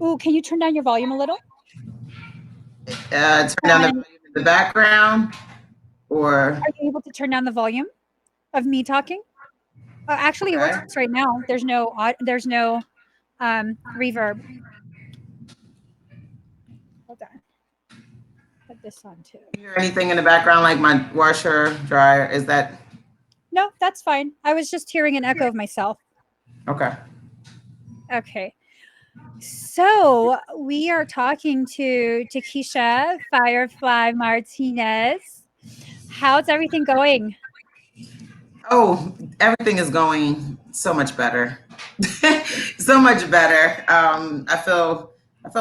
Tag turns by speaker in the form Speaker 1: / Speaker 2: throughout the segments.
Speaker 1: Ooh, can you turn down your volume a little?
Speaker 2: Turn down the volume in the background, or
Speaker 1: Are you able to turn down the volume of me talking? Actually, it works
Speaker 2: okay.
Speaker 1: right now. There's no reverb. Hold on. Put this on too.
Speaker 2: You hear anything in the background like my washer, dryer? Is that
Speaker 1: No, that's fine. I was just hearing an echo of myself.
Speaker 2: okay?
Speaker 1: Okay. So we are talking to Tekesha FiyahFly Martinez. How's everything going?
Speaker 2: Oh, everything is going so much better. So much better. I feel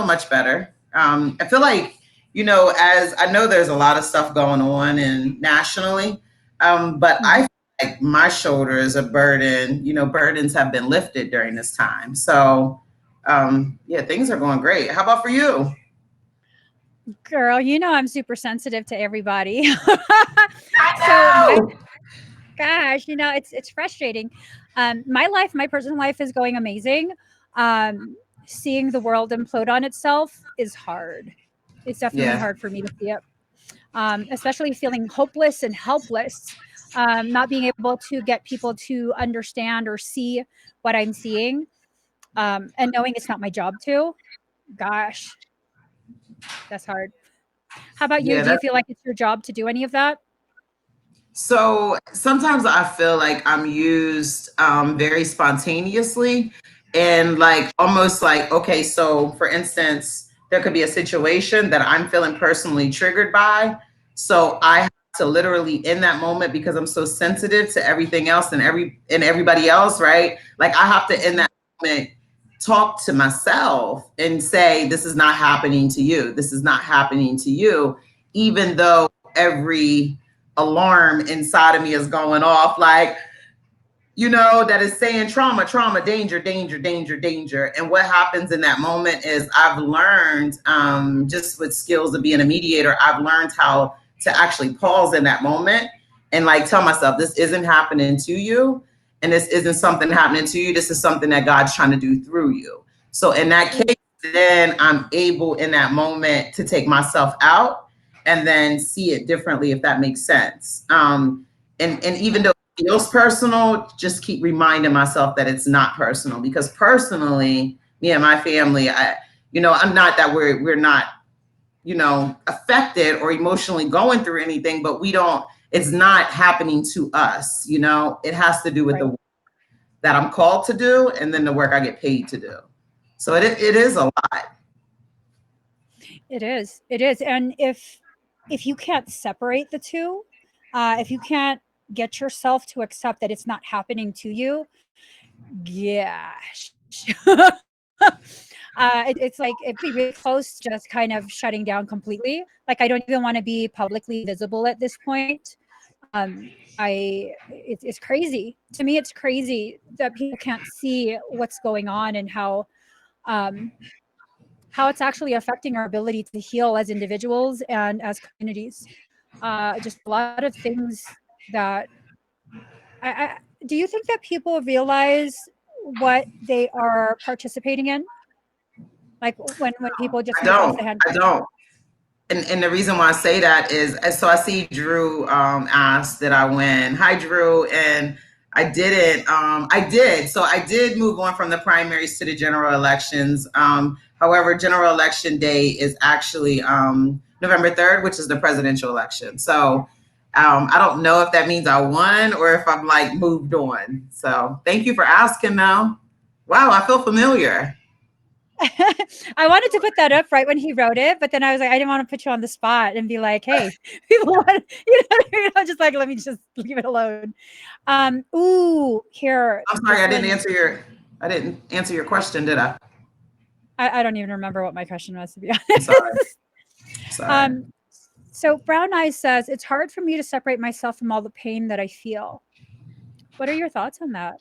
Speaker 2: much better. I feel like, as I know there's a lot of stuff going on and nationally, but I
Speaker 1: Mhm.
Speaker 2: feel like my shoulder is a burden. Burdens have been lifted during this time. So, yeah, things are going great. How about for you?
Speaker 1: Girl, I'm super sensitive to everybody. So
Speaker 2: I
Speaker 1: my
Speaker 2: know.
Speaker 1: gosh, it's frustrating. My personal life is going amazing. Um, Seeing the world implode on itself is hard. It's definitely
Speaker 2: Yeah.
Speaker 1: hard for me to see it, especially feeling hopeless and helpless, not being able to get people to understand or see what I'm seeing, and knowing it's not my job to. Gosh, that's hard. How about you?
Speaker 2: Yeah,
Speaker 1: Do you
Speaker 2: that's
Speaker 1: feel like it's your job to do any of that?
Speaker 2: so sometimes I feel like I'm used very spontaneously and like almost like, okay, so for instance, there could be a situation that I'm feeling personally triggered by. So I have to literally in that moment because I'm so sensitive to everything else and everybody else, right? Like I have to in that moment talk to myself and say, this is not happening to you. This is not happening to you, even though every alarm inside of me is going off like that is saying trauma, trauma, danger, danger, danger, danger. And what happens in that moment is I've learned, just with skills of being a mediator, I've learned how to actually pause in that moment and like tell myself this isn't happening to you, and this isn't something happening to you, this is something that God's trying to do through you. So in that case, then I'm able in that moment to take myself out and then see it differently, if that makes sense. And even though it feels personal, just keep reminding myself that it's not personal, because personally, me and my family, I'm not that we're not, affected or emotionally going through anything, but we don't, it's not happening to us. It has to do with the
Speaker 1: Right.
Speaker 2: work that I'm called to do and then the work I get paid to do. So it is a lot.
Speaker 1: It is. It is. And if you can't separate the two, if you can't get yourself to accept that it's not happening to you, gosh. It's like it'd be really close to just kind of shutting down completely. Like I don't even want to be publicly visible at this point. It's crazy to me. It's crazy that people can't see what's going on and um, how it's actually affecting our ability to heal as individuals and as communities. Just a lot of things that I do you think that people realize what they are participating in? Like when people just
Speaker 2: I
Speaker 1: move off
Speaker 2: don't.
Speaker 1: the handle.
Speaker 2: I don't. And the reason why I say that is, so I see Drew asked that I win. Hi, Drew. And I didn't. I did. So I did move on from the primaries to the general elections. However, general election day is actually November 3rd, which is the presidential election. So I don't know if that means I won or if I'm like moved on. So thank you for asking, though. Wow, I feel familiar.
Speaker 1: I wanted to put that up right when he wrote it, but then I was like, I didn't want to put you on the spot and be like, hey, people want, just like, let me just leave it alone. Ooh, here,
Speaker 2: I'm sorry,
Speaker 1: this one,
Speaker 2: I didn't answer your question, did I?
Speaker 1: I don't even remember what my question was, to be
Speaker 2: I'm sorry.
Speaker 1: honest.
Speaker 2: Sorry.
Speaker 1: Um, so Brown Eyes says, it's hard for me to separate myself from all the pain that I feel. What are your thoughts on that?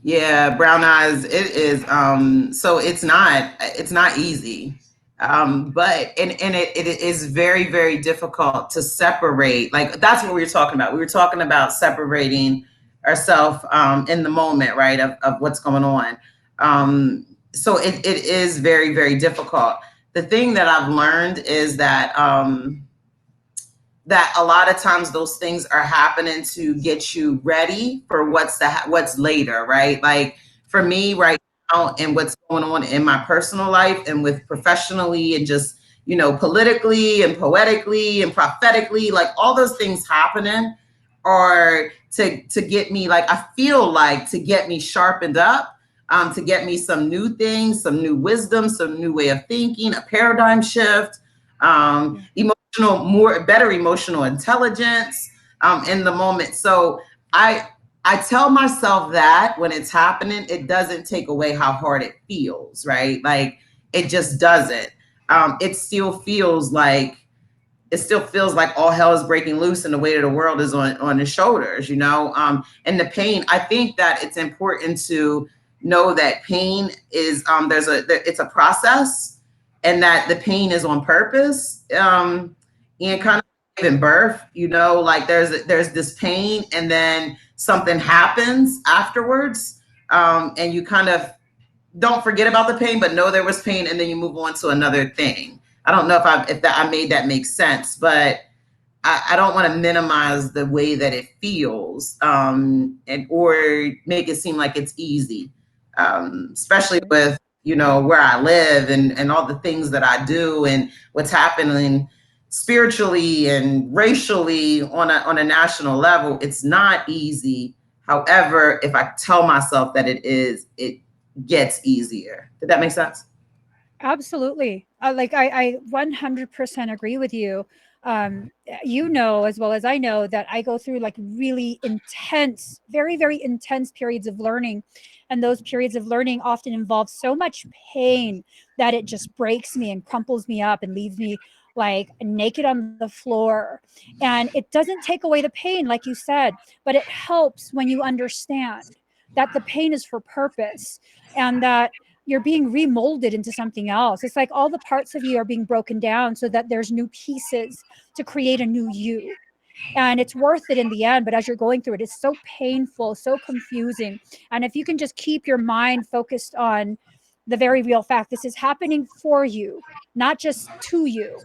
Speaker 2: Yeah, brown eyes. It is. So it's not easy. But and it is very, very difficult to separate. Like that's what we were talking about. We were talking about separating ourselves in the moment, right, of what's going on. so it is very, very difficult. The thing that I've learned is that a lot of times those things are happening to get you ready for what's later, right? Like for me right now and what's going on in my personal life and with professionally and just, politically and poetically and prophetically, like all those things happening are to get me, like, I feel like to get me sharpened up, to get me some new things, some new wisdom, some new way of thinking, a paradigm shift, better emotional intelligence, in the moment. So I tell myself that when it's happening, it doesn't take away how hard it feels, right? Like it just doesn't. It still feels like all hell is breaking loose and the weight of the world is on his shoulders, and the pain. I think that it's important to know that pain is, it's a process, and that the pain is on purpose, and kind of giving birth, like there's this pain and then something happens afterwards, and you kind of don't forget about the pain, but know there was pain, and then you move on to another thing. I don't know if I made that make sense, but I don't want to minimize the way that it feels, or make it seem like it's easy, especially with where I live and all the things that I do and what's happening spiritually and racially on a national level. It's not easy. However, if I tell myself that it is, it gets easier. Did that make sense?
Speaker 1: Absolutely. Like I 100% agree with you. You know, as well as I know, that I go through like really intense, very, very intense periods of learning. And those periods of learning often involve so much pain that it just breaks me and crumples me up and leaves me like naked on the floor. And it doesn't take away the pain, like you said, but it helps when you understand that the pain is for purpose and that you're being remolded into something else. It's like all the parts of you are being broken down so that there's new pieces to create a new you. And it's worth it in the end. But as you're going through it, it's so painful, so confusing. And if you can just keep your mind focused on the very real fact, this is happening for you, not just to you.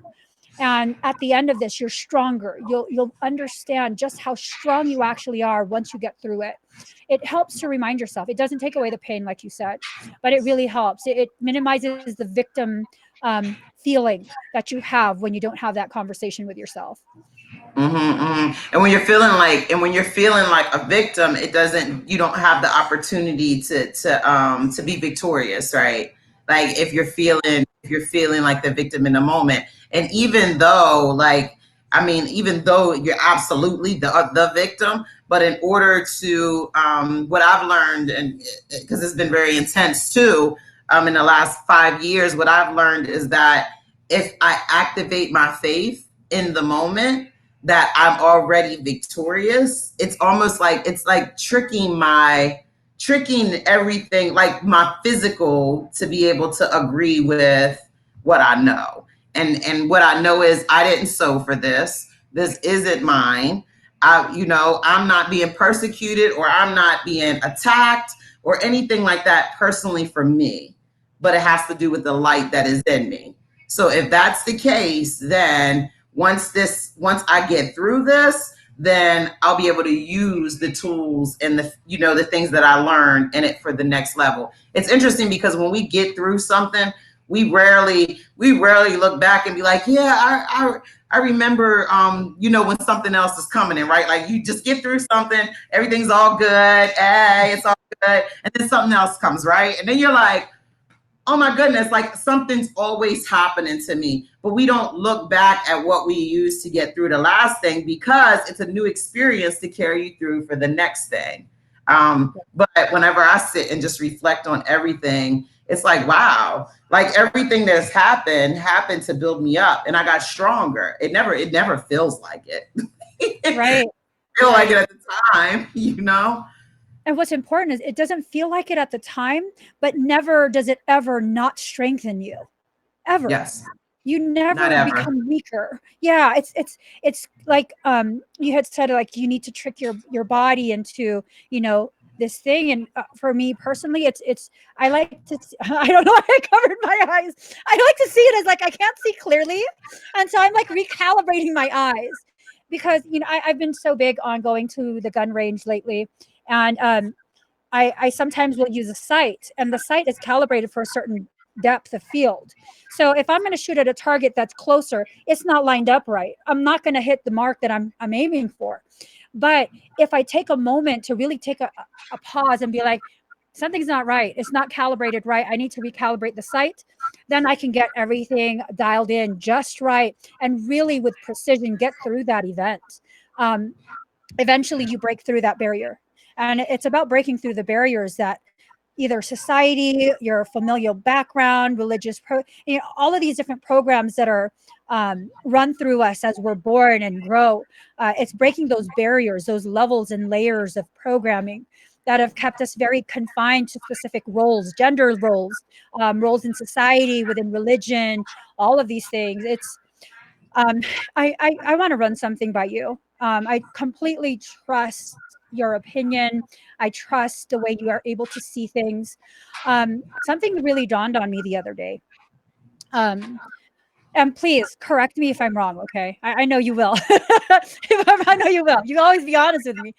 Speaker 1: And at the end of this, you're stronger. You'll understand just how strong you actually are once you get through it. It helps to remind yourself. It doesn't take away the pain, like you said, but it really helps. It minimizes the victim feeling that you have when you don't have that conversation with yourself.
Speaker 2: And when you're feeling like a victim, you don't have the opportunity to be victorious, right? Like if you're feeling like the victim in the moment, and even though you're absolutely the victim, but in order to, what I've learned, and because it's been very intense too, in the last 5 years, what I've learned is that if I activate my faith in the moment, that I'm already victorious. It's almost like it's like tricking everything, like my physical, to be able to agree with what I know. And what I know is I didn't sow for this. This isn't mine. I'm not being persecuted, or I'm not being attacked or anything like that personally for me, but it has to do with the light that is in me. So if that's the case, then once I get through this, then I'll be able to use the tools and the things that I learned in it for the next level. It's interesting because when we get through something, we rarely look back and be like, yeah, I remember, when something else is coming in, right? Like you just get through something, everything's all good, hey, it's all good, and then something else comes, right? And then you're like, oh my goodness, like something's always happening to me. But we don't look back at what we used to get through the last thing, because it's a new experience to carry you through for the next thing. But whenever I sit and just reflect on everything, it's like, wow, like everything that's happened to build me up, and I got stronger. It never feels like it.
Speaker 1: Right.
Speaker 2: Feel like it at the time.
Speaker 1: And what's important is it doesn't feel like it at the time, but never does it ever not strengthen you. Ever.
Speaker 2: Yes.
Speaker 1: You
Speaker 2: Not
Speaker 1: never
Speaker 2: ever.
Speaker 1: become weaker. Yeah, it's like you had said, like you need to trick your body into, this thing. And for me personally, it's I like to I don't know why I covered my eyes. I like to see it as like I can't see clearly, and so I'm like recalibrating my eyes, because I've been so big on going to the gun range lately, and I sometimes will use a sight, and the sight is calibrated for a certain depth of field. So if I'm going to shoot at a target that's closer, it's not lined up right. I'm not going to hit the mark that I'm aiming for. But if I take a moment to really take a pause and be like, something's not right, it's not calibrated right, I need to recalibrate the sight, then I can get everything dialed in just right and really with precision get through that event. Eventually you break through that barrier. And it's about breaking through the barriers that either society, your familial background, all of these different programs that are run through us as we're born and grow. It's breaking those barriers, those levels and layers of programming that have kept us very confined to specific roles, gender roles, roles in society, within religion, all of these things. It's I want to run something by you. I completely trust your opinion. I trust the way you are able to see things. Something really dawned on me the other day. Um, and please correct me if I'm wrong, okay? I know you will. I know you will. You always be honest with me.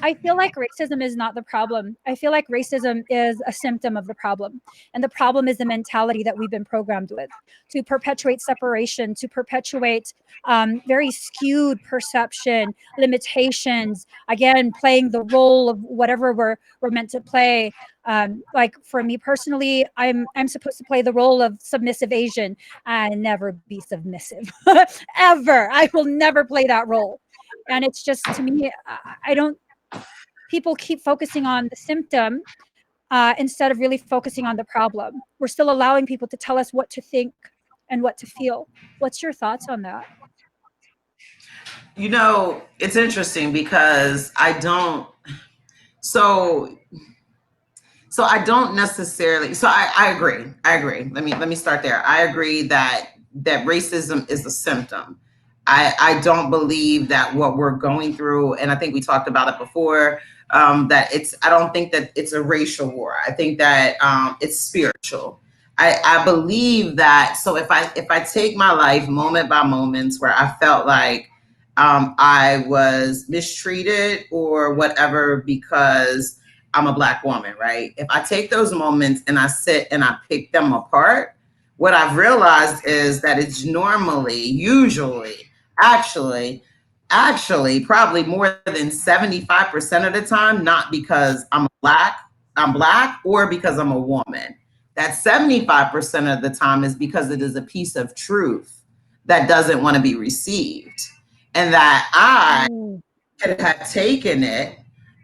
Speaker 1: I feel like racism is not the problem. I feel like racism is a symptom of the problem. And the problem is the mentality that we've been programmed with to perpetuate separation, to perpetuate very skewed perception, limitations, again, playing the role of whatever we're meant to play. Like for me personally, I'm supposed to play the role of submissive Asian. I never be submissive ever. I will never play that role. And it's just, to me, I don't, people keep focusing on the symptom instead of really focusing on the problem. We're still allowing people to tell us what to think and what to feel. What's your thoughts on that?
Speaker 2: It's interesting because so so I don't necessarily, so I agree. I agree. Let me start there. I agree that racism is a symptom. I don't believe that what we're going through, and I think we talked about it before, that I don't think that it's a racial war. I think that it's spiritual. I believe that. So if I take my life moment by moments where I felt like I was mistreated or whatever because I'm a Black woman, right? If I take those moments and I sit and I pick them apart, what I've realized is that it's usually, actually, probably more than 75% of the time, not because I'm black or because I'm a woman. That 75% of the time is because it is a piece of truth that doesn't want to be received. And that I
Speaker 1: Mm.
Speaker 2: could have taken it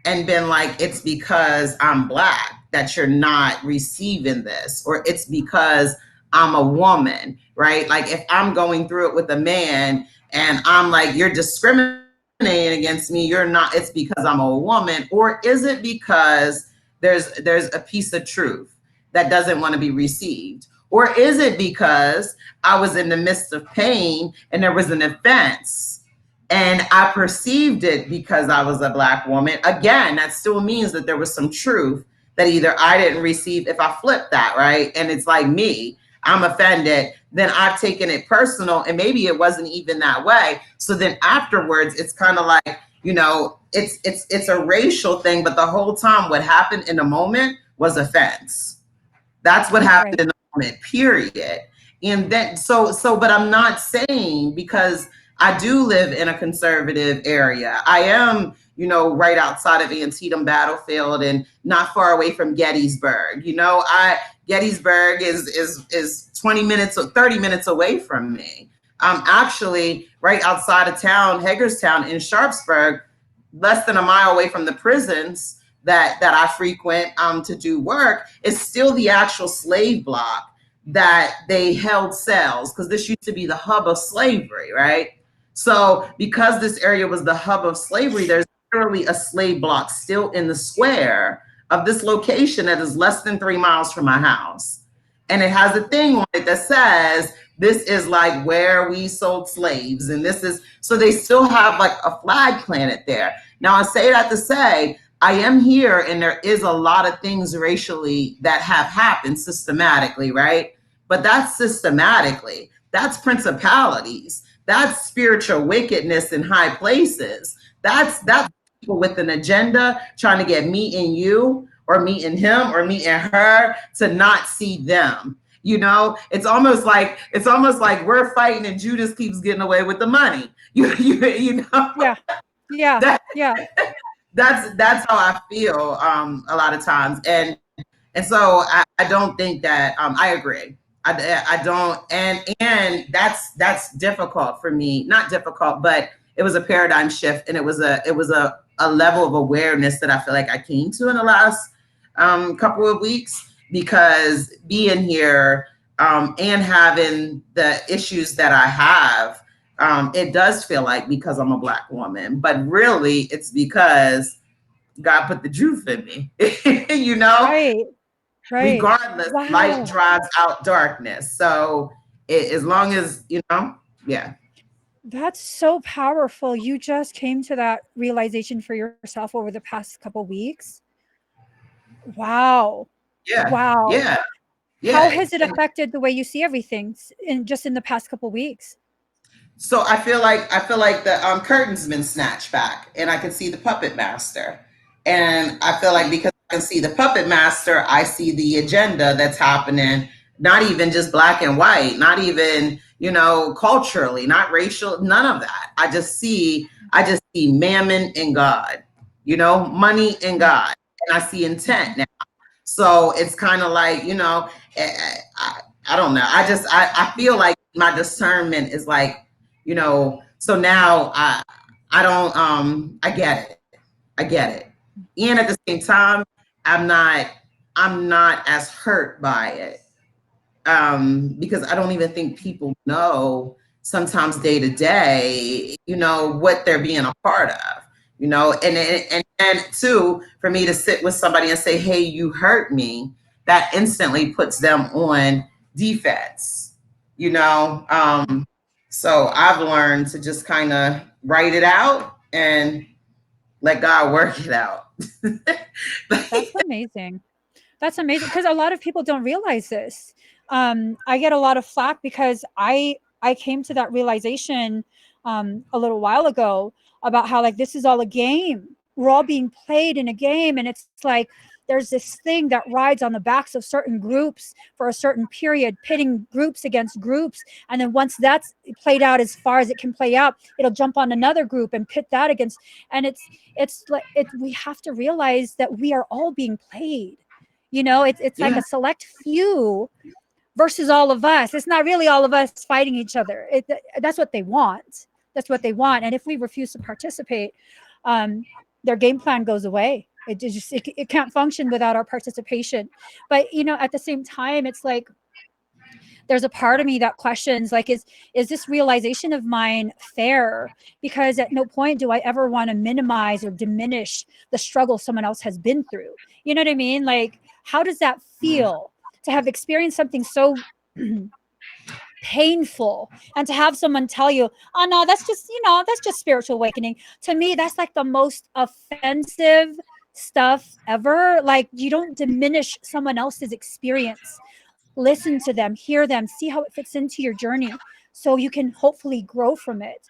Speaker 2: and been like, it's because I'm black that you're not receiving this, or it's because I'm a woman, right? Like if I'm going through it with a man and I'm like, you're discriminating against me, you're not, it's because I'm a woman, or is it because there's a piece of truth that doesn't want to be received? Or is it because I was in the midst of pain and there was an offense and I perceived it because I was a Black woman? Again, that still means that there was some truth that either I didn't receive. If I flip that, right, and it's like me, I'm offended, then I've taken it personal, and maybe it wasn't even that way. So then afterwards, it's kind of like, it's a racial thing, but the whole time what happened in the moment was offense. That's what happened
Speaker 1: Right.
Speaker 2: in the moment, period. And then, but I'm not saying, because I do live in a conservative area. I am, right outside of Antietam Battlefield and not far away from Gettysburg. Gettysburg is 20 minutes or 30 minutes away from me. Actually right outside of town, Hagerstown in Sharpsburg, less than a mile away from the prisons that I frequent to do work, is still the actual slave block that they held cells, because this used to be the hub of slavery, right? So because this area was the hub of slavery, there's literally a slave block still in the square of this location that is less than 3 miles from my house. And it has a thing on it that says, this is like where we sold slaves. And this is, so they still have like a flag planted there. Now I say that to say, I am here, and there is a lot of things racially that have happened systematically, right? But that's systematically. That's principalities. That's spiritual wickedness in high places. That's people with an agenda trying to get me and you, or me and him, or me and her to not see them. You know, it's almost like we're fighting and Judas keeps getting away with the money. You know.
Speaker 1: Yeah. Yeah.
Speaker 2: That
Speaker 1: Yeah.
Speaker 2: that's how I feel a lot of times, and so I don't think that I agree. I don't, and that's difficult for me. Not difficult, but it was a paradigm shift, and it was a level of awareness that I feel like I came to in the last couple of weeks, because being here and having the issues that I have, it does feel like because I'm a Black woman, but really it's because God put the truth in me. You know,
Speaker 1: Right. Right.
Speaker 2: regardless, light
Speaker 1: Wow.
Speaker 2: drives out darkness. So as long as, yeah.
Speaker 1: That's so powerful. You just came to that realization for yourself over the past couple weeks. Wow.
Speaker 2: Yeah,
Speaker 1: Wow.
Speaker 2: yeah,
Speaker 1: How
Speaker 2: yeah.
Speaker 1: has it affected the way you see everything in the past couple weeks?
Speaker 2: So I feel like the curtain's been snatched back, and I can see the puppet master, and I feel like because I can see the puppet master, I see the agenda that's happening. Not even just black and white, not even culturally, not racial, none of that. I just see mammon and God, money and God, and I see intent now. So it's kind of like, I don't know. I feel like my discernment is like, so now I don't I get it. I get it. And at the same time, I'm not I'm not as hurt by it. Because I don't even think people know sometimes day to day, what they're being a part of, and two, for me to sit with somebody and say, "Hey, you hurt me," that instantly puts them on defense, you know. So I've learned to just kind of write it out and let God work it out.
Speaker 1: That's amazing. That's amazing because a lot of people don't realize this. I get a lot of flack because I came to that realization a little while ago about how like this is all a game. We're all being played in a game, and it's like there's this thing that rides on the backs of certain groups for a certain period, pitting groups against groups, and then once that's played out as far as it can play out, it'll jump on another group and pit that against. And it's like we have to realize that we are all being played. It's like
Speaker 2: Yeah,
Speaker 1: a select few versus all of us. It's not really all of us fighting each other. That's what they want. That's what they want. And if we refuse to participate, um, their game plan goes away. It can't function without our participation. But at the same time, it's like there's a part of me that questions like is this realization of mine fair, because at no point do I ever want to minimize or diminish the struggle someone else has been through. You know what I mean? Like, how does that feel to have experienced something so painful and to have someone tell you, oh no, that's just spiritual awakening? To me, that's like the most offensive stuff ever. Like, you don't diminish someone else's experience. Listen to them, hear them, see how it fits into your journey so you can hopefully grow from it.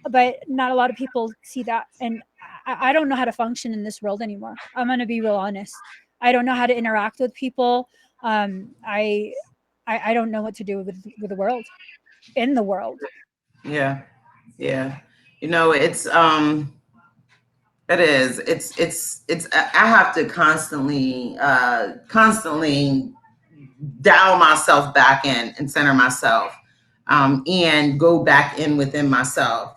Speaker 1: But not a lot of people see that. And I don't know how to function in this world anymore. I'm going to be real honest. I don't know how to interact with people. I don't know what to do with the world, in the world.
Speaker 2: yeah, yeah. It is. It's. I have to constantly dial myself back in and center myself, and go back in within myself.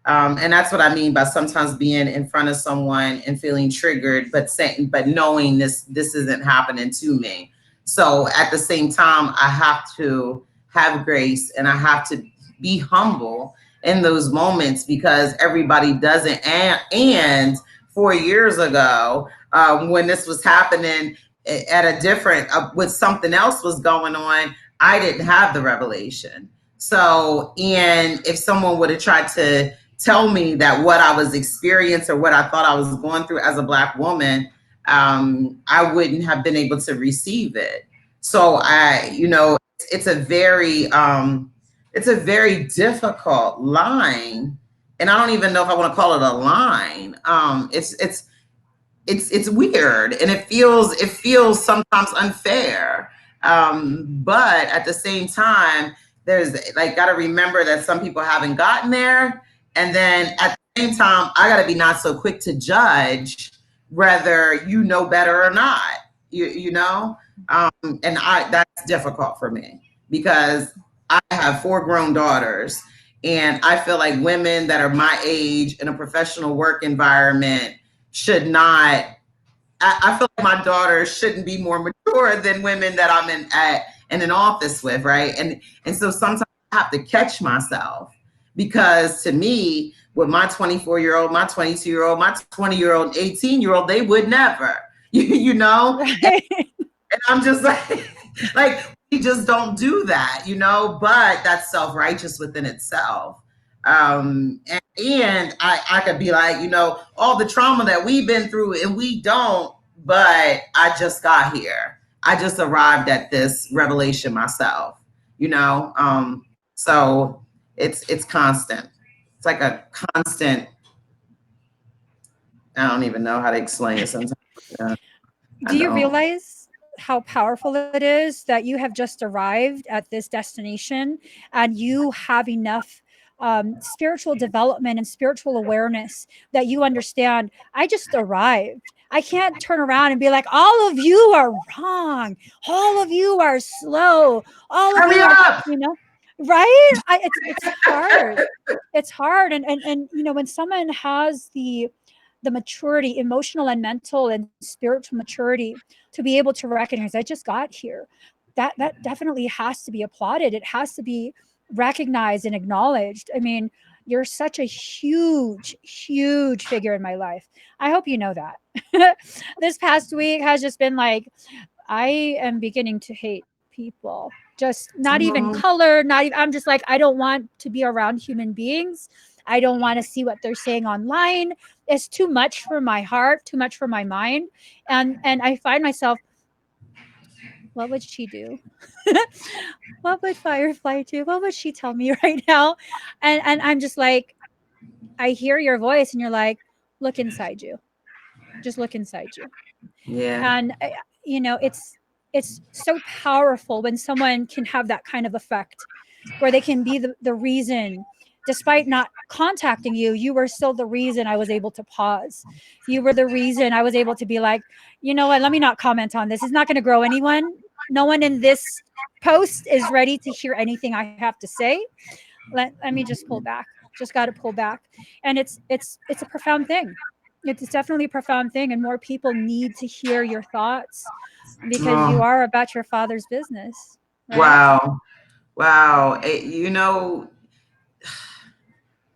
Speaker 2: And that's what I mean by sometimes being in front of someone and feeling triggered, but knowing this isn't happening to me. So at the same time, I have to have grace, and I have to be humble in those moments, because everybody doesn't. And 4 years ago, when this was happening at a different, with something else was going on, I didn't have the revelation. So, and if someone would have tried tell me that what I was experiencing or what I thought I was going through as a Black woman, I wouldn't have been able to receive it. So it's a very difficult line, and I don't even know if I want to call it a line. It's weird, and it feels sometimes unfair. But at the same time, there's like, got to remember that some people haven't gotten there, and then at the same time, I got to be not so quick to judge whether you know better or not. You know, and that's difficult for me because I have 4 grown daughters, and I feel like women that are my age in a professional work environment should not. I feel like my daughters shouldn't be more mature than women that I'm in an office with, right? And so sometimes I have to catch myself, because to me, with my 24-year-old, my 22-year-old, my 20-year-old, 18-year-old, they would never, you know?
Speaker 1: Right.
Speaker 2: And I'm just like we just don't do that, but that's self-righteous within itself. And I could be like, all the trauma that we've been through and we don't, but I just got here. I just arrived at this revelation myself, so it's constant. It's like a constant, I don't even know how to explain it sometimes.
Speaker 1: Do you realize how powerful it is that you have just arrived at this destination and you have enough spiritual development and spiritual awareness that you understand, I just arrived. I can't turn around and be like, all of you are wrong. All of you are slow. All of
Speaker 2: Hurry
Speaker 1: you are,
Speaker 2: up!
Speaker 1: right? It's hard. It's hard. And when someone has the maturity, emotional and mental and spiritual maturity, to be able to recognize, I just got here, that definitely has to be applauded. It has to be recognized and acknowledged. I mean, you're such a huge figure in my life. I hope you know that. This past week has just been like, I am beginning to hate people. Just not even color, not even, I'm just like, I don't want to be around human beings. I don't want to see what they're saying online. It's too much for my heart, too much for my mind. And I find myself, what would she do? What would Firefly do? What would she tell me right now? And I'm just like, I hear your voice and you're like, look inside you. Just look inside you.
Speaker 2: Yeah.
Speaker 1: And it's so powerful when someone can have that kind of effect, where they can be the reason. Despite not contacting you, you were still the reason I was able to pause. You were the reason I was able to be like, you know what, let me not comment on this. It's not going to grow anyone. No one in this post is ready to hear anything I have to say. Let me just pull back. Just got to pull back. And it's a profound thing. It's definitely a profound thing, and more people need to hear your thoughts, because you are about your father's business, right?
Speaker 2: Wow.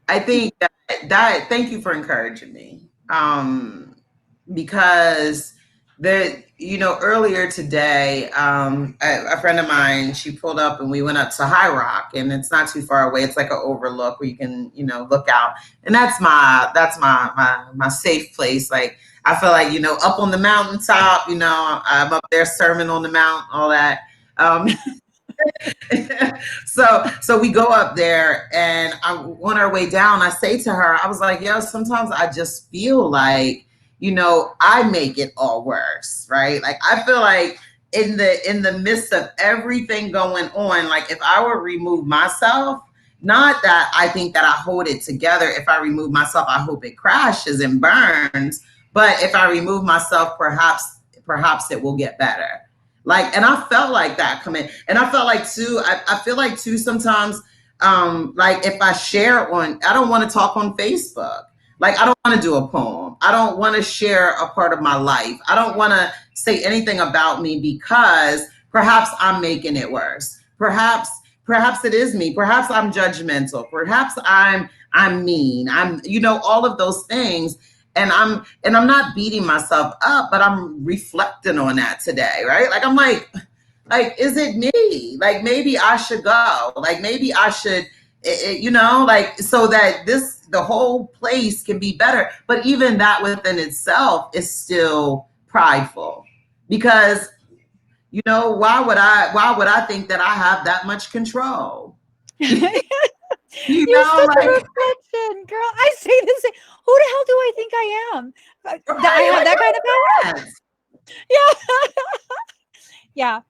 Speaker 2: I think that thank you for encouraging me. Because earlier today, a friend of mine, she pulled up and we went up to High Rock, and it's not too far away. It's like an overlook where you can, look out. And that's my safe place. Like, I feel like, up on the mountaintop, I'm up there serving on the mountain, all that. So we go up there, and on our way down, I say to her, I was like, yo, sometimes I just feel like, I make it all worse, right? Like, I feel like in the midst of everything going on, like, if I were to remove myself, not that I think that I hold it together. If I remove myself, I hope it crashes and burns. But if I remove myself, perhaps it will get better. Like, and I felt like that coming. And I felt like too, I feel like too sometimes, like, if I share I don't want to talk on Facebook. Like, I don't want to do a poem. I don't want to share a part of my life. I don't want to say anything about me, because perhaps I'm making it worse. Perhaps it is me. Perhaps I'm judgmental. Perhaps I'm mean. I'm, all of those things. And I'm not beating myself up, but I'm reflecting on that today, right? Like, I'm like, is it me? Like, maybe I should go. Like, maybe I should you know, like, so that the whole place can be better. But even that within itself is still prideful, because, you know, why would I think that I have that much control? You
Speaker 1: You're
Speaker 2: know,
Speaker 1: such a
Speaker 2: like,
Speaker 1: reflection, girl. I say the same. Who the hell do I think I am? I
Speaker 2: right,
Speaker 1: have
Speaker 2: like,
Speaker 1: that kind of power.
Speaker 2: yes.
Speaker 1: Yeah. Yeah.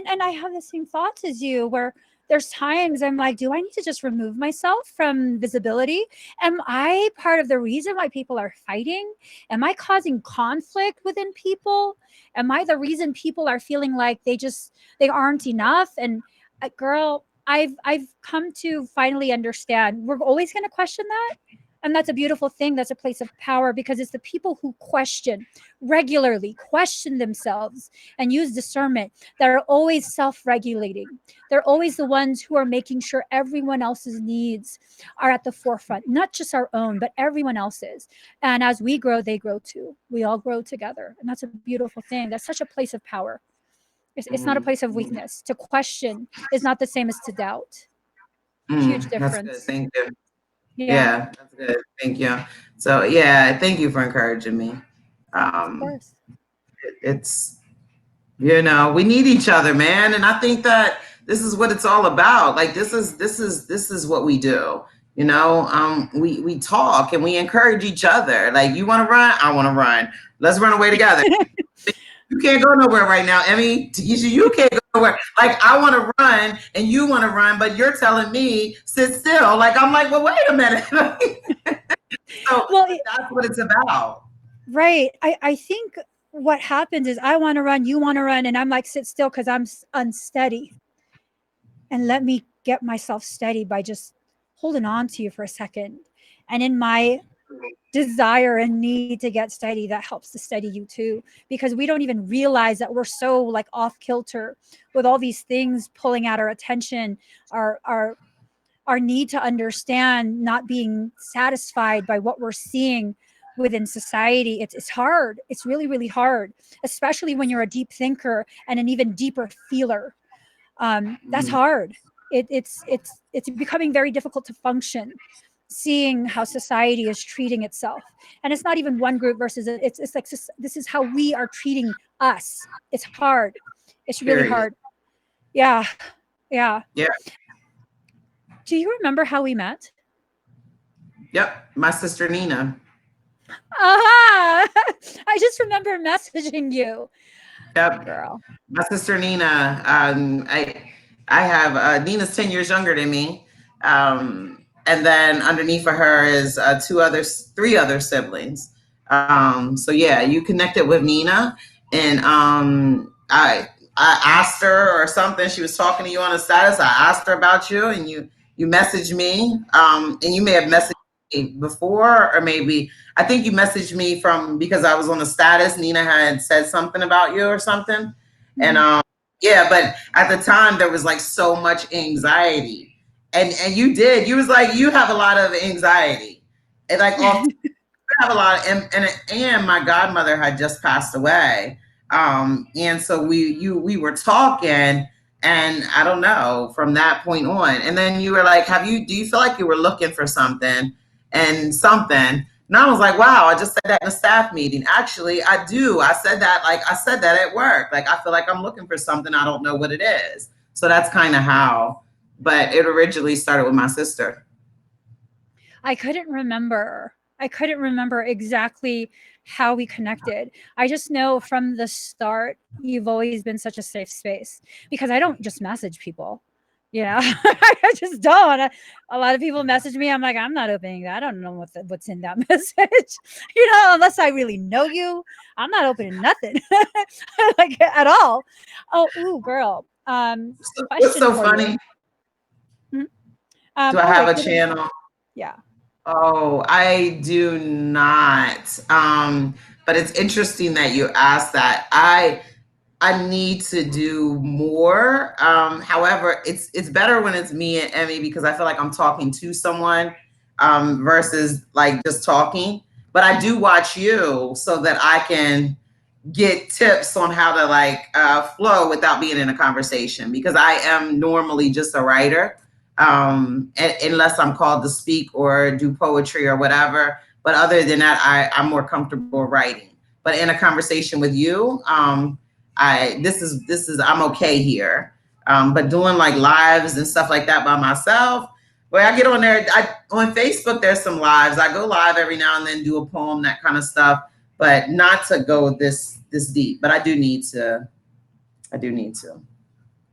Speaker 1: And I have the same thoughts as you, where there's times I'm like, do I need to just remove myself from visibility? Am I part of the reason why people are fighting? Am I causing conflict within people? Am I the reason people are feeling like they aren't enough? And girl, I've come to finally understand we're always going to question that. And that's a beautiful thing. That's a place of power, because it's the people who regularly question themselves and use discernment that are always self-regulating. They're always the ones who are making sure everyone else's needs are at the forefront, not just our own, but everyone else's. And as we grow, they grow too. We all grow together. And that's a beautiful thing. That's such a place of power. It's not a place of weakness. To question is not the same as to doubt. Huge
Speaker 2: That's good.
Speaker 1: difference.
Speaker 2: Thank you.
Speaker 1: Yeah,
Speaker 2: Yeah, that's good. Thank you. So yeah, thank you for encouraging me.
Speaker 1: of
Speaker 2: Um,
Speaker 1: course.
Speaker 2: it's, you know, we need each other, man, and I think that this is what it's all about. Like, this is what we do. You know, we talk and we encourage each other. Like, you want to run, I want to run. Let's run away together. You can't go nowhere right now, Emmie. Tekesha, you can't go nowhere. Like, I want to run and you want to run, but you're telling me sit still. Like, I'm like, well, wait a minute. So
Speaker 1: Well,
Speaker 2: that's what it's about.
Speaker 1: right. I think what happens is I want to run, you want to run, and I'm like, sit still because I'm unsteady. And let me get myself steady by just holding on to you for a second. And in my desire and need to get steady, that helps to steady you too, because we don't even realize that we're so like off kilter with all these things pulling at our attention, our need to understand, not being satisfied by what we're seeing within society. It's hard. It's really, really hard, especially when you're a deep thinker and an even deeper feeler. That's hard. It's becoming very difficult to function, seeing how society is treating itself. And it's not even one group versus it's like this is how we are treating us. It's hard. It's really
Speaker 2: Period.
Speaker 1: hard. Yeah. Yeah.
Speaker 2: Yeah.
Speaker 1: Do you remember how we met?
Speaker 2: Yep. My sister Nina.
Speaker 1: Aha! I just remember messaging you,
Speaker 2: Yep.
Speaker 1: girl.
Speaker 2: My sister Nina. I have Nina's 10 years younger than me. And then underneath of her is three other siblings. So yeah, you connected with Nina, and I asked her or something. She was talking to you on a status. I asked her about you, and you messaged me. And you may have messaged me before, or maybe I think you messaged me from because I was on a status. Nina had said something about you or something, and
Speaker 1: Mhm.
Speaker 2: yeah. But at the time, there was like so much anxiety, and you was like you have a lot of anxiety, and like off have a lot of, and my godmother had just passed away. And so we were talking, and I don't know, from that point on. And then you were like, do you feel like you were looking for something and something? And I was like, wow, I just said that in a staff meeting. Actually, I do. I said that at work. Like, I feel like I'm looking for something. I don't know what it is. So that's kind of how, but it originally started with my sister.
Speaker 1: I couldn't remember. I couldn't remember exactly how we connected. I just know from the start, you've always been such a safe space, because I don't just message people. You know, I just don't. A lot of people message me. I'm like, I'm not opening that. I don't know what's in that message. You know, unless I really know you, I'm not opening nothing, like at all. Oh, ooh, girl.
Speaker 2: What's
Speaker 1: Question
Speaker 2: so
Speaker 1: for you.
Speaker 2: funny?
Speaker 1: Mhm.
Speaker 2: Do I
Speaker 1: Oh
Speaker 2: have
Speaker 1: wait,
Speaker 2: a
Speaker 1: what is?
Speaker 2: channel?
Speaker 1: Yeah.
Speaker 2: Oh, I do not. But it's interesting that you asked that. I need to do more. However, it's better when it's me and Emmy, because I feel like I'm talking to someone versus like just talking. But I do watch you so that I can get tips on how to like flow without being in a conversation, because I am normally just a writer. unless I'm called to speak or do poetry or whatever. But other than that, I'm more comfortable writing. But in a conversation with you, I'm okay here. But doing like lives and stuff like that by myself, where I get on there, on Facebook, there's some lives. I go live every now and then, do a poem, that kind of stuff, but not to go this deep. But I do need to.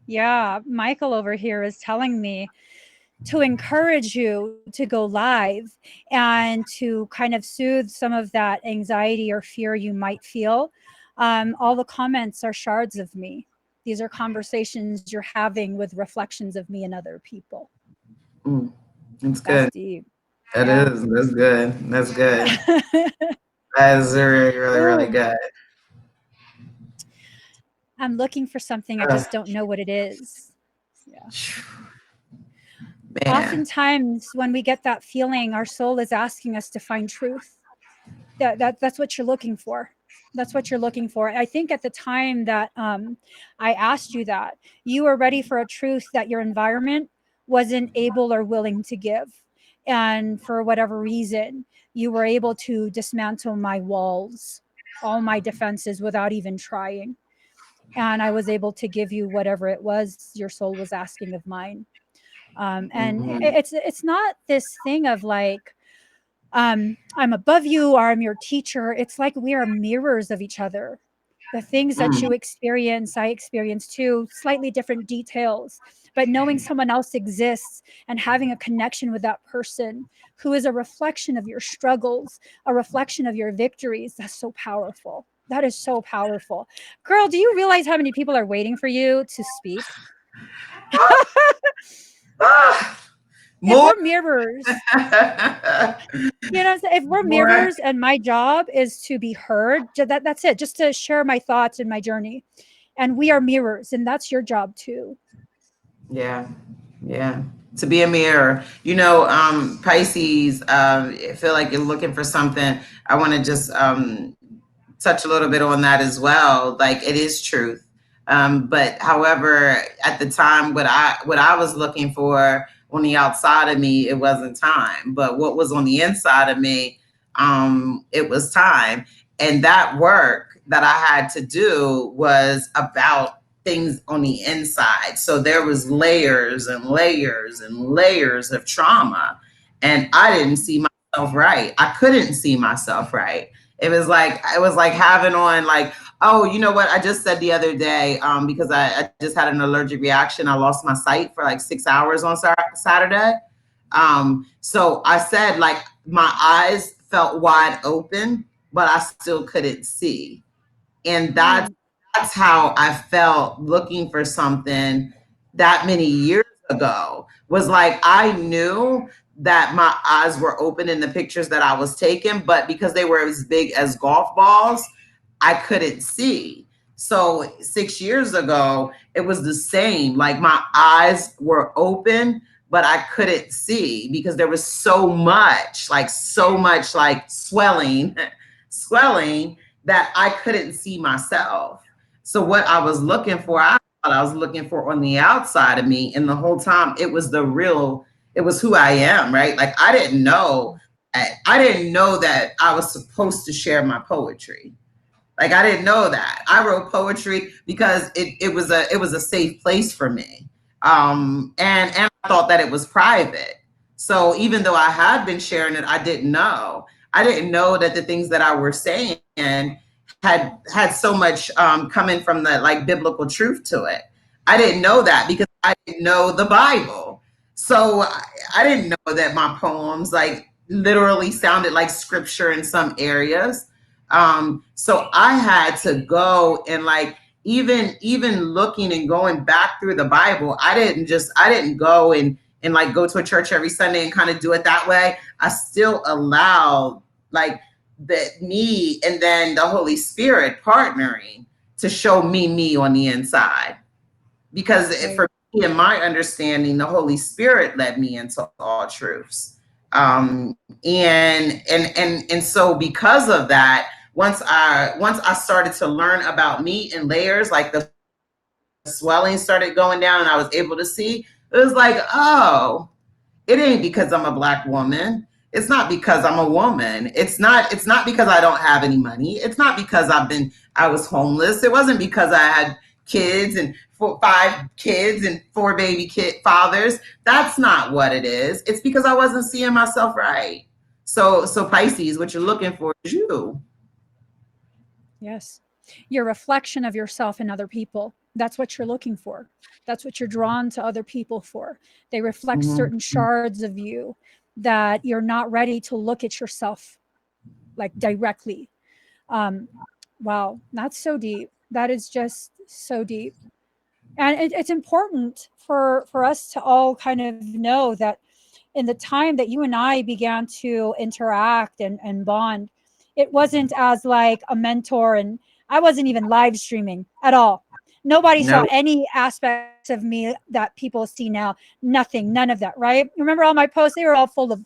Speaker 1: Yeah, Michael over here is telling me to encourage you to go live and to kind of soothe some of that anxiety or fear you might feel. All the comments are shards of me. These are conversations you're having with reflections of me and other people.
Speaker 2: That's
Speaker 1: That's
Speaker 2: good.
Speaker 1: deep.
Speaker 2: That
Speaker 1: Yeah.
Speaker 2: is. That's good. That's good. That is really, really, really
Speaker 1: Ooh,
Speaker 2: good.
Speaker 1: I'm looking for something. I just don't know what it is. Yeah.
Speaker 2: Man.
Speaker 1: Oftentimes, when we get that feeling, our soul is asking us to find truth. That's what you're looking for. That's what you're looking for. I think at the time that I asked you that, you were ready for a truth that your environment wasn't able or willing to give. And for whatever reason, you were able to dismantle my walls, all my defenses without even trying. And I was able to give you whatever it was your soul was asking of mine. And
Speaker 2: Mhm.
Speaker 1: it's not this thing of like, I'm above you or I'm your teacher. It's like we are mirrors of each other. The things that
Speaker 2: Mm.
Speaker 1: you experience, I experience too, slightly different details. But knowing someone else exists and having a connection with that person who is a reflection of your struggles, a reflection of your victories, that's so powerful. That is so powerful. Girl, do you realize how many people are waiting for you to speak?
Speaker 2: Ah,
Speaker 1: If
Speaker 2: more.
Speaker 1: we're mirrors, you know what I'm saying? If we're
Speaker 2: More.
Speaker 1: mirrors and my job is to be heard, that's it, just to share my thoughts and my journey. And we are mirrors, and that's your job too.
Speaker 2: Yeah. Yeah. To be a mirror. Pisces, I feel like you're looking for something. I want to just touch a little bit on that as well. Like, it is truth. But however, at the time, what I was looking for on the outside of me, it wasn't time. But what was on the inside of me, it was time. And that work that I had to do was about things on the inside. So there was layers and layers and layers of trauma. And I didn't see myself right. I couldn't see myself right. It was like having on, like, oh, you know what I just said the other day, because I just had an allergic reaction. I lost my sight for like 6 hours on Saturday. So I said, like, my eyes felt wide open, but I still couldn't see. And that's
Speaker 1: Mm,
Speaker 2: that's how I felt looking for something that many years ago. Was like, I knew that my eyes were open in the pictures that I was taking, but because they were as big as golf balls, I couldn't see. So 6 years ago, it was the same. Like, my eyes were open, but I couldn't see because there was so much like swelling that I couldn't see myself. So what I was looking for, I thought I was looking for on the outside of me. And the whole time it was who I am, right? Like, I didn't know that I was supposed to share my poetry. Like, I didn't know that. I wrote poetry because it was a safe place for me. And I thought that it was private. So even though I had been sharing it, I didn't know. I didn't know that the things that I were saying had so much coming from the, like, biblical truth to it. I didn't know that because I didn't know the Bible. So I didn't know that my poems, like, literally sounded like scripture in some areas. So I had to go and, like, even looking and going back through the Bible, I didn't go and like go to a church every Sunday and kind of do it that way. I still allowed, like, that me and then the Holy Spirit partnering to show me on the inside. Because
Speaker 1: right.
Speaker 2: for me, in my understanding, the Holy Spirit led me into all truths. And so because of that, once I started to learn about me in layers, like the swelling started going down and I was able to see, It was like, oh, it ain't because I'm a Black woman. It's not because I'm a woman. It's not because I don't have any money. It's not because I was homeless. It wasn't because I had kids and 5 kids and 4 baby fathers. That's not what it is. It's because I wasn't seeing myself right. So Pisces, what you're looking for is you.
Speaker 1: Yes. Your reflection of yourself in other people. That's what you're looking for. That's what you're drawn to other people for. They reflect
Speaker 2: Mhm.
Speaker 1: certain shards of you that you're not ready to look at yourself like directly. Um, wow, that's so deep. That is just so deep. And it's important for us to all kind of know that in the time that you and I began to interact and bond, it wasn't as like a mentor, and I wasn't even live streaming at all. Nobody
Speaker 2: No,
Speaker 1: saw any aspects of me that people see now. Nothing, none of that, right? Remember all my posts? They were all full of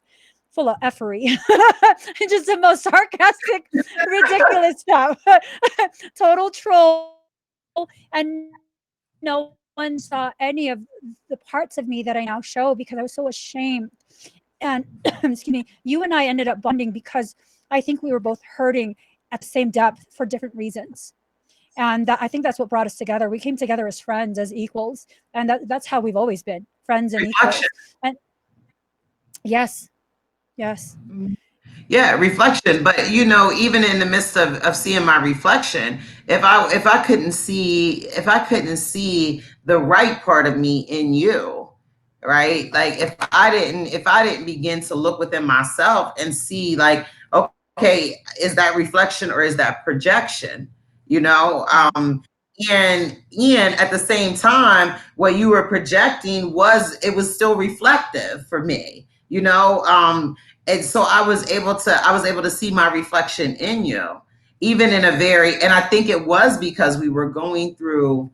Speaker 1: effery. Just the most sarcastic, ridiculous stuff. Total troll. And no one saw any of the parts of me that I now show because I was so ashamed. And excuse me, you and I ended up bonding because I think we were both hurting at the same depth for different reasons. And I think that's what brought us together. We came together as friends, as equals, and that's how we've always been, friends and
Speaker 2: reflection.
Speaker 1: equals. And yes, yes,
Speaker 2: Yeah, reflection. But even in the midst of seeing my reflection, if I couldn't see the right part of me in you, right? Like if I didn't begin to look within myself and see like, okay, is that reflection or is that projection? You know,
Speaker 1: yeah,
Speaker 2: and at the same time, what you were projecting was still reflective for me. And so I was able to see my reflection in you, even in a very, and I think it was because we were going through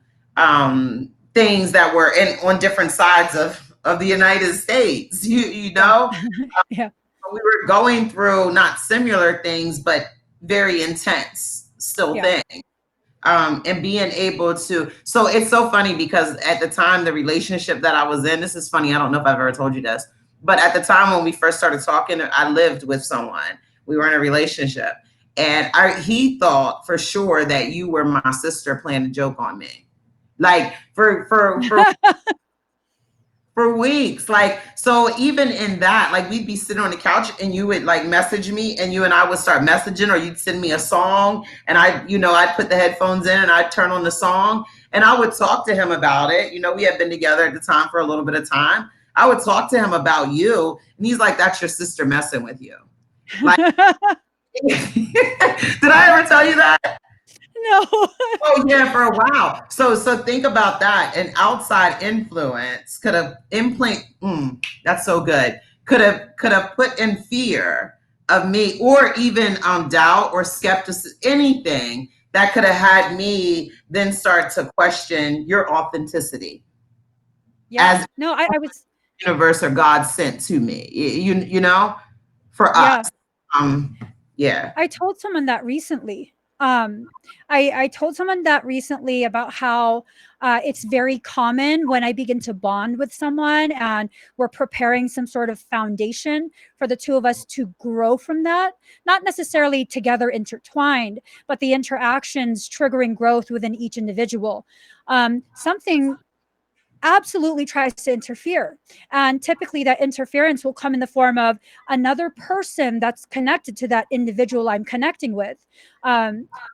Speaker 2: things that were on different sides of the United States. You
Speaker 1: yeah,
Speaker 2: know,
Speaker 1: yeah,
Speaker 2: we were going through not similar things, but very intense still
Speaker 1: yeah.
Speaker 2: things. And being able to, so it's so funny because at the time, the relationship that I was in, this is funny, I don't know if I've ever told you this, but at the time when we first started talking, I lived with someone. We were in a relationship, and he thought for sure that you were my sister playing a joke on me, like for weeks. Like, so even in that, like we'd be sitting on the couch and you would like message me and you and I would start messaging, or you'd send me a song and I'd put the headphones in and I'd turn on the song and I would talk to him about it. We had been together at the time for a little bit of time. I would talk to him about you and he's like, that's your sister messing with you. Like, did I ever tell you that?
Speaker 1: No.
Speaker 2: Oh yeah, for a while. So think about that. An outside influence could have that's so good. Could have put in fear of me, or even doubt or skepticism, anything that could have had me then start to question your authenticity
Speaker 1: Yeah.
Speaker 2: as
Speaker 1: No, I was,
Speaker 2: universe or God sent to me. For us.
Speaker 1: yeah.
Speaker 2: Um, yeah.
Speaker 1: I told someone that recently. Um, I told someone that recently about how it's very common when I begin to bond with someone and we're preparing some sort of foundation for the two of us to grow from that, not necessarily together intertwined, but the interactions triggering growth within each individual. Something absolutely tries to interfere. And typically, that interference will come in the form of another person that's connected to that individual I'm connecting with.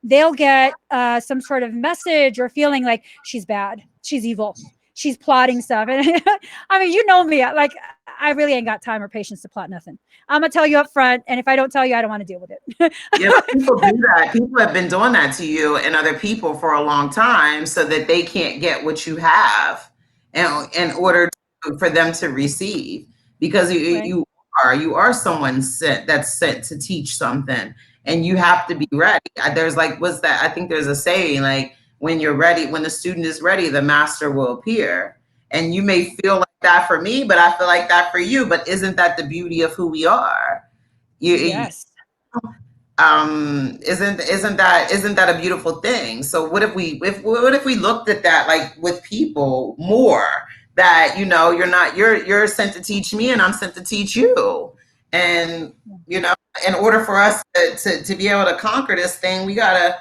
Speaker 1: They'll get some sort of message or feeling like she's bad, she's evil, she's plotting stuff. And I mean, you know me, like, I really ain't got time or patience to plot nothing. I'm gonna tell you up front, and if I don't tell you, I don't want to deal with it.
Speaker 2: Yeah, but people do that. People have been doing that to you and other people for a long time so that they can't get what you have in order for them to receive. Because you,
Speaker 1: Right.
Speaker 2: you you are someone that's sent to teach something and you have to be ready. There's like, what's that? I think there's a saying like, when you're ready, when the student is ready, the master will appear. And you may feel like that for me, but I feel like that for you. But isn't that the beauty of who we are? You,
Speaker 1: Yes.
Speaker 2: isn't that a beautiful thing? So what if we looked at that like with people more, that, you're sent to teach me and I'm sent to teach you. And, in order for us to be able to conquer this thing, we gotta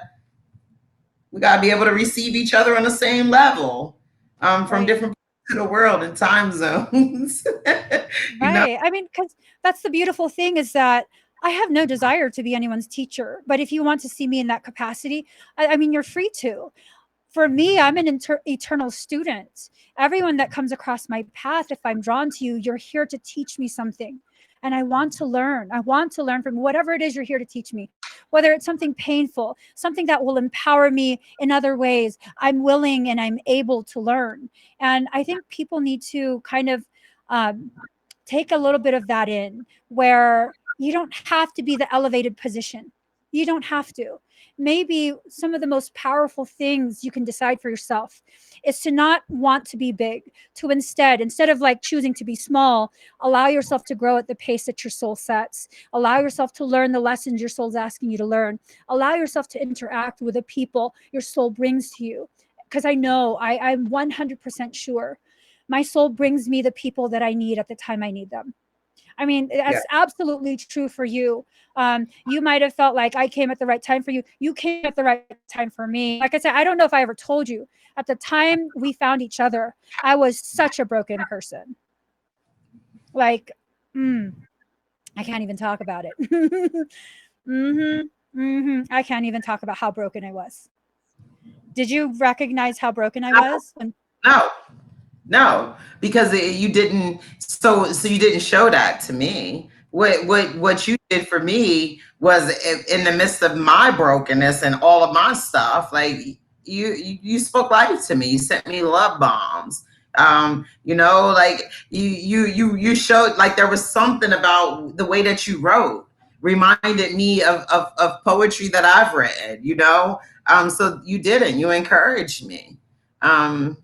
Speaker 2: be able to receive each other on the same level, from
Speaker 1: Right.
Speaker 2: different parts of the world and time zones. you know,
Speaker 1: Right. I mean, because that's the beautiful thing is that I have no desire to be anyone's teacher. But if you want to see me in that capacity, I mean, you're free to. For me, I'm an eternal student. Everyone that comes across my path, if I'm drawn to you, you're here to teach me something. And I want to learn. I want to learn from whatever it is you're here to teach me, whether it's something painful, something that will empower me in other ways. I'm willing and I'm able to learn. And I think people need to kind of um, take a little bit of that in, where you don't have to be the elevated position. You don't have to. Maybe some of the most powerful things you can decide for yourself is to not want to be big, to instead of like choosing to be small, allow yourself to grow at the pace that your soul sets. Allow yourself to learn the lessons your soul's asking you to learn. Allow yourself to interact with the people your soul brings to you. Because I know, I'm 100% sure my soul brings me the people that I need at the time I need them. I mean,
Speaker 2: yeah,
Speaker 1: that's absolutely true for you. You might have felt like I came at the right time for you. You came at the right time for me. Like I said, I don't know if I ever told you. At the time we found each other, I was such a broken person. Like, mm, I can't even talk about it. I can't even talk about how broken I was. Did you recognize how broken I was?
Speaker 2: no, no, because you didn't. So you didn't show that to me. What you did for me was in the midst of my brokenness and all of my stuff. Like you spoke life to me. You sent me love bombs. Like you showed, like, there was something about the way that you wrote reminded me of poetry that I've read. So you didn't. You encouraged me. Um,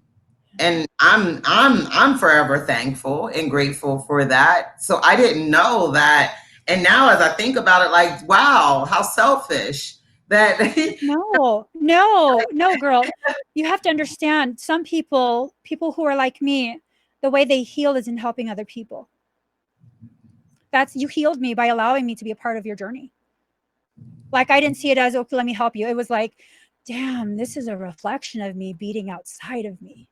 Speaker 2: and I'm forever thankful and grateful for that. So I didn't know that, and now as I think about it, like, wow, how selfish that.
Speaker 1: No, no, no, girl. You have to understand, some people who are like me, the way they heal is in helping other people. That's, you healed me by allowing me to be a part of your journey. Like, I didn't see it as, okay, let me help you. It was like, damn, this is a reflection of me beating outside of me.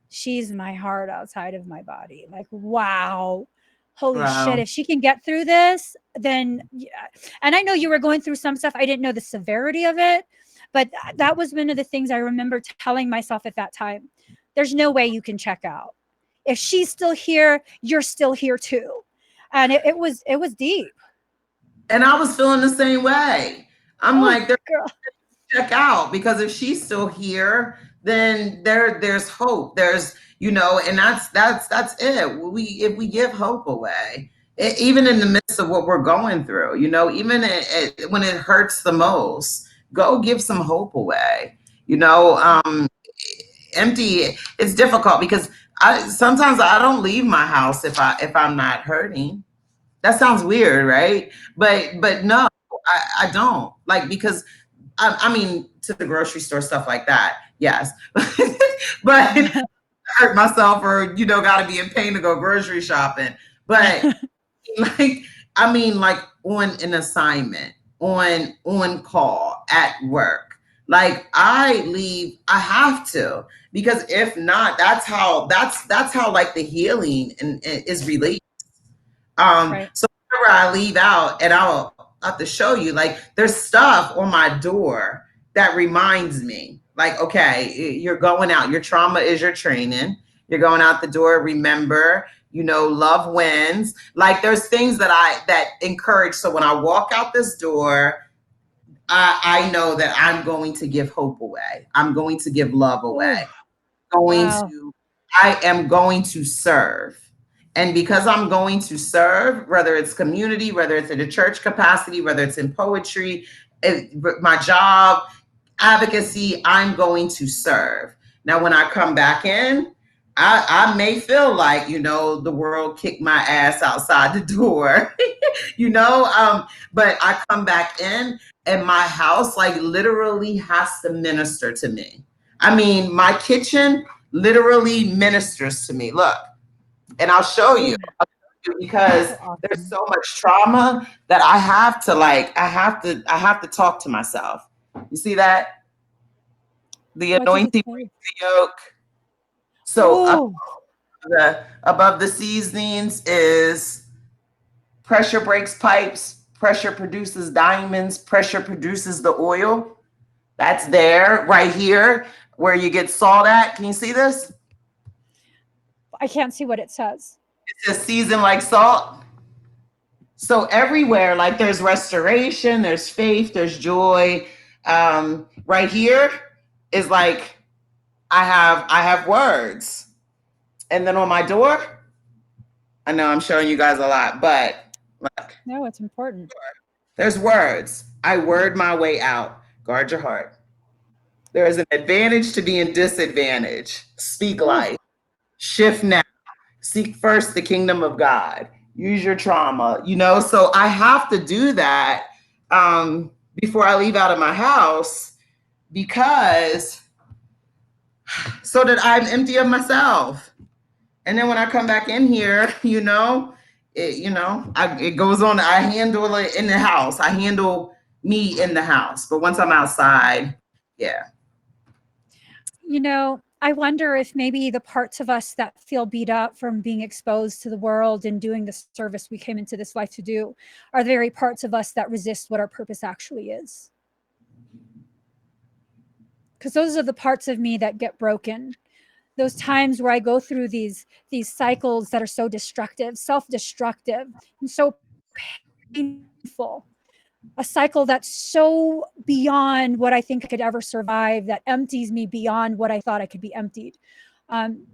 Speaker 1: She's my heart outside of my body. Like, wow. Holy shit,
Speaker 2: Wow.
Speaker 1: if she can get through this, then yeah. And I know you were going through some stuff. I didn't know the severity of it, but that was one of the things I remember telling myself at that time. There's no way you can check out. If she's still here, you're still here too. And it was deep.
Speaker 2: And I was feeling the same way. I'm
Speaker 1: Oh,
Speaker 2: like,
Speaker 1: girl.
Speaker 2: check out, because if she's still here, then there's hope. And that's it. If we give hope away, even in the midst of what we're going through, even when it hurts the most, go give some hope away. Empty. It's difficult because I don't leave my house if I'm not hurting. That sounds weird, right? But no, I don't, like, because I mean, to the grocery store, stuff like that. Yes. But hurt myself, or, got to be in pain to go grocery shopping. But like, I mean, like, on an assignment, on call at work, like, I have to, because if not, that's how like the healing is released.
Speaker 1: Right.
Speaker 2: So whenever I leave out, and I'll have to show you, like, there's stuff on my door that reminds me, like, okay, you're going out. Your trauma is your training. You're going out the door. Remember, love wins. Like, there's things that encourage. So when I walk out this door, I know that I'm going to give hope away. I'm going to give love away.
Speaker 1: Oh,
Speaker 2: Going
Speaker 1: wow.
Speaker 2: to I am going to serve. And because I'm going to serve, whether it's community, whether it's in a church capacity, whether it's in poetry, my job, advocacy, I'm going to serve. Now, when I come back in, I may feel like, the world kicked my ass outside the door, but I come back in, and my house, like, literally has to minister to me. I mean, my kitchen, literally ministers to me. Look, and I'll show you.
Speaker 1: Ooh,
Speaker 2: Because
Speaker 1: so
Speaker 2: there's
Speaker 1: awesome.
Speaker 2: so much trauma that I have to I have to talk to myself. You see that? The
Speaker 1: What does it
Speaker 2: anointing
Speaker 1: say?
Speaker 2: breaks the yoke. So
Speaker 1: Ooh,
Speaker 2: above the seasonings is pressure breaks pipes, pressure produces diamonds, pressure produces the oil. That's there right here where you get salt at. Can you see this?
Speaker 1: I can't see what it says.
Speaker 2: It says season like salt. So everywhere, like there's restoration, there's faith, there's joy. Right here is like I have words. And then on my door, I know I'm showing you guys a lot, but look,
Speaker 1: No, it's important.
Speaker 2: there's words. I word my way out. Guard your heart. There is an advantage to being disadvantaged. Speak
Speaker 1: Ooh,
Speaker 2: life. Shift now. Seek first the kingdom of God. Use your trauma, So I have to do that before I leave out of my house because so that I'm empty of myself. And then when I come back in here, it goes on. I handle it in the house. I handle me in the house. But once I'm outside, yeah.
Speaker 1: I wonder if maybe the parts of us that feel beat up from being exposed to the world and doing the service we came into this life to do are the very parts of us that resist what our purpose actually is. Because those are the parts of me that get broken. Those times where I go through these cycles that are so destructive, self-destructive, and so painful. A cycle that's so beyond what I think I could ever survive, that empties me beyond what I thought I could be emptied. Um,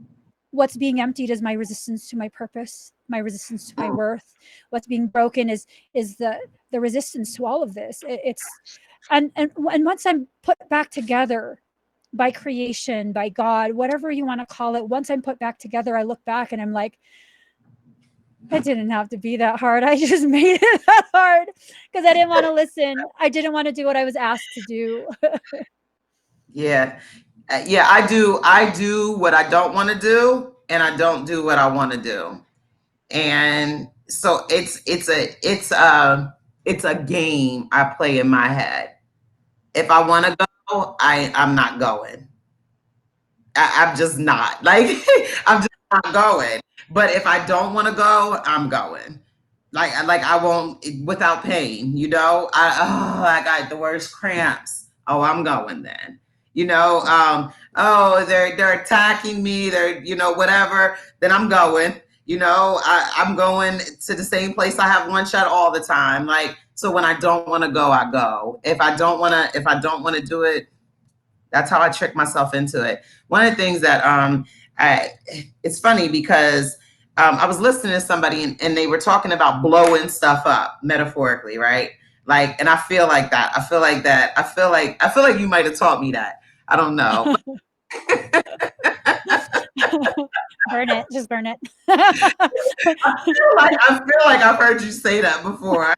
Speaker 1: what's being emptied is my resistance to my purpose, my resistance to my worth. What's being broken is the resistance to all of this. It's and once I'm put back together by creation, by God, whatever you want to call it, once I'm put back together, I look back and I'm like, it didn't have to be that hard. I just made it that hard because I didn't want to listen. I didn't want to do what I was asked to do.
Speaker 2: Yeah. Yeah, I do what I don't want to do and I don't do what I want to do. And so it's a game I play in my head. If I want to go, I'm not going. I'm just not. Like I'm just not going. But if I don't want to go, I'm going. Like I won't without pain, I got the worst cramps. Oh, I'm going then. Oh, they're attacking me, they're whatever, then I'm going. I'm going to the same place I have one shot all the time. Like so when I don't want to go, I go. If I don't want to do it, that's how I trick myself into it. One of the things that it's funny because I was listening to somebody and they were talking about blowing stuff up metaphorically, right? Like, and I feel like that. I feel like that. I feel like you might have taught me that. I don't know.
Speaker 1: Burn it. Just burn it.
Speaker 2: I feel like I've heard you say that before.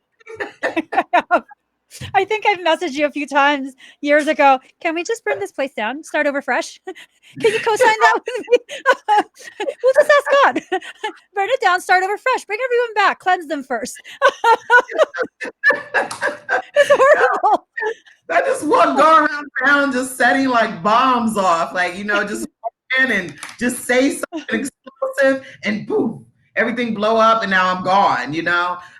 Speaker 1: I think I've messaged you a few times years ago. Can we just burn this place down? Start over fresh? Can you co-sign that with me? We'll just ask God. Burn it down, start over fresh. Bring everyone back. Cleanse them first. It's horrible.
Speaker 2: I just want to go around town just setting like bombs off, like just walk in and just say something explosive, and poof, everything blow up, and now I'm gone. And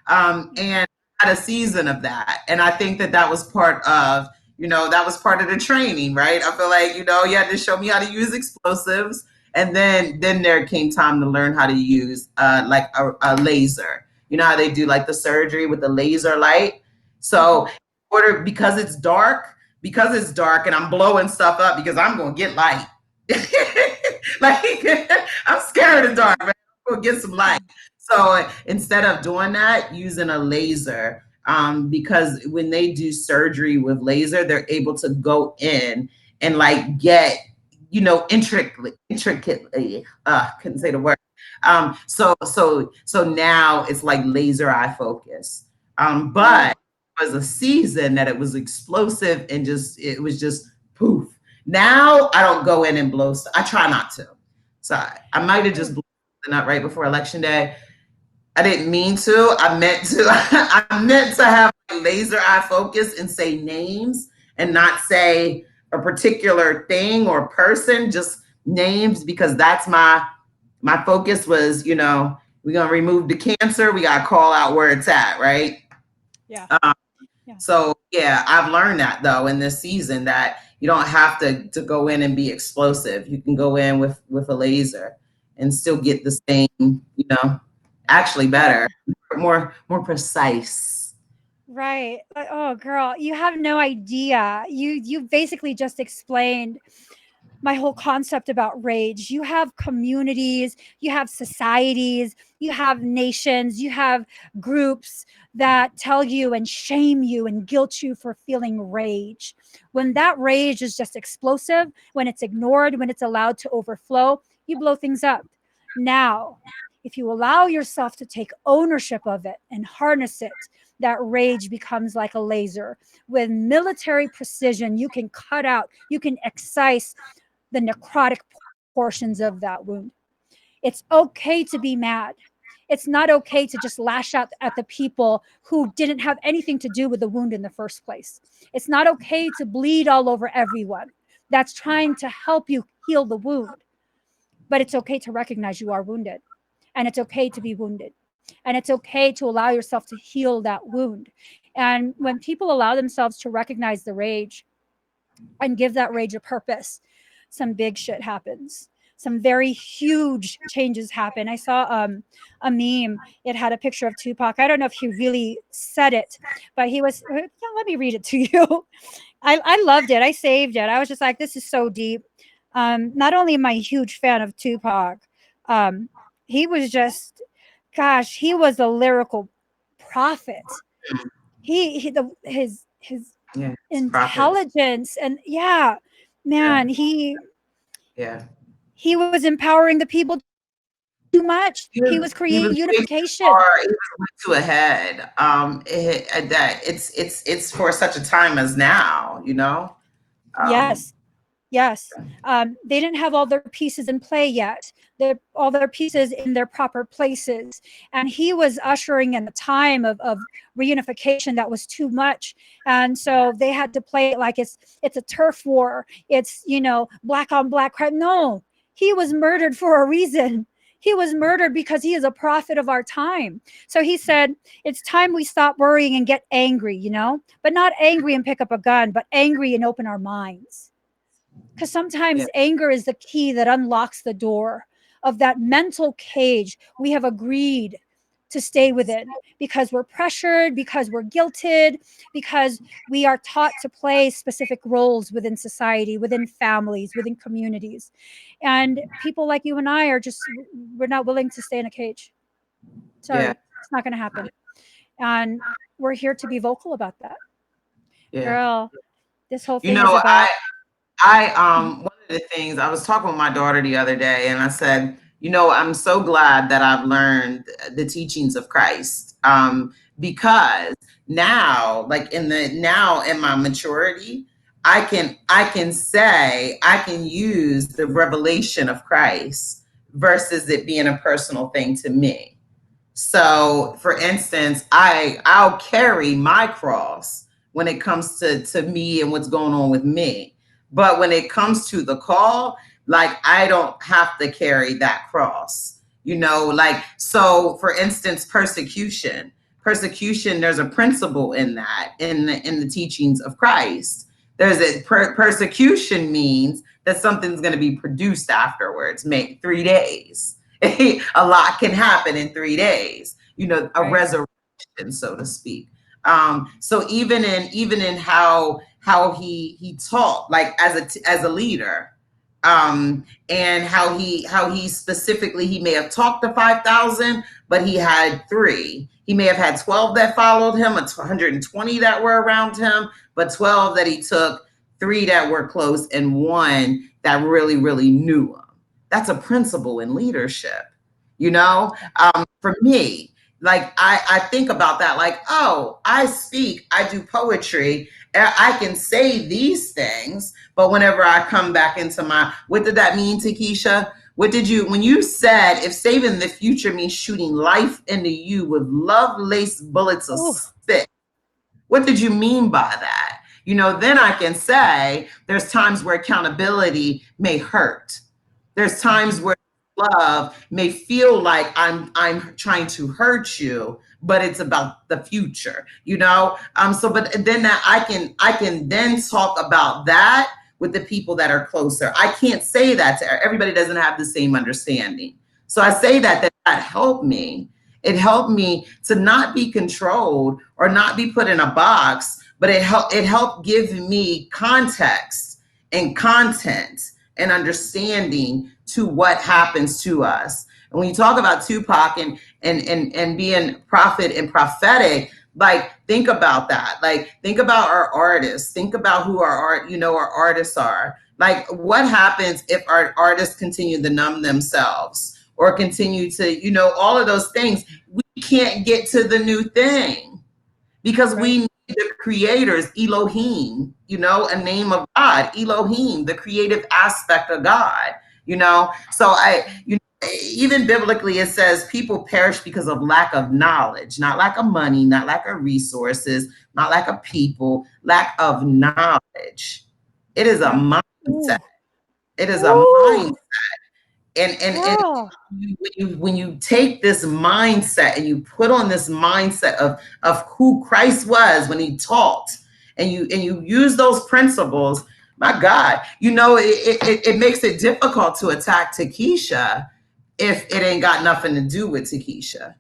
Speaker 2: I had a season of that, and I think that was part of the training, right? I feel like you had to show me how to use explosives, and then there came time to learn how to use like a laser. You know how they do like the surgery with the laser light, so because it's dark and I'm blowing stuff up because I'm gonna get light. Like I'm scared of the dark, man. I'm gonna get some light. So instead of doing that, using a laser, because when they do surgery with laser, they're able to go in and like get intricately. Couldn't say the word. So now it's like laser eye focus. But was a season that it was explosive and it was just poof. Now I don't go in and blow stuff. I try not to. So I might have just blown something up right before election day. I didn't mean to. I meant to. I meant to have a laser eye focus and say names and not say a particular thing or person, just names, because that's my focus was, we're gonna remove the cancer. We gotta call out where it's at, right?
Speaker 1: Yeah. Yeah.
Speaker 2: So yeah, I've learned that though in this season that you don't have to go in and be explosive. You can go in with a laser and still get the same, actually better, more precise.
Speaker 1: Right. Oh, girl, you have no idea. You basically just explained my whole concept about rage. You have communities, you have societies, you have nations, you have groups that tell you and shame you and guilt you for feeling rage. When that rage is just explosive, when it's ignored, when it's allowed to overflow, you blow things up. Now, if you allow yourself to take ownership of it and harness it, that rage becomes like a laser. With military precision, you can cut out, you can excise the necrotic portions of that wound. It's okay to be mad. It's not okay to just lash out at the people who didn't have anything to do with the wound in the first place. It's not okay to bleed all over everyone that's trying to help you heal the wound. But it's okay to recognize you are wounded. And it's okay to be wounded. And it's okay to allow yourself to heal that wound. And when people allow themselves to recognize the rage and give that rage a purpose, some big shit happens. Some very huge changes happen. I saw a meme. It had a picture of Tupac. I don't know if he really said it, but he was. Yeah, let me read it to you. I loved it. I saved it. I was just like, this is so deep. Not only am I a huge fan of Tupac, um, he was just, gosh, he was a lyrical prophet. He the his
Speaker 2: Yeah, it's profits.
Speaker 1: intelligence, and yeah,
Speaker 2: Yeah,
Speaker 1: man,
Speaker 2: yeah.
Speaker 1: he was empowering the people too much. He was creating
Speaker 2: He was
Speaker 1: unification.
Speaker 2: way too far. He was way too ahead. That it's for such a time as now. Um,
Speaker 1: Yes. Yes. They didn't have all their pieces in play yet. All their pieces in their proper places. And he was ushering in a time of reunification that was too much. And so they had to play it like it's a turf war. It's, black on black crime. No, he was murdered for a reason. He was murdered because he is a prophet of our time. So he said, it's time we stop worrying and get angry, but not angry and pick up a gun, but angry and open our minds, because
Speaker 2: yeah,
Speaker 1: sometimes anger is the key that unlocks the door of that mental cage we have agreed to stay within because we're pressured, because we're guilted, because we are taught to play specific roles within society, within families, within communities. And people like you and I are just, we're not willing to stay in a cage.
Speaker 2: yeah,
Speaker 1: Sorry, it's not going to happen. And we're here to be vocal about that.
Speaker 2: yeah.
Speaker 1: Girl, this whole
Speaker 2: You
Speaker 1: thing is
Speaker 2: know,
Speaker 1: about.
Speaker 2: one of the things I was talking with my daughter the other day, and I said, I'm so glad that I've learned the teachings of Christ, because now, like in my maturity, I can use the revelation of Christ versus it being a personal thing to me. So, for instance, I'll carry my cross when it comes to me and what's going on with me. But when it comes to the call, like I don't have to carry that cross. Like so for instance, persecution, there's a principle in that in the teachings of Christ. There's persecution means that something's going to be produced afterwards, maybe 3 days. A lot can happen in 3 days, a
Speaker 1: Right.
Speaker 2: resurrection, so to speak. So even in how he taught, like as a leader, and how he specifically, he may have talked to 5,000, but he had three. He may have had 12 that followed him, 120 that were around him, but 12 that he took, three that were close, and one that really, really knew him. That's a principle in leadership. For me, Like I think about that, like, oh, I speak, I do poetry, I can say these things, but whenever I come back into what did that mean, Tekesha? What did you, when you said, if saving the future means shooting life into you with love-laced bullets of
Speaker 1: Ooh.
Speaker 2: spit, what did you mean by that? Then I can say there's times where accountability may hurt. There's times where love may feel like I'm trying to hurt you, but it's about the future, but then that I can then talk about that with the people that are closer. I can't say that to everybody. Doesn't have the same understanding. So I say that helped me. It helped me to not be controlled or not be put in a box, but it helped give me context and content and understanding to what happens to us. And when you talk about Tupac and being prophet and prophetic, like think about that. Like think about our artists. Think about who our artists are. Like what happens if our artists continue to numb themselves or continue to, all of those things? We can't get to the new thing because we need the creators, Elohim, a name of God, Elohim, the creative aspect of God, So even biblically, it says people perish because of lack of knowledge, not lack of money, not lack of resources, not lack of people, lack of knowledge. It is a mindset.
Speaker 1: Ooh.
Speaker 2: It is a
Speaker 1: Ooh.
Speaker 2: mindset. And
Speaker 1: Girl.
Speaker 2: when you take this mindset and you put on this mindset of who Christ was when he taught, and you use those principles, my God, it makes it difficult to attack Tekesha if it ain't got nothing to do with Tekesha.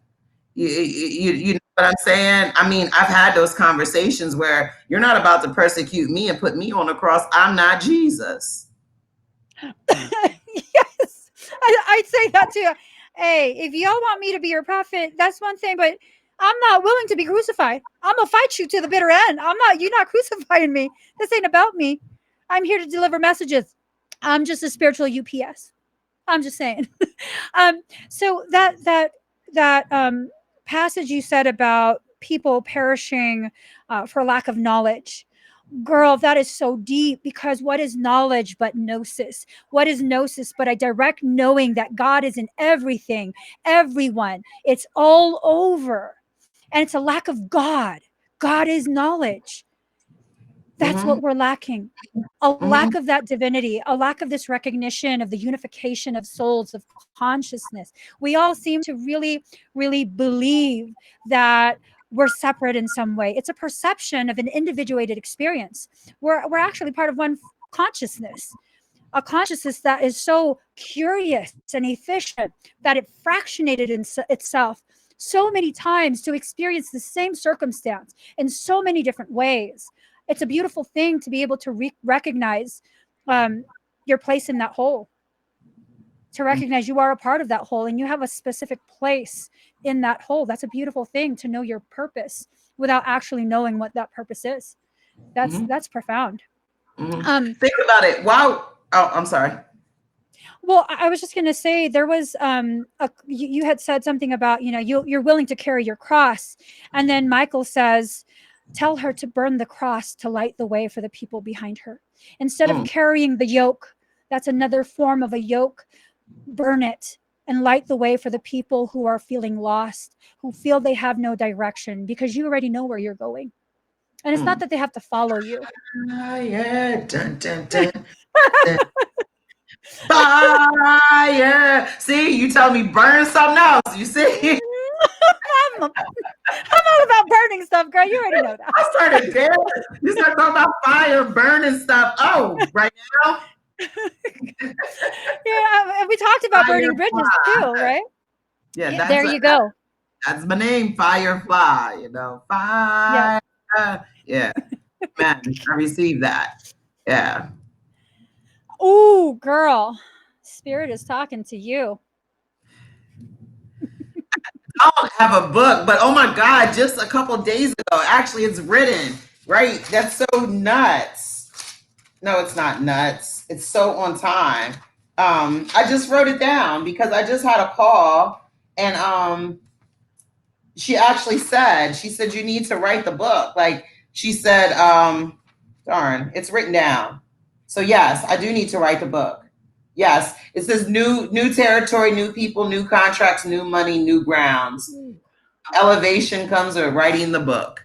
Speaker 2: You know what I'm saying? I mean, I've had those conversations where you're not about to persecute me and put me on the cross. I'm not Jesus.
Speaker 1: Yes, I'd say that too. Hey, if y'all want me to be your prophet, that's one thing, but I'm not willing to be crucified. I'm gonna fight you to the bitter end. You're not crucifying me. This ain't about me. I'm here to deliver messages. I'm just a spiritual UPS. I'm just saying. um, so that passage you said about people perishing for lack of knowledge. Girl, that is so deep, because what is knowledge but gnosis? What is gnosis but a direct knowing that God is in everything, everyone? It's all over. And it's a lack of God. God is knowledge. That's what we're lacking. A lack of that divinity, a lack of this recognition of the unification of souls, of consciousness. We all seem to really, really believe that we're separate in some way. It's a perception of an individuated experience. We're actually part of one consciousness, a consciousness that is so curious and efficient that it fractionated in itself so many times to experience the same circumstance in so many different ways. It's a beautiful thing to be able to recognize your place in that whole, to recognize you are a part of that whole and you have a specific place in that whole. That's a beautiful thing, to know your purpose without actually knowing what that purpose is. That's profound.
Speaker 2: Think about it. Wow. Oh, I'm sorry.
Speaker 1: Well, I was just going to say, there was you had said something about, you're willing to carry your cross, and then Michael says, tell her to burn the cross to light the way for the people behind her. Instead of carrying the yoke, that's another form of a yoke. Burn it and light the way for the people who are feeling lost, who feel they have no direction, because you already know where you're going. And it's not that they have to follow you.
Speaker 2: Yeah. Dun, dun, dun, dun. Fire. See, you tell me burn something else. You see?
Speaker 1: I'm all about burning stuff, girl. You already know that.
Speaker 2: I started there. You start talking about fire, burning stuff. Oh, right now.
Speaker 1: Yeah, and we talked about burning bridges too, right?
Speaker 2: Yeah,
Speaker 1: there you go.
Speaker 2: That's my name, FiyahFly. Fire. Yeah, man, I received that. Yeah.
Speaker 1: Oh, girl, Spirit is talking to you.
Speaker 2: I don't have a book, but oh my God, just a couple days ago, actually, it's written. Right? That's so nuts. No, it's not nuts. It's so on time. I just wrote it down because I just had a call, and she actually said, she said, you need to write the book. Like she said, darn, it's written down. So yes, I do need to write the book. Yes, it says new territory, new people, new contracts, new money, new grounds. Elevation comes with writing the book.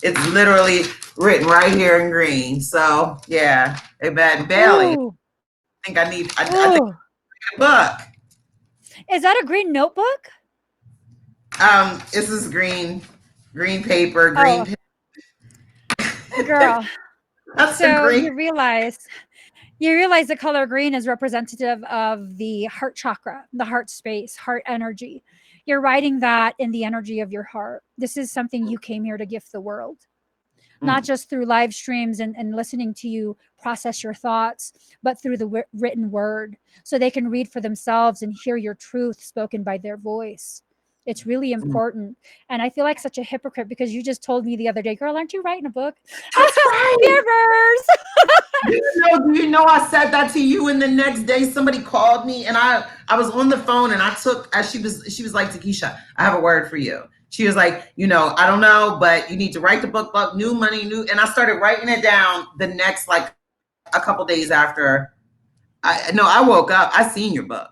Speaker 2: It's literally written right here in green. So yeah, Bailey.
Speaker 1: Ooh,
Speaker 2: I think
Speaker 1: ooh.
Speaker 2: a book.
Speaker 1: Is that a green notebook?
Speaker 2: This is green paper, green
Speaker 1: Oh,
Speaker 2: pen.
Speaker 1: girl.
Speaker 2: That's a
Speaker 1: So
Speaker 2: green.
Speaker 1: you realize the color green is representative of the heart chakra, the heart space, heart energy. You're writing that in the energy of your heart. This is something you came here to gift the world, not
Speaker 2: Mm,
Speaker 1: just through live streams and listening to you process your thoughts, but through the written word so they can read for themselves and hear your truth spoken by their voice. It's really
Speaker 2: mm.
Speaker 1: important. And I feel like such a hypocrite because you just told me the other day, girl, aren't you writing a book?
Speaker 2: That's right.
Speaker 1: Mirrors.
Speaker 2: Do you know I said that to you, and the next day somebody called me, and I was on the phone, and I took as she was like, Tekesha, I have a word for you. She was like, I don't know, but you need to write the book, new money, new, and I started writing it down the next like a couple days after. I woke up, I seen your book.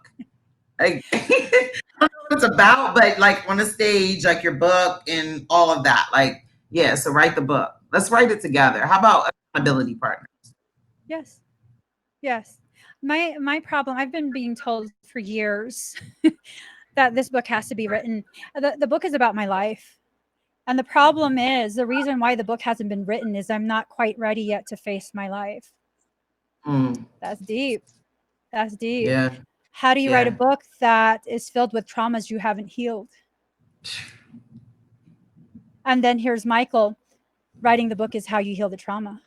Speaker 2: Like, I don't know what it's about, but like on the stage, like your book and all of that. Like, yeah, so write the book. Let's write it together. How about accountability partner?
Speaker 1: Yes. Yes. My problem, I've been being told for years that this book has to be written. The book is about my life. And the problem is the reason why the book hasn't been written is I'm not quite ready yet to face my life.
Speaker 2: Mm,
Speaker 1: That's deep. That's deep.
Speaker 2: yeah,
Speaker 1: How do you write a
Speaker 2: yeah.
Speaker 1: book that is filled with traumas you haven't healed? And then here's Michael writing the book is how you heal the trauma.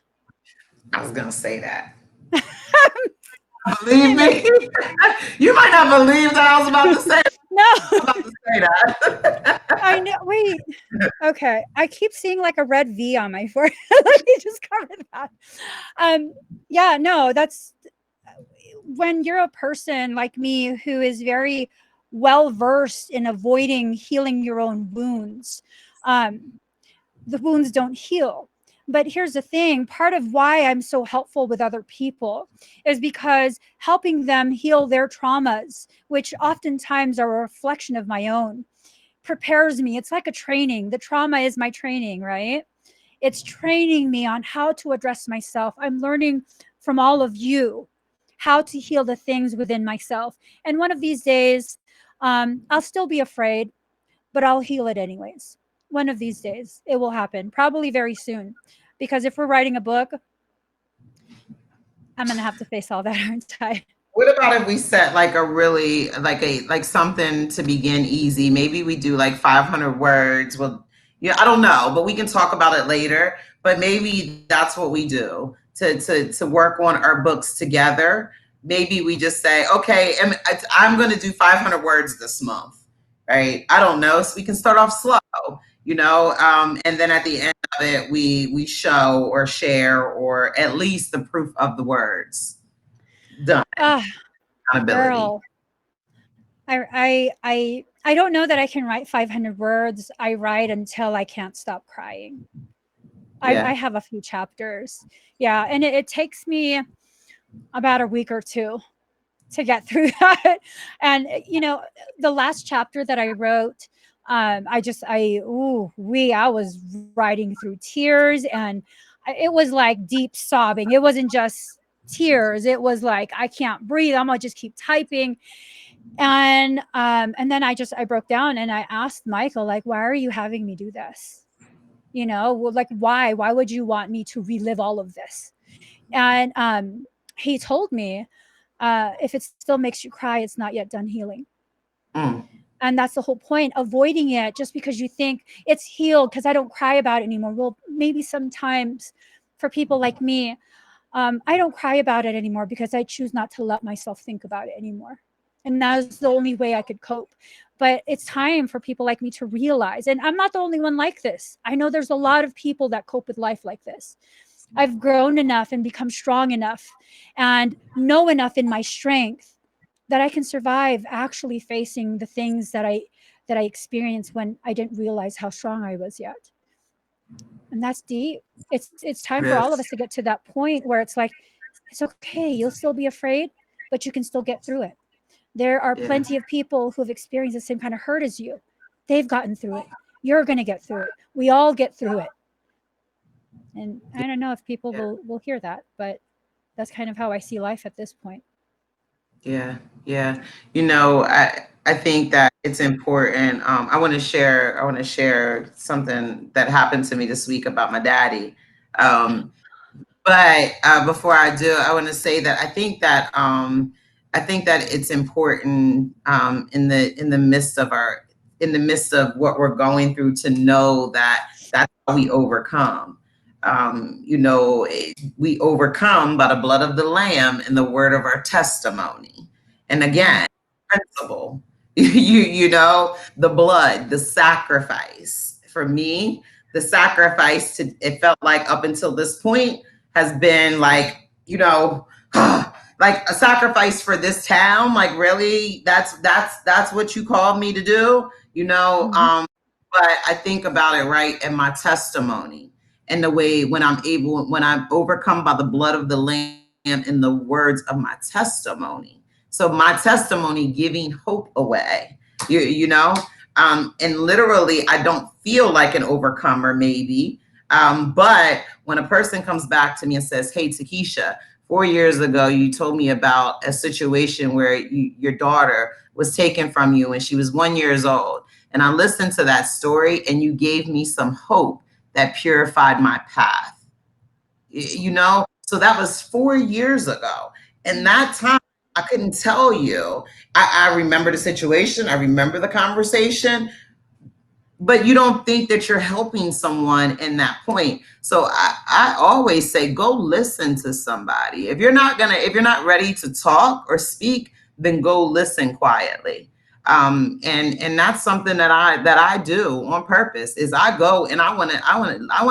Speaker 2: I was gonna say that. Believe
Speaker 1: And it,
Speaker 2: me, you might not believe that I was about to say.
Speaker 1: no,
Speaker 2: About to say that.
Speaker 1: I know. Wait. Okay. I keep seeing like a red V on my forehead. Let me just cover that. Um, yeah, no, that's when you're a person like me who is very well versed in avoiding healing your own wounds. Um, the wounds don't heal. But here's the thing, part of why I'm so helpful with other people is because helping them heal their traumas, which oftentimes are a reflection of my own, prepares me. It's like a training. The trauma is my training, right? It's training me on how to address myself. I'm learning from all of you how to heal the things within myself. And one of these days, I'll still be afraid, but I'll heal it anyways. One of these days, it will happen, probably very soon. Because if we're writing a book, I'm going to have to face all that, aren't I?
Speaker 2: What about if we set like a really like something to begin easy? Maybe we do like 500 words. Well, yeah, I don't know, but we can talk about it later. But maybe that's what we do to work on our books together. Maybe we just say, okay, I'm going to do 500 words this month, right? I don't know, so we can start off slow, and then at the end of it, we show or share or at least the proof of the words done.
Speaker 1: Ah,
Speaker 2: Accountability.
Speaker 1: girl, I don't know that I can write 500 words. I write until I can't stop crying. I
Speaker 2: Yeah.
Speaker 1: have a few chapters. Yeah. And it takes me about a week or two to get through that. And, the last chapter that I wrote, I was writing through tears and it was like deep sobbing. It wasn't just tears. It was like, I can't breathe. I'm going to just keep typing. And then I broke down and I asked Michael, like, why are you having me do this? Well, like, why would you want me to relive all of this? And he told me, if it still makes you cry, it's not yet done healing.
Speaker 2: Mm.
Speaker 1: And that's the whole point, avoiding it just because you think it's healed because I don't cry about it anymore. Well, maybe sometimes for people like me, I don't cry about it anymore because I choose not to let myself think about it anymore. And that was the only way I could cope. But it's time for people like me to realize, and I'm not the only one like this. I know there's a lot of people that cope with life like this. I've grown enough and become strong enough and know enough in my strength that I can survive actually facing the things that I experienced when I didn't realize how strong I was yet. And that's deep. It's time
Speaker 2: It
Speaker 1: for all of
Speaker 2: is.
Speaker 1: us to get to that point where it's like, it's okay, you'll still be afraid, but you can still get through it. There are
Speaker 2: Yeah.
Speaker 1: plenty of people who have experienced the same kind of hurt as you. They've gotten through it. You're going to get through it. We all get through it. And I don't know if people
Speaker 2: Yeah.
Speaker 1: will hear that, but that's kind of how I see life at this point.
Speaker 2: Yeah, yeah. I think that it's important. I want to share something that happened to me this week about my daddy. Um, but before I do, I want to say that I think that it's important in the midst of what we're going through to know that that's how we overcome. We overcome by the blood of the Lamb and the word of our testimony. And
Speaker 1: Mm.
Speaker 2: again, principle, the blood, the sacrifice. For me, the sacrifice it felt like up until this point has been like, like a sacrifice for this town. Like, really, that's what you called me to do,
Speaker 1: Mm-hmm.
Speaker 2: but I think about it, right, and my testimony and the way when I'm overcome by the blood of the Lamb in the words of my testimony. So my testimony giving hope away, you know, and literally I don't feel like an overcomer maybe. But when a person comes back to me and says, "Hey, Tekesha, 4 years ago, you told me about a situation where your daughter was taken from you when she was 1 year old. And I listened to that story and you gave me some hope that purified my path." So that was 4 years ago. And that time, I couldn't tell you. I remember the situation, I remember the conversation, but you don't think that you're helping someone in that point. So I always say, go listen to somebody. If you're not ready to talk or speak, then go listen quietly. And that's something that I do on purpose. Is I go and I want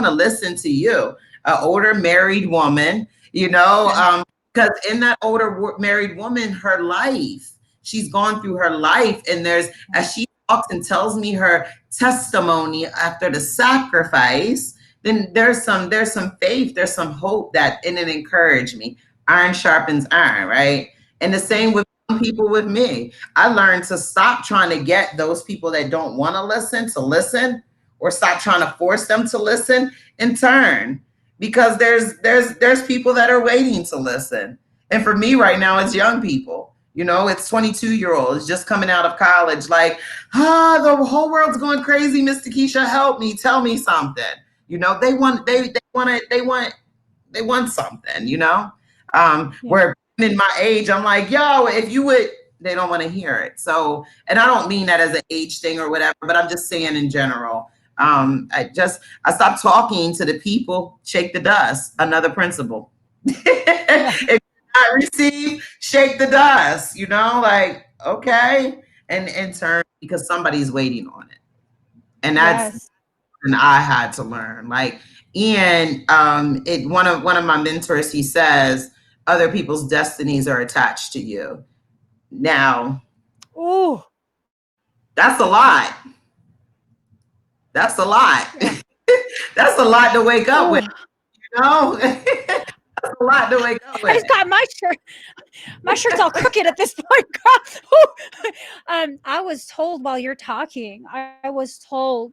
Speaker 2: to listen to you, an older married woman,
Speaker 1: Okay.
Speaker 2: because in that older married woman, her life, she's gone through her life, and as she talks and tells me her testimony after the sacrifice, then there's some faith, there's some hope and it encouraged me. Iron sharpens iron, right? And the same with people with me. I learned to stop trying to get those people that don't want to listen, or stop trying to force them to listen and turn, because there's people that are waiting to listen. And for me right now, it's young people. It's 22-year-olds just coming out of college, like, the whole world's going crazy. Miss Tekesha, help me, tell me something. They want something.
Speaker 1: Yeah.
Speaker 2: Where in my age, I'm like, yo, if you would, they don't want to hear it. So, and I don't mean that as an age thing or whatever, but I'm just saying in general. I stopped talking to the people. Shake the dust. Another principle.
Speaker 1: Yeah.
Speaker 2: If not receive, shake the dust. Like, okay, and turn, because somebody's waiting on it, and that's
Speaker 1: Yes.
Speaker 2: and I had to learn. Like Ian, one of my mentors, he says, other people's destinies are attached to you. Now,
Speaker 1: Oh,
Speaker 2: that's a lot. That's a lot.
Speaker 1: yeah.
Speaker 2: That's a lot to wake up with.
Speaker 1: Oh,
Speaker 2: That's a lot to wake up
Speaker 1: I
Speaker 2: with.
Speaker 1: just got my shirt. My shirt's all crooked at this point, girl. I was told while you're talking, I was told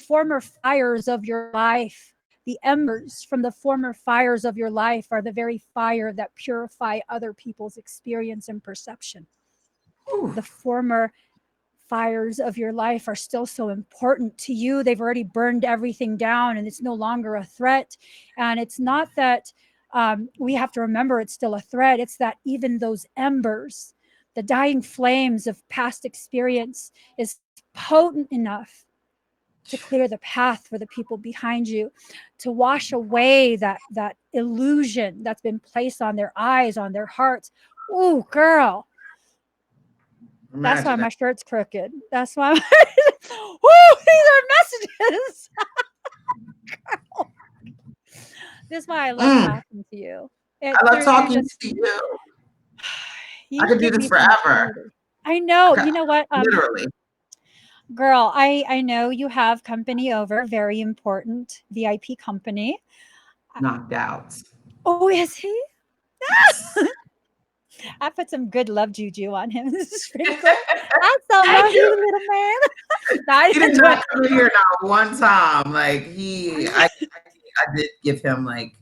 Speaker 1: former fires of your life, the embers from the former fires of your life are the very fire that purify other people's experience and perception.
Speaker 2: Whew.
Speaker 1: The former fires of your life are still so important to you. They've already burned everything down and it's no longer a threat. And it's not that we have to remember it's still a threat, it's that even those embers, the dying flames of past experience, is potent enough to clear the path for the people behind you, to wash away that illusion that's been placed on their eyes, on their hearts. Ooh, girl, that's why
Speaker 2: Imagine
Speaker 1: my
Speaker 2: that.
Speaker 1: shirt's crooked. That's why. Woo, these are messages. This is why I love
Speaker 2: Mm,
Speaker 1: talking to you.
Speaker 2: I love
Speaker 1: You're
Speaker 2: talking
Speaker 1: just
Speaker 2: to you. I
Speaker 1: you
Speaker 2: could do
Speaker 1: give
Speaker 2: this
Speaker 1: me some
Speaker 2: forever.
Speaker 1: clarity. I know.
Speaker 2: Okay,
Speaker 1: You know what?
Speaker 2: literally.
Speaker 1: Girl, I know you have company over, very important VIP company.
Speaker 2: Knocked out.
Speaker 1: Oh, is he?
Speaker 2: Yes.
Speaker 1: I put some good love juju on him. Sprinkle. I so
Speaker 2: Thank
Speaker 1: love you,
Speaker 2: you.
Speaker 1: little man. No, I
Speaker 2: He did
Speaker 1: enjoy.
Speaker 2: not come in here not one time. Like I did give him like,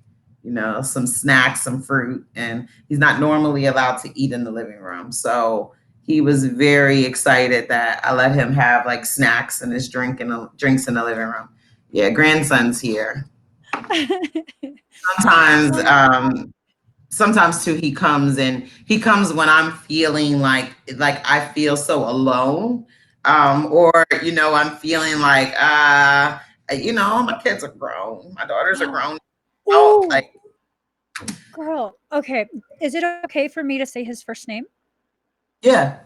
Speaker 2: some snacks, some fruit, and he's not normally allowed to eat in the living room. So he was very excited that I let him have like snacks and his drinks in the living room. Yeah, grandson's here. Sometimes, sometimes too, he comes when I'm feeling like I feel so alone. Or I'm feeling like my kids are grown, my daughters are grown out,
Speaker 1: Oh,
Speaker 2: like,
Speaker 1: girl. Okay. Is it okay for me to say his first name?
Speaker 2: yeah,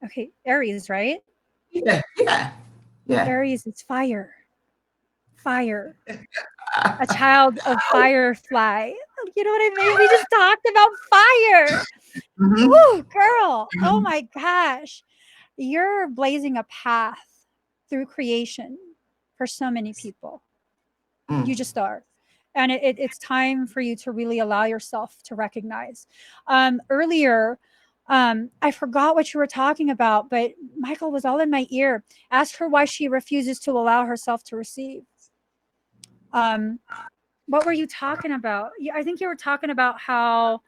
Speaker 1: Okay. Aries, right?
Speaker 2: yeah, yeah, yeah.
Speaker 1: Aries is fire. Fire. A child of Firefly. You know what I mean? We just talked about fire.
Speaker 2: Hmm.
Speaker 1: Ooh, girl. Oh my gosh. You're blazing a path through creation for so many people. You
Speaker 2: Mm.
Speaker 1: just are. And it's time for you to really allow yourself to recognize. Earlier, I forgot what you were talking about, but Michael was all in my ear. Ask her why she refuses to allow herself to receive. Um, what were you talking about? I think you were talking about how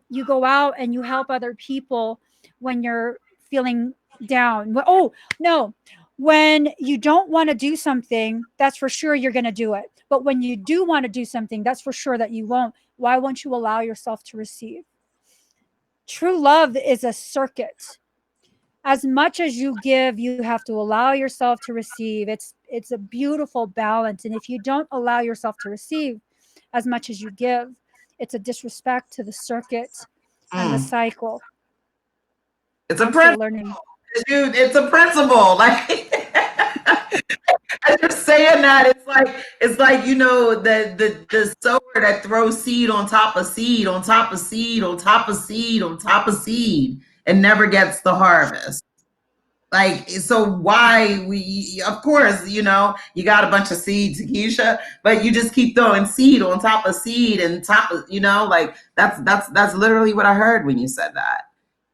Speaker 1: you go out and you help other people when you're feeling down. Oh, no. When you don't want to do something, that's for sure you're going to do it. But when you do want to do something, that's for sure that you won't. Why won't you allow yourself to receive? True love is a circuit. As much as you give, you have to allow yourself to receive. It's a beautiful balance. And if you don't allow yourself to receive as much as you give, it's a disrespect to the circuit and the
Speaker 2: Mm.
Speaker 1: cycle.
Speaker 2: It's a
Speaker 1: I'm still
Speaker 2: principle,
Speaker 1: learning.
Speaker 2: dude. It's a principle. Like, as you're saying that, it's like the sower that throws seed on top of seed on top of seed on top of seed on top of seed and never gets the harvest. Like, so why of course, you got a bunch of seeds, Keisha, but you just keep throwing seed on top of seed and top of, like that's literally what I heard when you said that.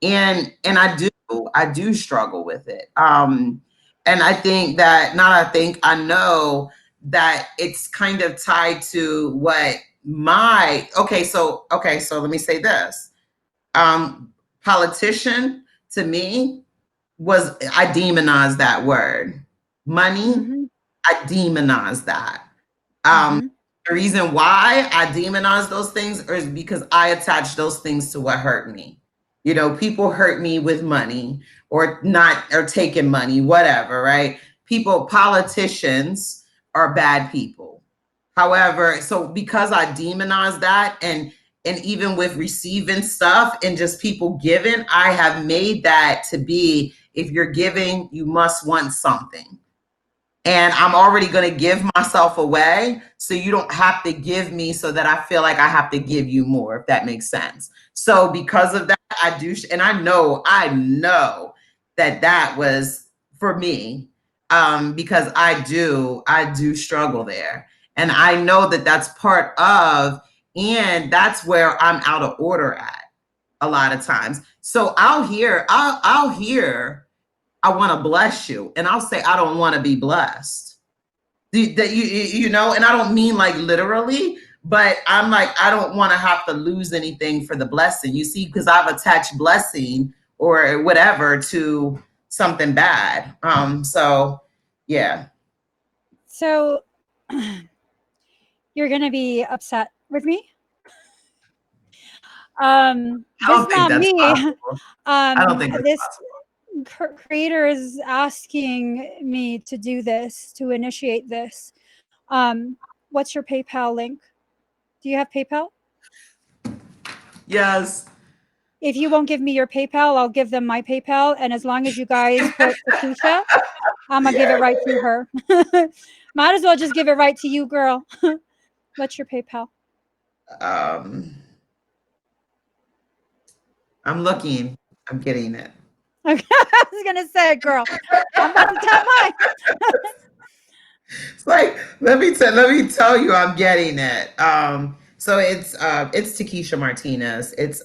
Speaker 2: And I do struggle with it. And I think that, not I think, I know that it's kind of tied to what okay, so let me say this. Politician, to me, I demonized that word. Money,
Speaker 1: Mm-hmm.
Speaker 2: I demonized that. Um,
Speaker 1: Mm-hmm.
Speaker 2: the reason why I demonize those things is because I attach those things to what hurt me. People hurt me with money or not, or taking money, whatever, right? Politicians are bad people. However, so because I demonize that, and even with receiving stuff and just people giving, I have made that to be, if you're giving, you must want something. And I'm already going to give myself away. So you don't have to give me so that I feel like I have to give you more, if that makes sense. So because of that, I do. And I know that was for me, because I do struggle there. And I know that that's part of, and that's where I'm out of order at a lot of times. So I'll hear, I want to bless you. And I'll say, I don't want to be blessed. That and I don't mean like literally, but I'm like, I don't want to have to lose anything for the blessing. You see, because I've attached blessing or whatever to something bad. So yeah.
Speaker 1: So you're gonna be upset with me.
Speaker 2: I
Speaker 1: This
Speaker 2: don't
Speaker 1: is
Speaker 2: think
Speaker 1: not
Speaker 2: that's
Speaker 1: me.
Speaker 2: possible. I don't think that's
Speaker 1: This
Speaker 2: possible.
Speaker 1: creator is asking me to do this, to initiate this. Um, what's your PayPal link? Do you have PayPal?
Speaker 2: Yes.
Speaker 1: If you won't give me your PayPal, I'll give them my PayPal. And as long as you guys put Tekesha, I'm gonna give it right to her. Might as well just give it right to you, girl. What's your PayPal?
Speaker 2: um I'm looking. I'm getting it.
Speaker 1: I was gonna say, girl, I'm about to tap mine.
Speaker 2: It's like, let me tell you, I'm getting it. So it's Tekesha Martinez. It's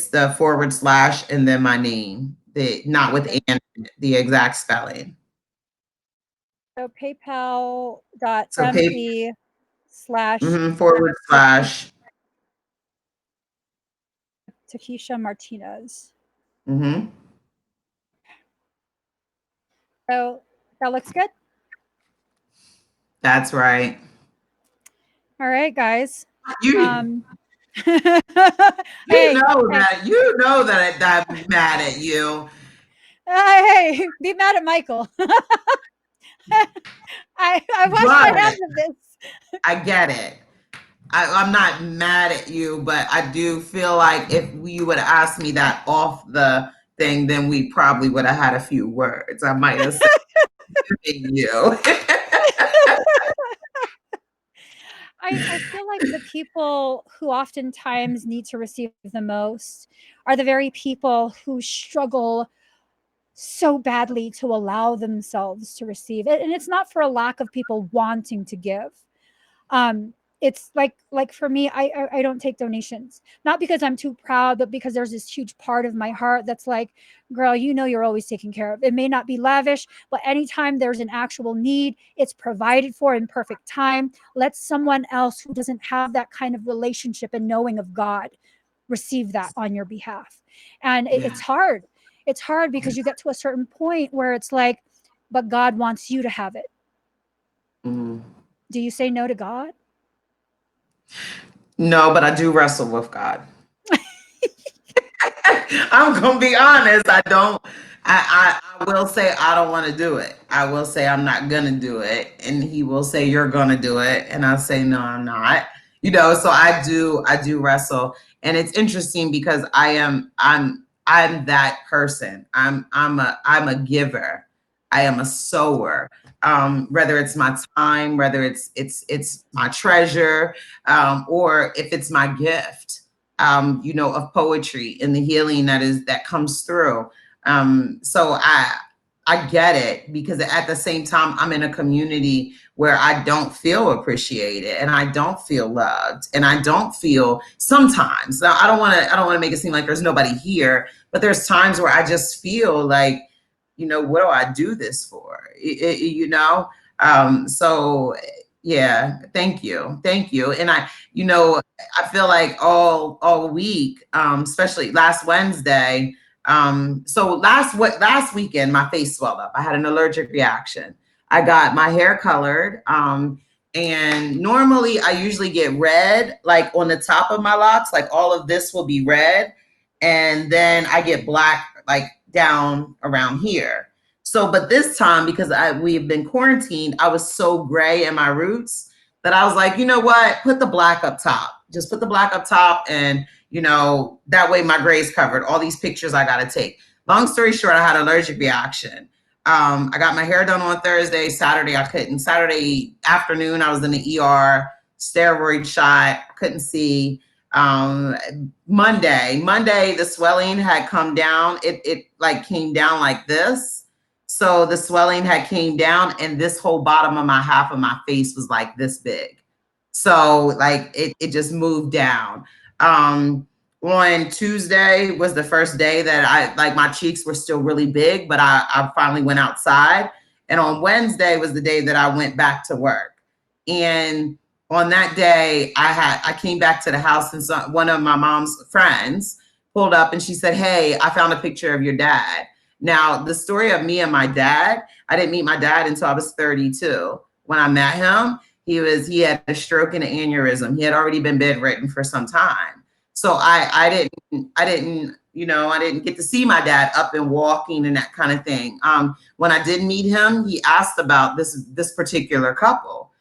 Speaker 2: the forward slash and then my name, the not with
Speaker 1: Okay.
Speaker 2: and the exact spelling.
Speaker 1: So
Speaker 2: So pay
Speaker 1: paypal.me slash
Speaker 2: forward slash.
Speaker 1: Tekesha Martinez.
Speaker 2: Mm-hmm.
Speaker 1: So that looks good.
Speaker 2: That's right.
Speaker 1: All right, guys.
Speaker 2: You
Speaker 1: Um,
Speaker 2: you
Speaker 1: hey,
Speaker 2: know
Speaker 1: hey,
Speaker 2: that I'm mad at you.
Speaker 1: hey, be mad at Michael. I washed my
Speaker 2: But
Speaker 1: hands of this.
Speaker 2: I get it. I'm not mad at you, but I do feel like if you would have asked me that off the thing, then we probably would have had a few words. I might have said you.
Speaker 1: I feel like the people who oftentimes need to receive the most are the very people who struggle so badly to allow themselves to receive it. And it's not for a lack of people wanting to give. um it's like for me, I don't take donations, not because I'm too proud, but because there's this huge part of my heart that's like, girl, you know, you're always taken care of. It may not be lavish, but anytime there's an actual need, it's provided for in perfect time. Let someone else who doesn't have that kind of relationship and knowing of God receive that on your behalf. And
Speaker 2: Yeah.
Speaker 1: it's hard because you get to a certain point where it's like, but God wants you to have it.
Speaker 2: Mhm.
Speaker 1: Do you say no to God?
Speaker 2: No, but I do wrestle with God. I'm gonna be honest. I don't. I will say I don't want to do it. I will say I'm not gonna do it, and he will say you're gonna do it, and I say no, I'm not. You know, so I do wrestle, and it's interesting because I'm that person. I'm a giver. I am a sower. Whether it's my time, whether it's my treasure, or if it's my gift, you know, of poetry and the healing that comes through. So I get it because at the same time, I'm in a community where I don't feel appreciated and I don't feel loved and I don't feel sometimes. Now, I don't want to make it seem like there's nobody here, but there's times where I just feel like, you know, what do I do this for? You know? So yeah, thank you. And you know, I feel like all week, especially last Wednesday. So last weekend, my face swelled up. I had an allergic reaction. I got my hair colored. And normally I usually get red, like on the top of my locks, like all of this will be red. And then I get black, like down around here. So, but this time, because we've been quarantined, I was so gray in my roots that I was like, you know what? Put the black up top. Just put the black up top, and you know that way my gray's covered. All these pictures I got to take. Long story short, I had an allergic reaction. I got my hair done on Thursday. Saturday I couldn't. Saturday afternoon I was in the ER, steroid shot. Couldn't see. Monday the swelling had come down. It like came down like this. So the swelling had came down, and this whole bottom of my half of my face was like this big. So like it just moved down. On Tuesday was the first day that I like my cheeks were still really big, but I finally went outside. And on Wednesday was the day that I went back to work. And on that day, I came back to the house, and one of my mom's friends pulled up and she said, "Hey, I found a picture of your dad." Now, the story of me and my dad, I didn't meet my dad until I was 32. When I met him, he had a stroke and an aneurysm. He had already been bedridden for some time. So I didn't, you know, I didn't get to see my dad up and walking and that kind of thing. When I did meet him, he asked about this particular couple.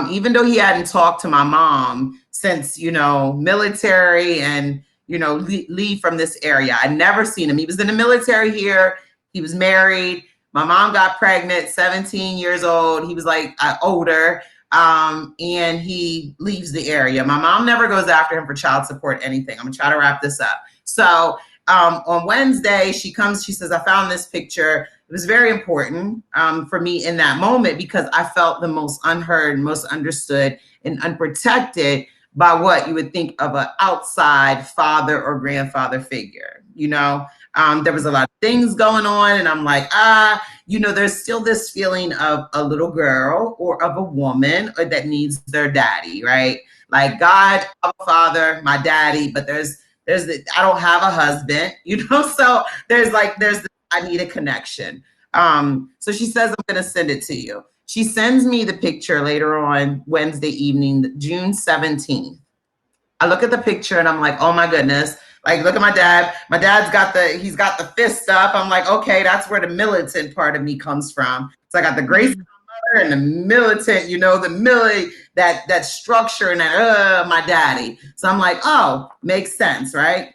Speaker 2: Even though he hadn't talked to my mom since, you know, military and, you know, leave from this area. I'd never seen him. He was in the military here. He was married. My mom got pregnant, 17 years old. He was like older. And he leaves the area. My mom never goes after him for child support, anything. I'm gonna try to wrap this up. So On Wednesday, she comes, she says, I found this picture. It was very important for me in that moment because I felt the most unheard, most understood, and unprotected by what you would think of an outside father or grandfather figure. There was a lot of things going on, and I'm like, there's still this feeling of a little girl or of a woman that needs their daddy, right? Like God, our father, my daddy, but I don't have a husband, so there's I need a connection. So she says, I'm going to send it to you. She sends me the picture later on Wednesday evening, June 17th. I look at the picture and I'm like, oh my goodness. Like, look at my dad. My dad's he's got the fist up. I'm like, okay, that's where the militant part of me comes from. So I got the grace of my mother and the militant, that structure and that, my daddy. So I'm like, oh, makes sense, right?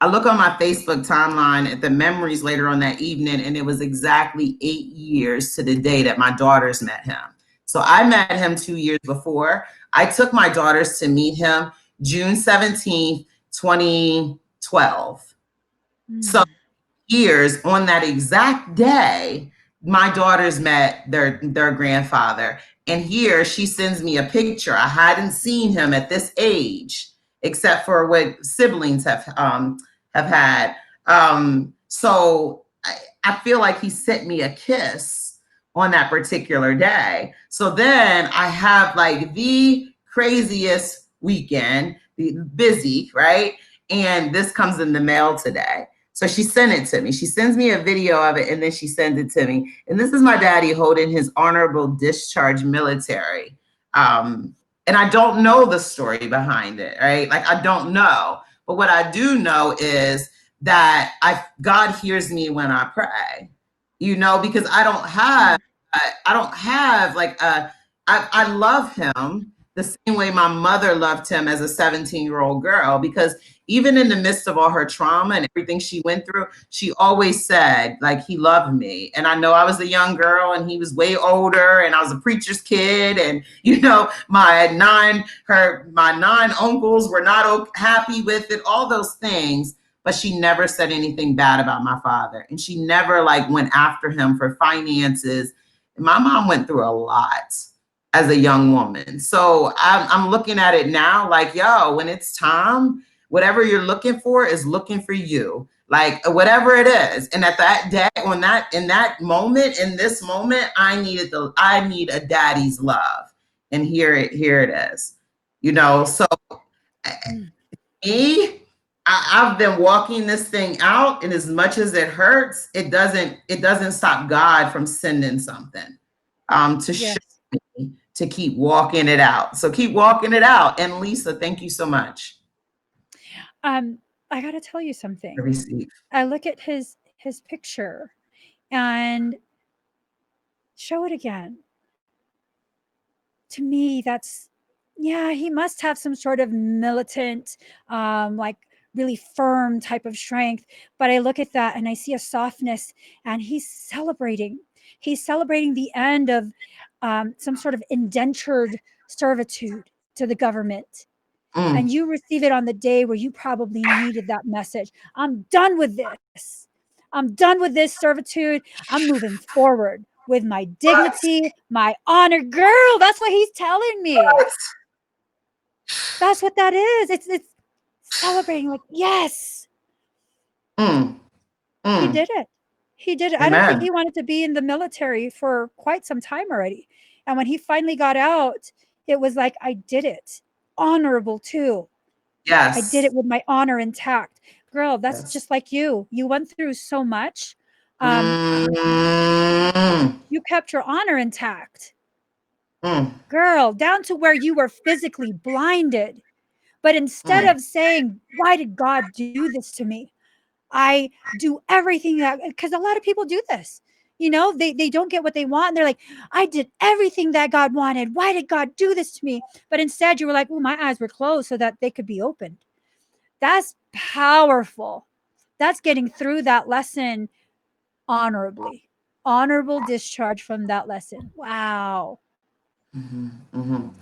Speaker 2: I look on my Facebook timeline at the memories later on that evening, and it was exactly 8 years to the day that my daughters met him. So I met him 2 years before. I took my daughters to meet him June 17th, 2012. So years on that exact day, my daughters met their grandfather. And here she sends me a picture. I hadn't seen him at this age, except for what siblings have had. So I feel like he sent me a kiss on that particular day. So then I have like the craziest weekend, busy, right? And this comes in the mail today. So she sent it to me. She sends me a video of it, and then she sends it to me. And this is my daddy holding his honorable discharge military. And I don't know the story behind it, right? Like, I don't know. But what I do know is that God hears me when I pray, because I don't have like I love him the same way my mother loved him as a 17-year-old girl, because even in the midst of all her trauma and everything she went through, she always said, like, he loved me. And I know I was a young girl and he was way older and I was a preacher's kid. And, my nine uncles were not happy with it, all those things. But she never said anything bad about my father. And she never went after him for finances. My mom went through a lot as a young woman. So I'm looking at it now like, yo, when it's time, whatever you're looking for is looking for you, like whatever it is. And at that day, in this moment, I need a daddy's love. And here it is, so I've been walking this thing out, and as much as it hurts, it doesn't stop God from sending something to show me to keep walking it out. So keep walking it out. And Lisa, thank you so much.
Speaker 1: I gotta tell you something. I look at his picture and show it again. To me, he must have some sort of militant, really firm type of strength. But I look at that and I see a softness, and he's celebrating. He's celebrating the end of some sort of indentured servitude to the government. And you receive it on the day where you probably needed that message. I'm done with this. I'm done with this servitude. I'm moving forward with my dignity, my honor. Girl, that's what he's telling me. That's what that is. It's celebrating, like, yes. He did it. He did it. I don't think he wanted to be in the military for quite some time already. And when he finally got out, it was like, I did it. Honorable too.
Speaker 2: Yes.
Speaker 1: I did it with my honor intact. Girl, that's just like you. You went through so much. You kept your honor intact. Girl, down to where you were physically blinded. But instead of saying, why did God do this to me? I do everything that, because a lot of people do this. They don't get what they want. And they're like, I did everything that God wanted. Why did God do this to me? But instead you were like, oh, my eyes were closed so that they could be opened. That's powerful. That's getting through that lesson honorably. Honorable discharge from that lesson. Wow.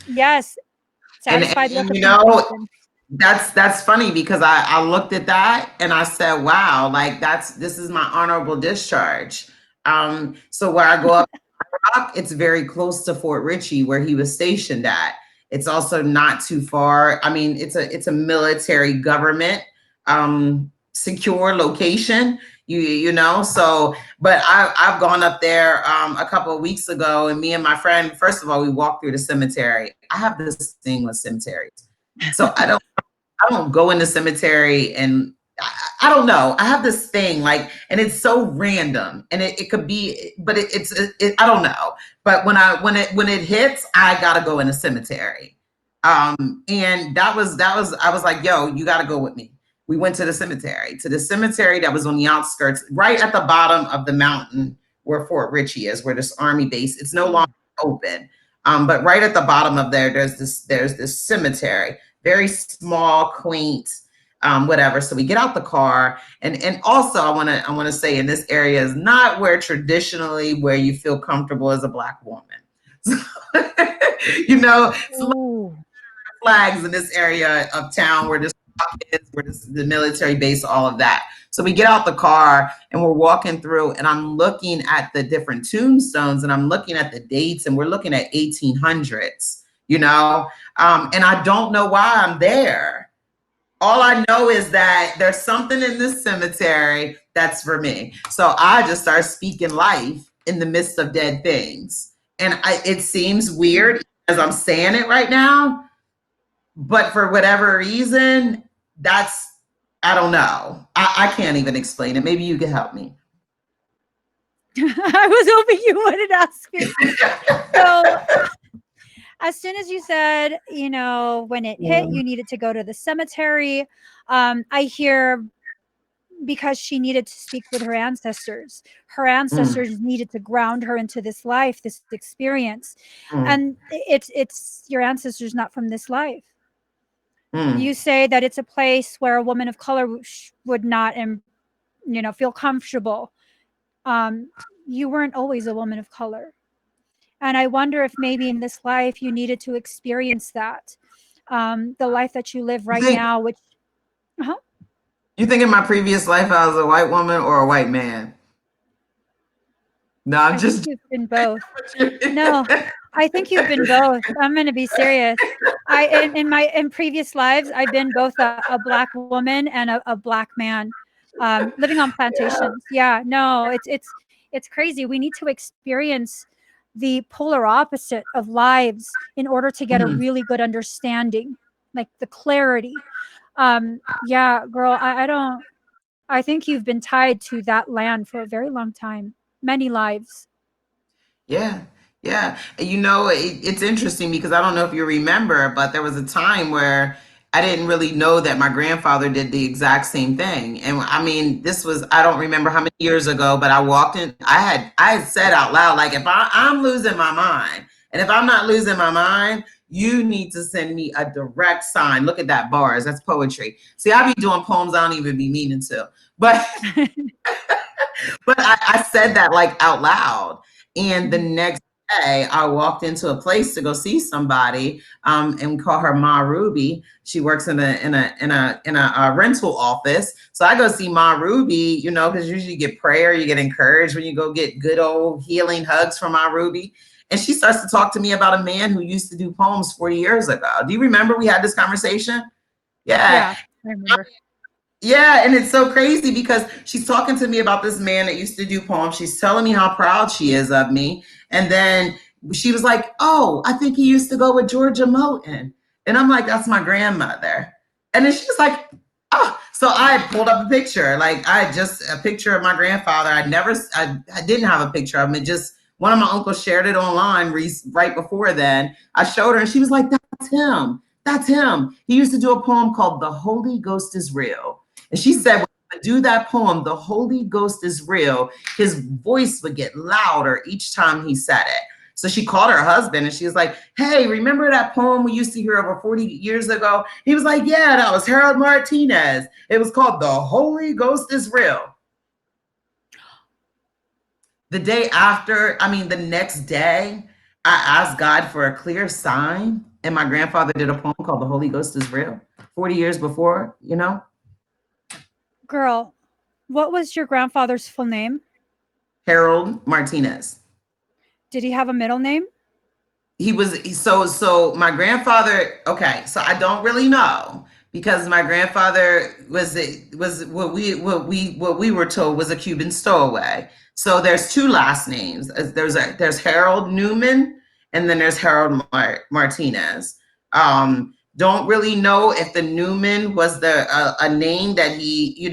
Speaker 1: Yes. Satisfied look of completion.
Speaker 2: That's funny because I looked at that and I said, wow, like this is my honorable discharge. So where I go up, it's very close to Fort Ritchie where he was stationed at. It's also not too far. I mean, it's a military government secure location. You know, so but I've gone up there a couple of weeks ago, and me and my friend, first of all, we walked through the cemetery. I have this thing with cemeteries. So I don't go in the cemetery and I don't know. I have this thing like, and it's so random, and it could be, but I don't know. But when it hits, I gotta go in the cemetery. And that was I was like, yo, you gotta go with me. We went to the cemetery that was on the outskirts, right at the bottom of the mountain where Fort Ritchie is, where this army base. It's no longer open, but right at the bottom of there, there's this cemetery, very small, quaint, whatever. So we get out the car, and also I want to say in this area is not where traditionally where you feel comfortable as a Black woman. You know, it's a lot
Speaker 1: Ooh.
Speaker 2: of flags in this area of town where this is, where this the military base, all of that. So we get out the car and we're walking through, and I'm looking at the different tombstones, and I'm looking at the dates, and we're looking at 1800s. You know, and I don't know why I'm there. All I know is that there's something in this cemetery that's for me. So I just start speaking life in the midst of dead things. And it seems weird as I'm saying it right now, but for whatever reason, I don't know. I can't even explain it. Maybe you can help me.
Speaker 1: I was hoping you wouldn't ask me. So, as soon as you said, when it hit, you needed to go to the cemetery, I hear because she needed to speak with her ancestors. Her
Speaker 2: Mm,
Speaker 1: ancestors needed to ground her into this life, this experience.
Speaker 2: mm,
Speaker 1: And it's your ancestors not from this life.
Speaker 2: mm.
Speaker 1: You say that it's a place where a woman of color would not feel comfortable. um, you weren't always a woman of color. And I wonder if maybe in this life you needed to experience that. The life that you live
Speaker 2: You
Speaker 1: right
Speaker 2: think
Speaker 1: now, which, uh
Speaker 2: you think in my previous life I was a white woman or a white man? No, I'm
Speaker 1: I think
Speaker 2: just
Speaker 1: you've been both. No, I think you've been both. I'm going to be serious. In previous lives, I've been both a black woman and a black man, living on
Speaker 2: yeah.
Speaker 1: plantations. Yeah, no, it's crazy. We need to experience the polar opposite of lives in order to get a
Speaker 2: Mhm.
Speaker 1: really good understanding, like the clarity. Yeah, girl, I don't. I think you've been tied to that land for a very long time, many lives.
Speaker 2: Yeah, yeah. And it's interesting because I don't know if you remember, but there was a time where I didn't really know that my grandfather did the exact same thing. And I mean, this was, I don't remember how many years ago, but I walked in, I had said out loud, like, if I'm losing my mind, and if I'm not losing my mind, you need to send me a direct sign. Look at that bars. That's poetry. See, I be doing poems I don't even be meaning to. But but I said that like out loud. And the
Speaker 1: Mhm.
Speaker 2: next day, I walked into a place to go see somebody, and we call her Ma Ruby. She works in a rental office. So I go see Ma Ruby, because usually you get prayer, you get encouraged when you go get good old healing hugs from Ma Ruby. And she starts to talk to me about a man who used to do poems 40 years ago. Do you remember we had this conversation? Yeah.
Speaker 1: Yeah, I remember.
Speaker 2: Yeah, and it's so crazy because she's talking to me about this man that used to do poems. She's telling me how proud she is of me. And then she was like, "Oh, I think he used to go with Georgia Moten." And I'm like, "That's my grandmother." And then she's like, "Oh." So I pulled up a picture. Like I had just a picture of my grandfather. I didn't have a picture of him. It just one of my uncles shared it online right before then. I showed her and she was like, "That's him. That's him. He used to do a poem called The Holy Ghost is Real." And she said, when he would do that poem, "The Holy Ghost is Real," his voice would get louder each time he said it. So she called her husband and she was like, "Hey, remember that poem we used to hear over 40 years ago?" He was like, "Yeah, that was Harold Martinez. It was called The Holy Ghost is Real." The next day, I asked God for a clear sign. And my grandfather did a poem called The Holy Ghost is Real 40 years before, you know?
Speaker 1: Girl, what was your grandfather's full name?
Speaker 2: Harold Martinez.
Speaker 1: Did he have a middle name?
Speaker 2: So my grandfather, okay, so I don't really know because my grandfather was what we were told was a Cuban stowaway. So there's two last names. There's Harold Newman and then there's Harold Martinez. Don't really know if the Newman was a name that he,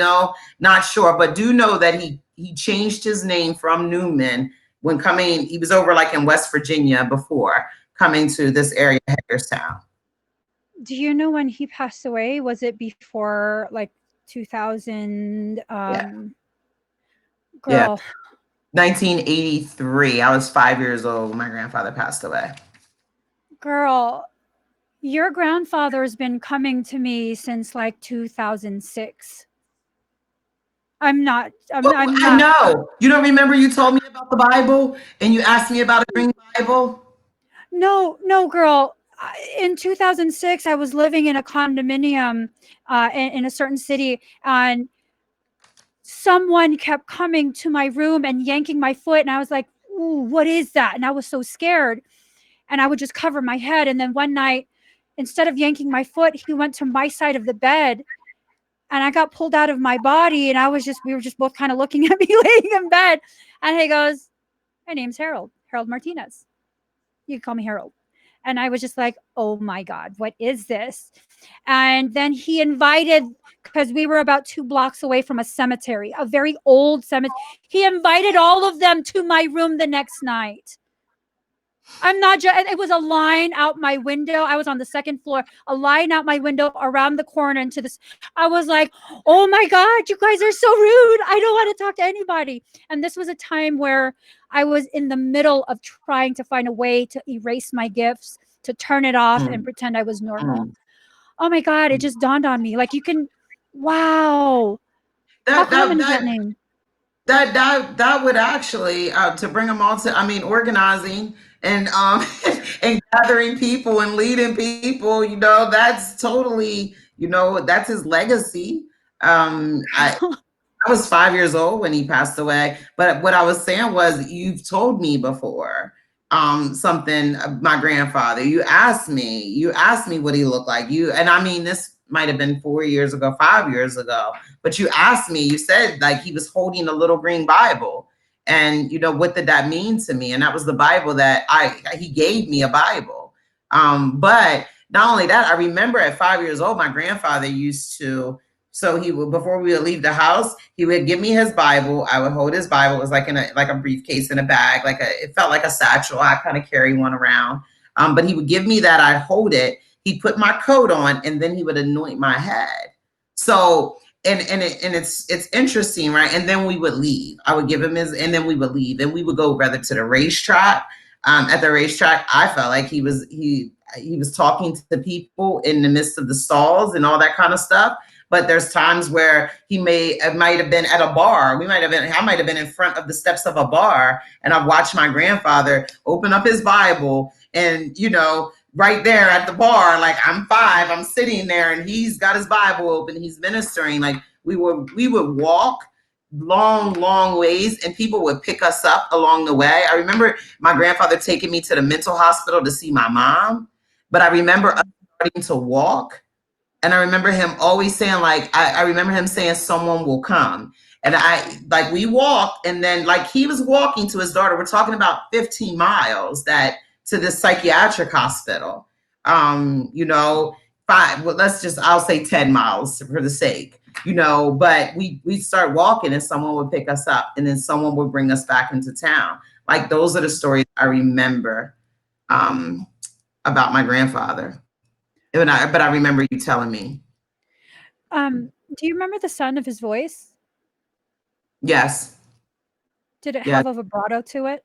Speaker 2: not sure, but do know that he changed his name from Newman when coming. He was over like in West Virginia before coming to this area, Hagerstown.
Speaker 1: Do you know when he passed away? Was it before like 2000?
Speaker 2: Yeah. Yeah.
Speaker 1: Girl,
Speaker 2: 1983. I was 5 years old when my grandfather passed away.
Speaker 1: girl, your grandfather's been coming to me since like 2006. I'm not. I'm
Speaker 2: I
Speaker 1: not.
Speaker 2: know. You don't remember you told me about the Bible and you asked me about a green Bible?
Speaker 1: No, no, girl. In 2006, I was living in a condominium in a certain city, and someone kept coming to my room and yanking my foot, and I was like, "Ooh, what is that?" And I was so scared, and I would just cover my head. And then one night, instead of yanking my foot, he went to my side of the bed, and I got pulled out of my body, and we were just both kind of looking at me laying in bed, and he goes, "My name's Harold Martinez. You can call me Harold." And I was just like, oh my God, what is this? And then he invited, because we were about 2 blocks away from a cemetery, a very old cemetery. He invited all of them to my room the next night. I'm not just, it was a line out my window. I was on the second floor, a line out my window around the corner into this. I was like, oh my God, you guys are so rude. I don't want to talk to anybody. And this was a time where I was in the middle of trying to find a way to erase my gifts, to turn it off and pretend I was normal. Oh my God, it just dawned on me. Like wow. How
Speaker 2: That
Speaker 1: common
Speaker 2: that
Speaker 1: is that
Speaker 2: that
Speaker 1: name?
Speaker 2: that would actually to bring them all to, I mean, organizing and and gathering people and leading people, that's totally, that's his legacy. I was 5 years old when he passed away. But what I was saying was, you've told me before something. My grandfather. You asked me what he looked like. And I mean, this might have been 4 years ago, 5 years ago. But you asked me. You said like he was holding a little green Bible, and what did that mean to me? And that was the Bible that he gave me a Bible. But not only that, I remember at 5 years old, my grandfather used to. So he would, before we would leave the house, he would give me his Bible. I would hold his Bible. It was like in a briefcase in a bag, it felt like a satchel. I kind of carry one around. But he would give me that. I'd hold it. He'd put my coat on, and then he would anoint my head. So it's interesting, right? And then we would leave. I would give him his, and then we would leave, and we would go rather to the racetrack. At the racetrack, I felt like he was talking to people in the midst of the stalls and all that kind of stuff. But there's times where it might have been at a bar. I might have been in front of the steps of a bar, and I've watched my grandfather open up his Bible, and right there at the bar, like I'm 5, I'm sitting there, and he's got his Bible open, he's ministering. Like we would walk long ways, and people would pick us up along the way. I remember my grandfather taking me to the mental hospital to see my mom, but I remember us starting to walk. And I remember him always saying, like, I remember him saying, someone will come. And we walked, and then like he was walking to his daughter. We're talking about 15 miles to this psychiatric hospital. 5, well, I'll say 10 miles for the sake, but we start walking, and someone would pick us up, and then someone would bring us back into town. Like those are the stories I remember about my grandfather. But I remember you telling me.
Speaker 1: Do you remember the sound of his voice?
Speaker 2: Yes.
Speaker 1: Did it
Speaker 2: Yes.
Speaker 1: have a vibrato to it?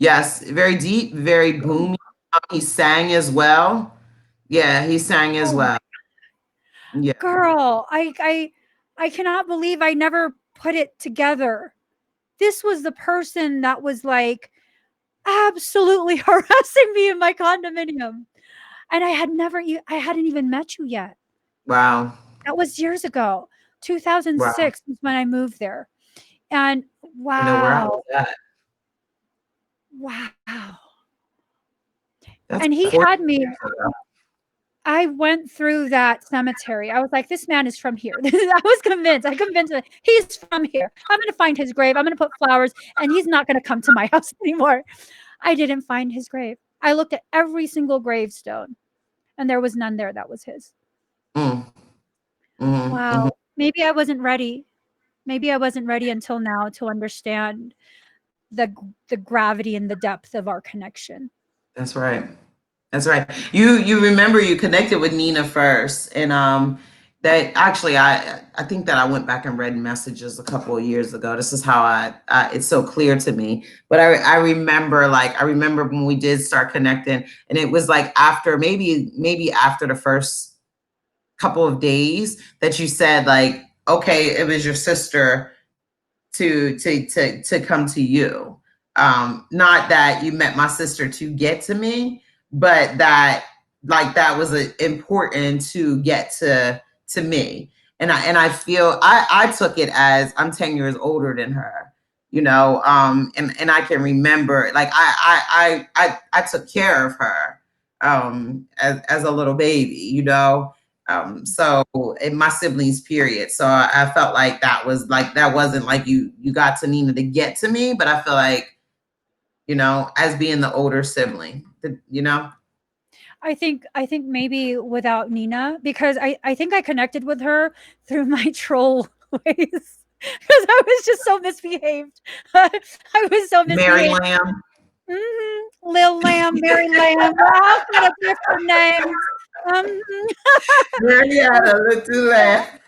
Speaker 2: Yes. Very deep, very booming. He sang as well. Yeah, he sang as well. Yeah.
Speaker 1: Girl, I cannot believe I never put it together. This was the person that was like absolutely harassing me in my condominium. And I hadn't even met you yet.
Speaker 2: Wow.
Speaker 1: That was years ago.
Speaker 2: Wow.
Speaker 1: 2006 was when I moved there. And
Speaker 2: You know where I was
Speaker 1: wow,
Speaker 2: at.
Speaker 1: wow.
Speaker 2: That's
Speaker 1: And he
Speaker 2: 40
Speaker 1: had me,
Speaker 2: years ago.
Speaker 1: I went through that cemetery. I was like, this man is from here. I was convinced. I convinced him he's from here. I'm going to find his grave. I'm going to put flowers, and he's not going to come to my house anymore. I didn't find his grave. I looked at every single gravestone, and there was none there that was his.
Speaker 2: Mm, mm.
Speaker 1: Wow. Maybe I wasn't ready. Maybe I wasn't ready until now to understand the gravity and the depth of our connection.
Speaker 2: That's right. That's right. You remember you connected with Nina first, and that actually I think that I went back and read messages a couple of years ago. This is how I it's so clear to me. But I remember I remember when we did start connecting, and it was like after maybe after the first couple of days that you said like, okay, it was your sister to come to you. Not that you met my sister to get to me, but that like that was important to get to me. And I feel I took it as I'm 10 years older than her, you know, and I can remember like I took care of her as a little baby, you know. So in my siblings period, so I felt like that was like that wasn't like you got to Nina to get to me, but I feel like, you know, as being the older sibling, you know.
Speaker 1: I think maybe without Nina, because I think I connected with her through my troll ways. Because I was just so misbehaved. I was so
Speaker 2: Mary
Speaker 1: misbehaved.
Speaker 2: Lamb.
Speaker 1: Lil Lamb, Mary Lamb, all kind of different names. Um,
Speaker 2: Mary had a little laugh.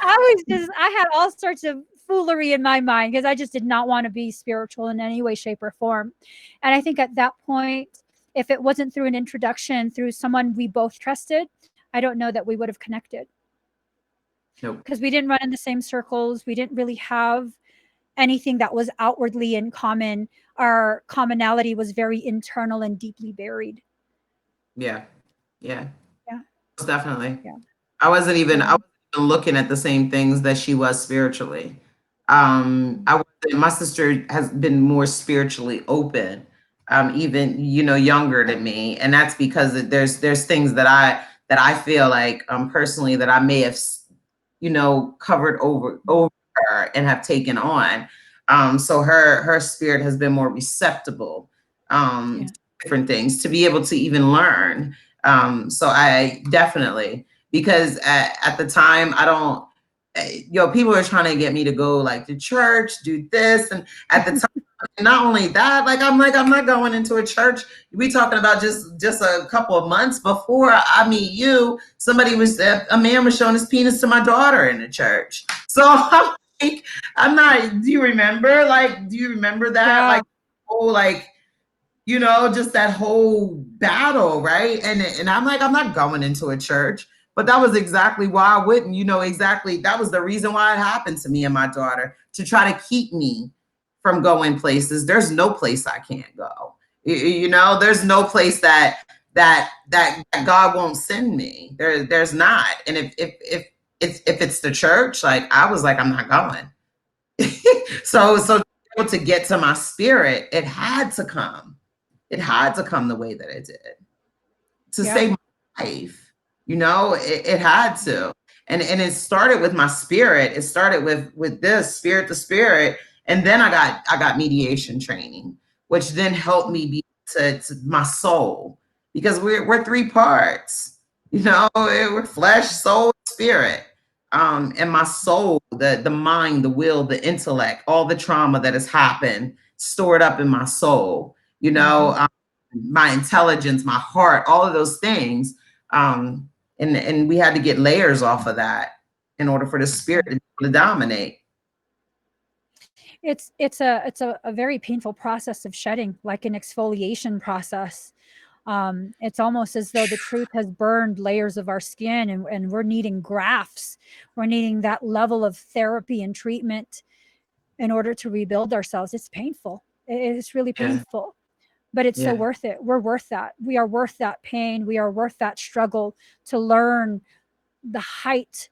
Speaker 1: I had all sorts of foolery in my mind because I just did not want to be spiritual in any way, shape, or form. And I think at that point, if it wasn't through an introduction, through someone we both trusted, I don't know that we would have connected
Speaker 2: Nope.
Speaker 1: because we didn't run in the same circles. We didn't really have anything that was outwardly in common. Our commonality was very internal and deeply buried.
Speaker 2: Yeah. Yeah.
Speaker 1: Yeah.
Speaker 2: Definitely.
Speaker 1: Yeah.
Speaker 2: I
Speaker 1: Yeah.
Speaker 2: wasn't even looking at the same things that she was spiritually. I wasn't, my sister has been more spiritually open, even, you know, younger than me. And that's because there's things that I feel like personally that I may have, you know, covered over her and have taken on. So her spirit has been more receptible
Speaker 1: Yeah.
Speaker 2: to different things to be able to even learn. So I definitely, because at the time I don't, people are trying to get me to go like to church, do this, and at the time, not only that, like I'm not going into a church. We talking about just a couple of months before I meet you. Somebody was a man was showing his penis to my daughter in the church. So I'm like, I'm not. Do you remember? Like, do you remember that?
Speaker 1: Yeah.
Speaker 2: Like, oh, like, you know, just that whole battle, right? And I'm like, I'm not going into a church. But that was exactly why I wouldn't, you know, exactly. That was the reason why it happened to me and my daughter, to try to keep me from going places. There's no place I can't go. You know, there's no place that God won't send me. There's not. And if it's the church, like I was like, I'm not going. So to be able to get to my spirit, it had to come. It had to come the way that it did to
Speaker 1: Yeah.
Speaker 2: save my life. You know, it had to. And it started with my spirit. It started with this spirit to spirit. And then I got mediation training, which then helped me be to my soul. Because we're three parts. You know, we're flesh, soul, spirit. And my soul, the mind, the will, the intellect, all the trauma that has happened stored up in my soul, you know,
Speaker 1: Mhm.
Speaker 2: my intelligence, my heart, all of those things. And we had to get layers off of that in order for the spirit to dominate.
Speaker 1: It's a very painful process of shedding, like an exfoliation process. It's almost as though the truth has burned layers of our skin, and we're needing grafts. We're needing that level of therapy and treatment in order to rebuild ourselves. It's painful. It's really
Speaker 2: Yeah.
Speaker 1: painful. but it's so
Speaker 2: Yeah.
Speaker 1: worth it. We're worth that. We are worth that pain. We are worth that struggle to learn the height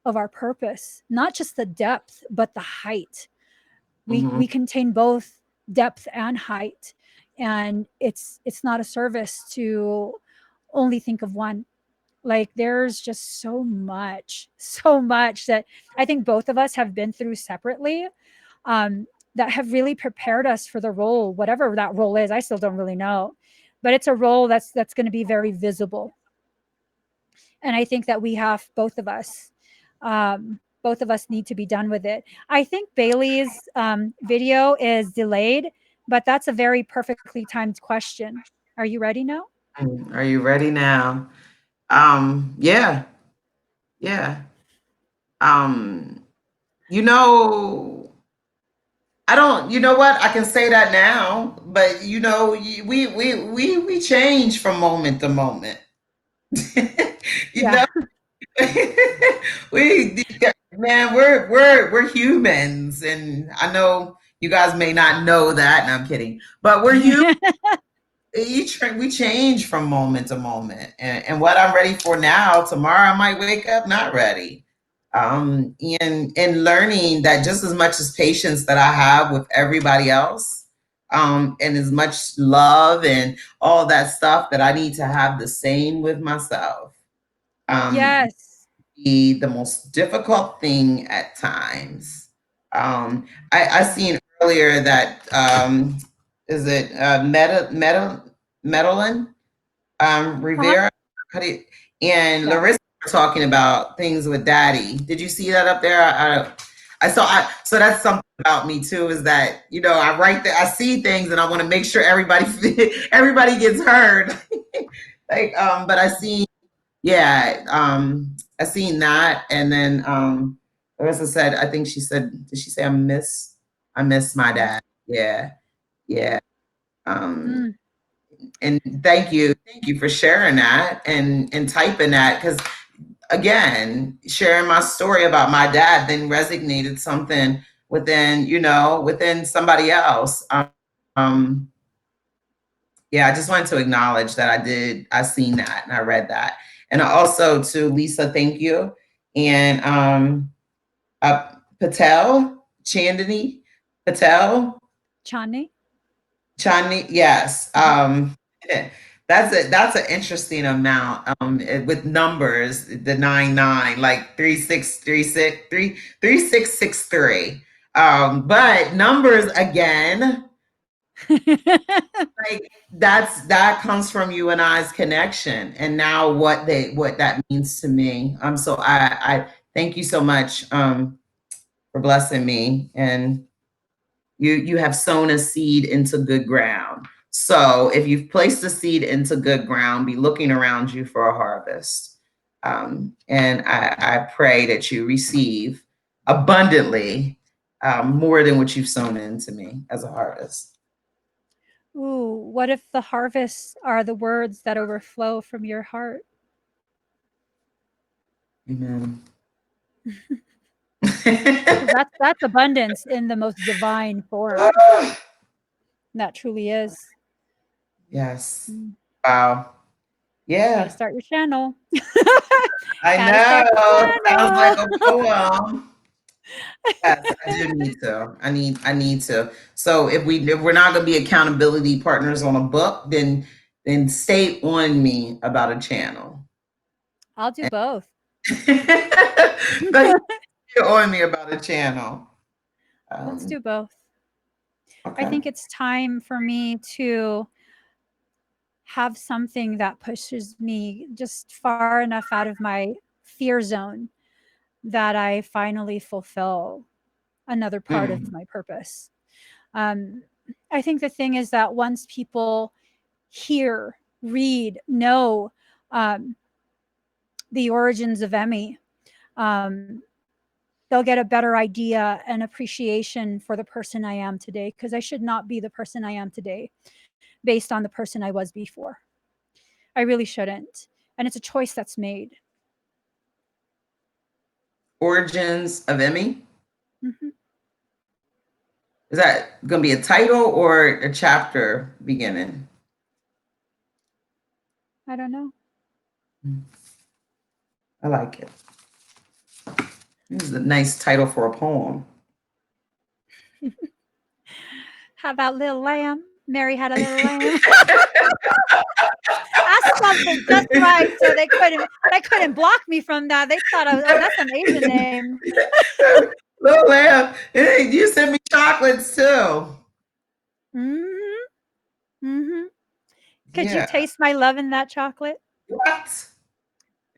Speaker 1: of our purpose, not just the depth, but the height.
Speaker 2: Hmm.
Speaker 1: We contain both depth and height, and it's not a service to only think of one. Like there's just so much that I think both of us have been through separately, that have really prepared us for the role, whatever that role is. I still don't really know, but it's a role that's going to be very visible. And I think that we have both of us need to be done with it. I think Bailey's video is delayed, but that's a very perfectly timed question. Are you ready now?
Speaker 2: Are you ready now? Yeah, yeah. Um, you know, I don't. You know what? I can say that now, but we change from moment to moment. you
Speaker 1: Yeah.
Speaker 2: know, we man, we're humans, and I know you guys may not know that, and I'm kidding, but we're human. We change from moment to moment, and what I'm ready for now, tomorrow I might wake up not ready. And learning that just as much as patience that I have with everybody else, and as much love and all that stuff that I need to have the same with myself. Um,
Speaker 1: Yes.
Speaker 2: be the most difficult thing at times. I
Speaker 1: Yeah.
Speaker 2: seen earlier that is it Medellin
Speaker 1: Uh-huh.
Speaker 2: Rivera. How do you, and
Speaker 1: Yeah.
Speaker 2: Larissa were talking about things with Daddy. Did you see that up there? I saw. So that's something about me too. Is that I write that I see things and I want to make sure everybody everybody gets heard. But I see, yeah, I seen that, and then Larissa said, I think she said, did she say I miss my
Speaker 1: Yeah.
Speaker 2: dad? Yeah, yeah. Um,
Speaker 1: Mm.
Speaker 2: and thank you for sharing that and typing that, because again, sharing my story about my dad then resonated something within somebody else. Um, yeah, I just wanted to acknowledge that I seen that and I read that. And also to Lisa, thank you. And Patel, Chandani Patel,
Speaker 1: Chani.
Speaker 2: Chandni, yes.
Speaker 1: Mhm.
Speaker 2: That's an interesting amount. With numbers, the 99, like 3663. But numbers again, like that comes from you and I's connection, and now what that means to me. So I thank you so much for blessing me, and you have sown a seed into good ground. So if you've placed a seed into good ground, be looking around you for a harvest. And I pray that you receive abundantly, more than what you've sown into me as a harvest.
Speaker 1: Ooh, what if the harvests are the words that overflow from your heart?
Speaker 2: Amen.
Speaker 1: Because that's abundance in the most divine form. That truly is.
Speaker 2: Yes.
Speaker 1: Mm.
Speaker 2: Wow.
Speaker 1: Got to
Speaker 2: Yeah.
Speaker 1: start your channel.
Speaker 2: I
Speaker 1: Got to start your
Speaker 2: know. Sounds like a
Speaker 1: channel.
Speaker 2: poem. Yes, I do need to. I need to. So if we're not going to be accountability partners on a book, then stay on me about a channel.
Speaker 1: I'll do both.
Speaker 2: But you're on me about a channel.
Speaker 1: Let's
Speaker 2: Um,
Speaker 1: do both. I
Speaker 2: okay.
Speaker 1: think it's time for me to have something that pushes me just far enough out of my fear zone that I finally fulfill another part of
Speaker 2: Mm.
Speaker 1: my purpose. Um, I think the thing is that once people hear, read, know um, the origins of Emmie, um, they'll get a better idea and appreciation for the person I am today, because I should not be the person I am today based on the person I was before. I really shouldn't. And it's a choice that's made.
Speaker 2: Origins of Emmy.
Speaker 1: Mhm.
Speaker 2: Is that going to be a title or a chapter beginning?
Speaker 1: I don't know.
Speaker 2: I like it. This is a nice title for a poem.
Speaker 1: How about Little Lamb? Mary had a little lamb. I spelled it just right, so they couldn't block me from that. They thought, oh, that's an Asian name.
Speaker 2: Little lamb, hey, you sent me chocolates too.
Speaker 1: Mm-hmm. Mm-hmm. Could you
Speaker 2: Yeah.
Speaker 1: taste my love in that chocolate?
Speaker 2: What?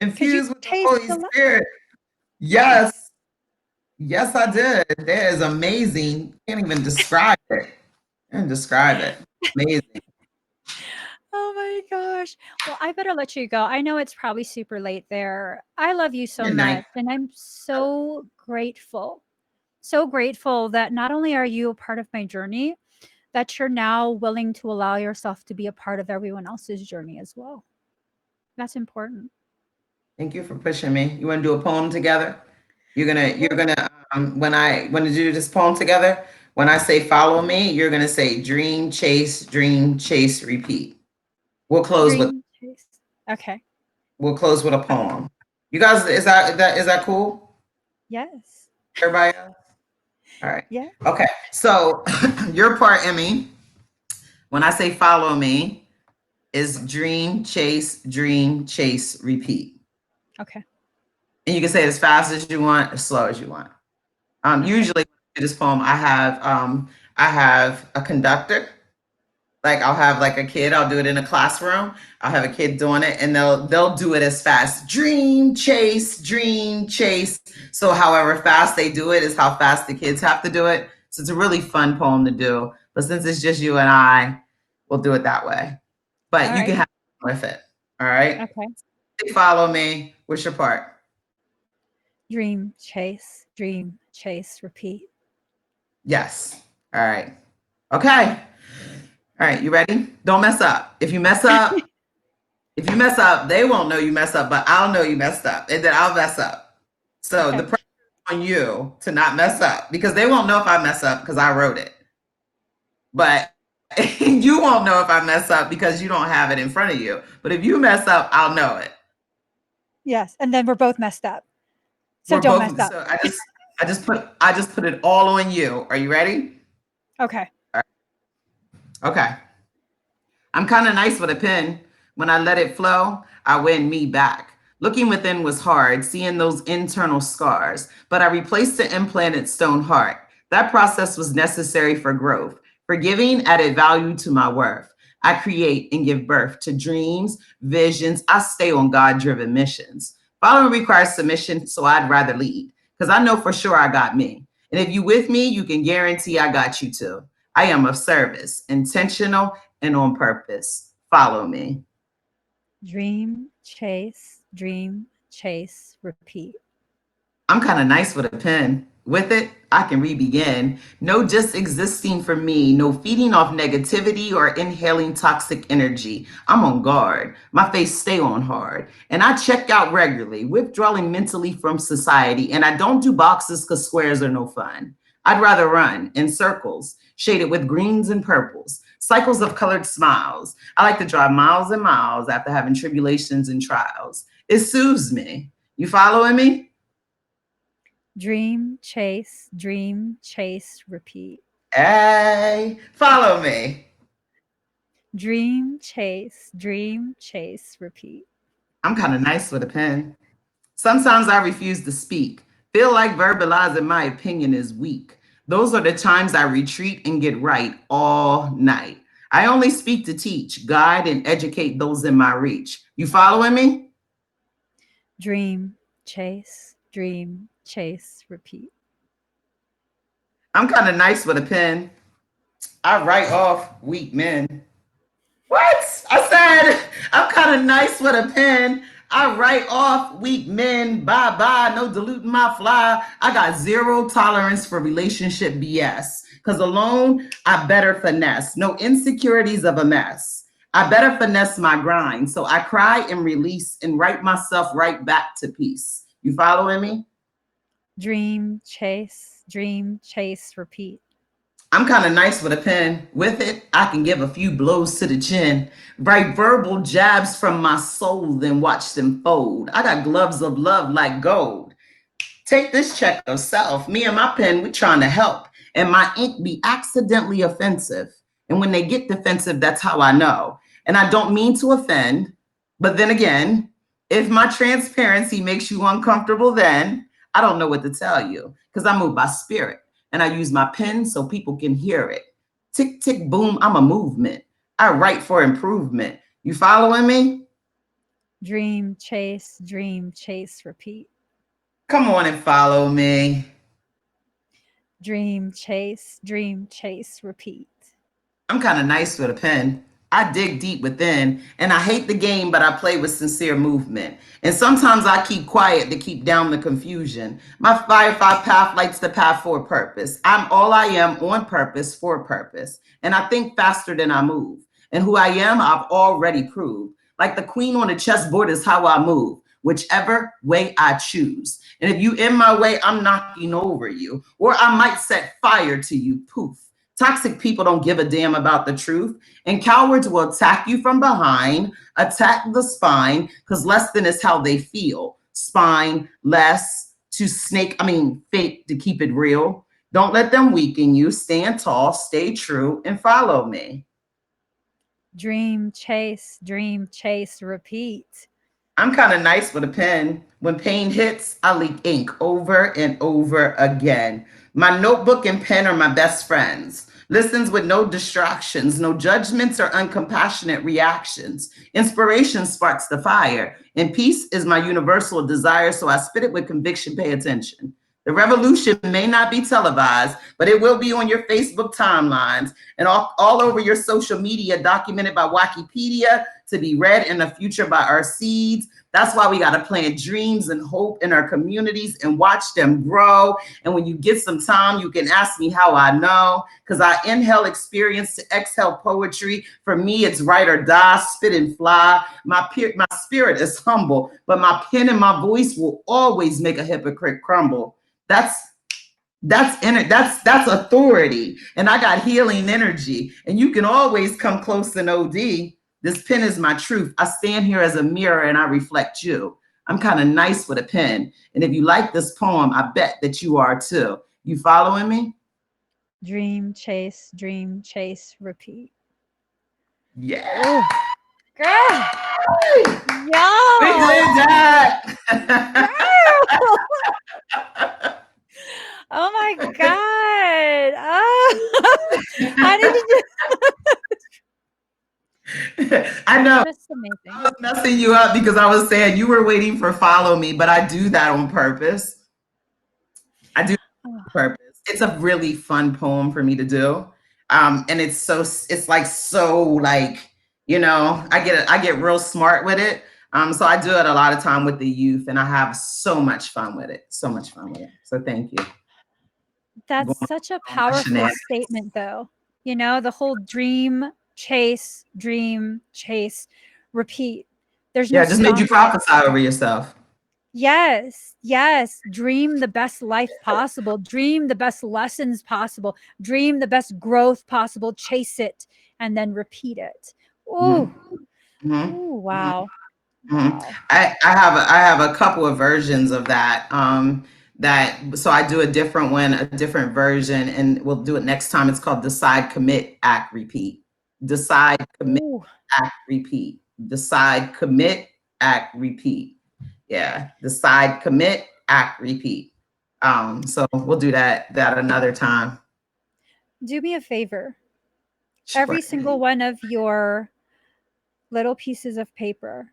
Speaker 1: Could you
Speaker 2: Infused with the
Speaker 1: taste
Speaker 2: Holy
Speaker 1: the love?
Speaker 2: Spirit.
Speaker 1: Yes.
Speaker 2: Yes. Yes, I did. That is amazing. Can't even describe it. Can't describe it. Amazing.
Speaker 1: Oh my gosh. Well, I better let you go. I know it's probably super late there. I love you so
Speaker 2: Good night.
Speaker 1: much, and I'm so grateful that not only are you a part of my journey, that you're now willing to allow yourself to be a part of everyone else's journey as well. That's important.
Speaker 2: Thank you for pushing me. You want to do a poem together? You're gonna when you do this poem together, when I say follow me, you're gonna say dream, chase, repeat. We'll close with
Speaker 1: Dream chase. Okay.
Speaker 2: we'll close with a
Speaker 1: Okay.
Speaker 2: poem. You guys, is that cool?
Speaker 1: Yes.
Speaker 2: Everybody else? All right.
Speaker 1: Yeah.
Speaker 2: Okay. So your part, Emmy, when I say follow me, is dream, chase, repeat.
Speaker 1: Okay.
Speaker 2: And you can say it as fast as you want, as slow as you want.
Speaker 1: Okay.
Speaker 2: Usually in this poem, I have a conductor. Like I'll have like a kid. I'll do it in a classroom. I'll have a kid doing it, and they'll do it as fast. Dream chase, dream chase. So however fast they do it is how fast the kids have to do it. So it's a really fun poem to do. But since it's just you and I, we'll do it that way.
Speaker 1: All
Speaker 2: But you can
Speaker 1: right.
Speaker 2: have fun with it. All right.
Speaker 1: Okay.
Speaker 2: Follow me. What's your part?
Speaker 1: Dream, chase, repeat.
Speaker 2: Yes. All right. Okay. All right, you ready? Don't mess up. If you mess up, they won't know you messed up, but I'll know you messed up, and then I'll mess up. So the
Speaker 1: Okay.
Speaker 2: pressure is on you to not mess up because they won't know if I mess up because I wrote it. But you won't know if I mess up because you don't have it in front of you. But if you mess up, I'll know it.
Speaker 1: Yes. And then we're both messed up. So
Speaker 2: We're
Speaker 1: don't mess
Speaker 2: both.
Speaker 1: up.
Speaker 2: So I just put it all on you. Are you ready?
Speaker 1: Okay.
Speaker 2: All right. Okay. I'm kind of nice with a pen. When I let it flow, I win me back. Looking within was hard, seeing those internal scars, but I replaced the implanted stone heart. That process was necessary for growth. Forgiving added value to my worth. I create and give birth to dreams, visions. I stay on God driven missions. Following requires submission, so I'd rather lead because I know for sure I got me. And if you with me, you can guarantee I got you too. I am of service, intentional, and on purpose. Follow me.
Speaker 1: Dream, chase, repeat.
Speaker 2: I'm kind of nice with a pen. With it, I can re-begin. No just existing for me, no feeding off negativity or inhaling toxic energy. I'm on guard. My face stay on hard. And I check out regularly, withdrawing mentally from society. And I don't do boxes because squares are no fun. I'd rather run in circles, shaded with greens and purples, cycles of colored smiles. I like to drive miles and miles after having tribulations and trials. It soothes me. You following me?
Speaker 1: Dream, chase, repeat.
Speaker 2: Hey, follow me.
Speaker 1: Dream, chase, repeat.
Speaker 2: I'm kind of nice with a pen. Sometimes I refuse to speak. Feel like verbalizing my opinion is weak. Those are the times I retreat and get right all night. I only speak to teach, guide, and educate those in my reach. You following me?
Speaker 1: Dream, chase, repeat.
Speaker 2: I'm kind of nice with a pen. I write off weak men. What? I said I'm kind of nice with a pen. I write off weak men. Bye bye. No diluting my fly. I got zero tolerance for relationship BS. Cause alone, I better finesse. No insecurities of a mess. I better finesse my grind. So I cry and release and write myself right back to peace. You following me?
Speaker 1: Dream, chase, repeat.
Speaker 2: I'm kind of nice with a pen. With it, I can give a few blows to the chin, write verbal jabs from my soul, then watch them fold. I got gloves of love like gold. Take this check of self. Me and my pen, we trying to help. And my ink be accidentally offensive. And when they get defensive, that's how I know. And I don't mean to offend. But then again, if my transparency makes you uncomfortable, then I don't know what to tell you. Because I move by spirit. And I use my pen so people can hear it. Tick, tick, boom, I'm a movement. I write for improvement. You following me?
Speaker 1: Dream, chase, repeat.
Speaker 2: Come on and follow me.
Speaker 1: Dream, chase, repeat.
Speaker 2: I'm kind of nice with a pen. I dig deep within, and I hate the game, but I play with sincere movement. And sometimes I keep quiet to keep down the confusion. My firefly path lights the path for a purpose. I'm all I am on purpose for a purpose. And I think faster than I move. And who I am, I've already proved. Like the queen on the chessboard is how I move, whichever way I choose. And if you in my way, I'm knocking over you, or I might set fire to you, poof. Toxic people don't give a damn about the truth, and cowards will attack you from behind, attack the spine, because less than is how they feel. Spine, less to fake to keep it real. Don't let them weaken you. Stand tall, stay true, and follow me.
Speaker 1: Dream, chase, repeat.
Speaker 2: I'm kind of nice with a pen. When pain hits, I leak ink over and over again. My notebook and pen are my best friends. Listens with no distractions, no judgments or uncompassionate reactions. Inspiration sparks the fire, and peace is my universal desire, so I spit it with conviction. Pay attention. The revolution may not be televised, but it will be on your Facebook timelines and all over your social media, documented by Wikipedia, to be read in the future by our seeds. That's why we got to plant dreams and hope in our communities and watch them grow. And when you get some time, you can ask me how I know, because I inhale experience to exhale poetry. For me, it's write or die, spit and fly. My spirit is humble, but my pen and my voice will always make a hypocrite crumble. That's authority, and I got healing energy, and you can always come close and OD. This pen is my truth. I stand here as a mirror and I reflect you. I'm kind of nice with a pen, and if you like this poem, I bet that you are too. You following me?
Speaker 1: Dream, chase, repeat.
Speaker 2: Yeah.
Speaker 1: Oh, girl,
Speaker 2: We
Speaker 1: yo,
Speaker 2: did that.
Speaker 1: girl. Oh my god. Oh. How did you
Speaker 2: I know.
Speaker 1: just
Speaker 2: I
Speaker 1: amazing.
Speaker 2: was messing you up because I was saying you were waiting for follow me, but I do that on purpose. I do
Speaker 1: Oh,
Speaker 2: purpose. It's a really fun poem for me to do. And it's like so like, I get real smart with it. So I do it a lot of time with the youth and I have so much fun with it. So much fun with it. So thank you.
Speaker 1: that's
Speaker 2: Going
Speaker 1: such a
Speaker 2: on my
Speaker 1: powerful
Speaker 2: shenanigans.
Speaker 1: statement though. The whole dream, chase, repeat. There's no
Speaker 2: Yeah, just made you
Speaker 1: stopping it.
Speaker 2: prophesy over yourself.
Speaker 1: Yes. Dream the best life possible. Dream the best lessons possible. Dream the best growth possible. Chase it and then repeat it. Ooh,
Speaker 2: Mm-hmm. Mm-hmm.
Speaker 1: ooh, wow.
Speaker 2: Mhm.
Speaker 1: Wow.
Speaker 2: I have a couple of versions of that. So I do a different one, a different version, and we'll do it next time. It's called Decide, Commit, Act, Repeat. Decide, commit,
Speaker 1: Ooh,
Speaker 2: act, repeat. Decide, commit, act, repeat. Yeah. Decide, commit, act, repeat. So we'll do that another time.
Speaker 1: do me a favor.
Speaker 2: Sure.
Speaker 1: Every single one of your little pieces of paper,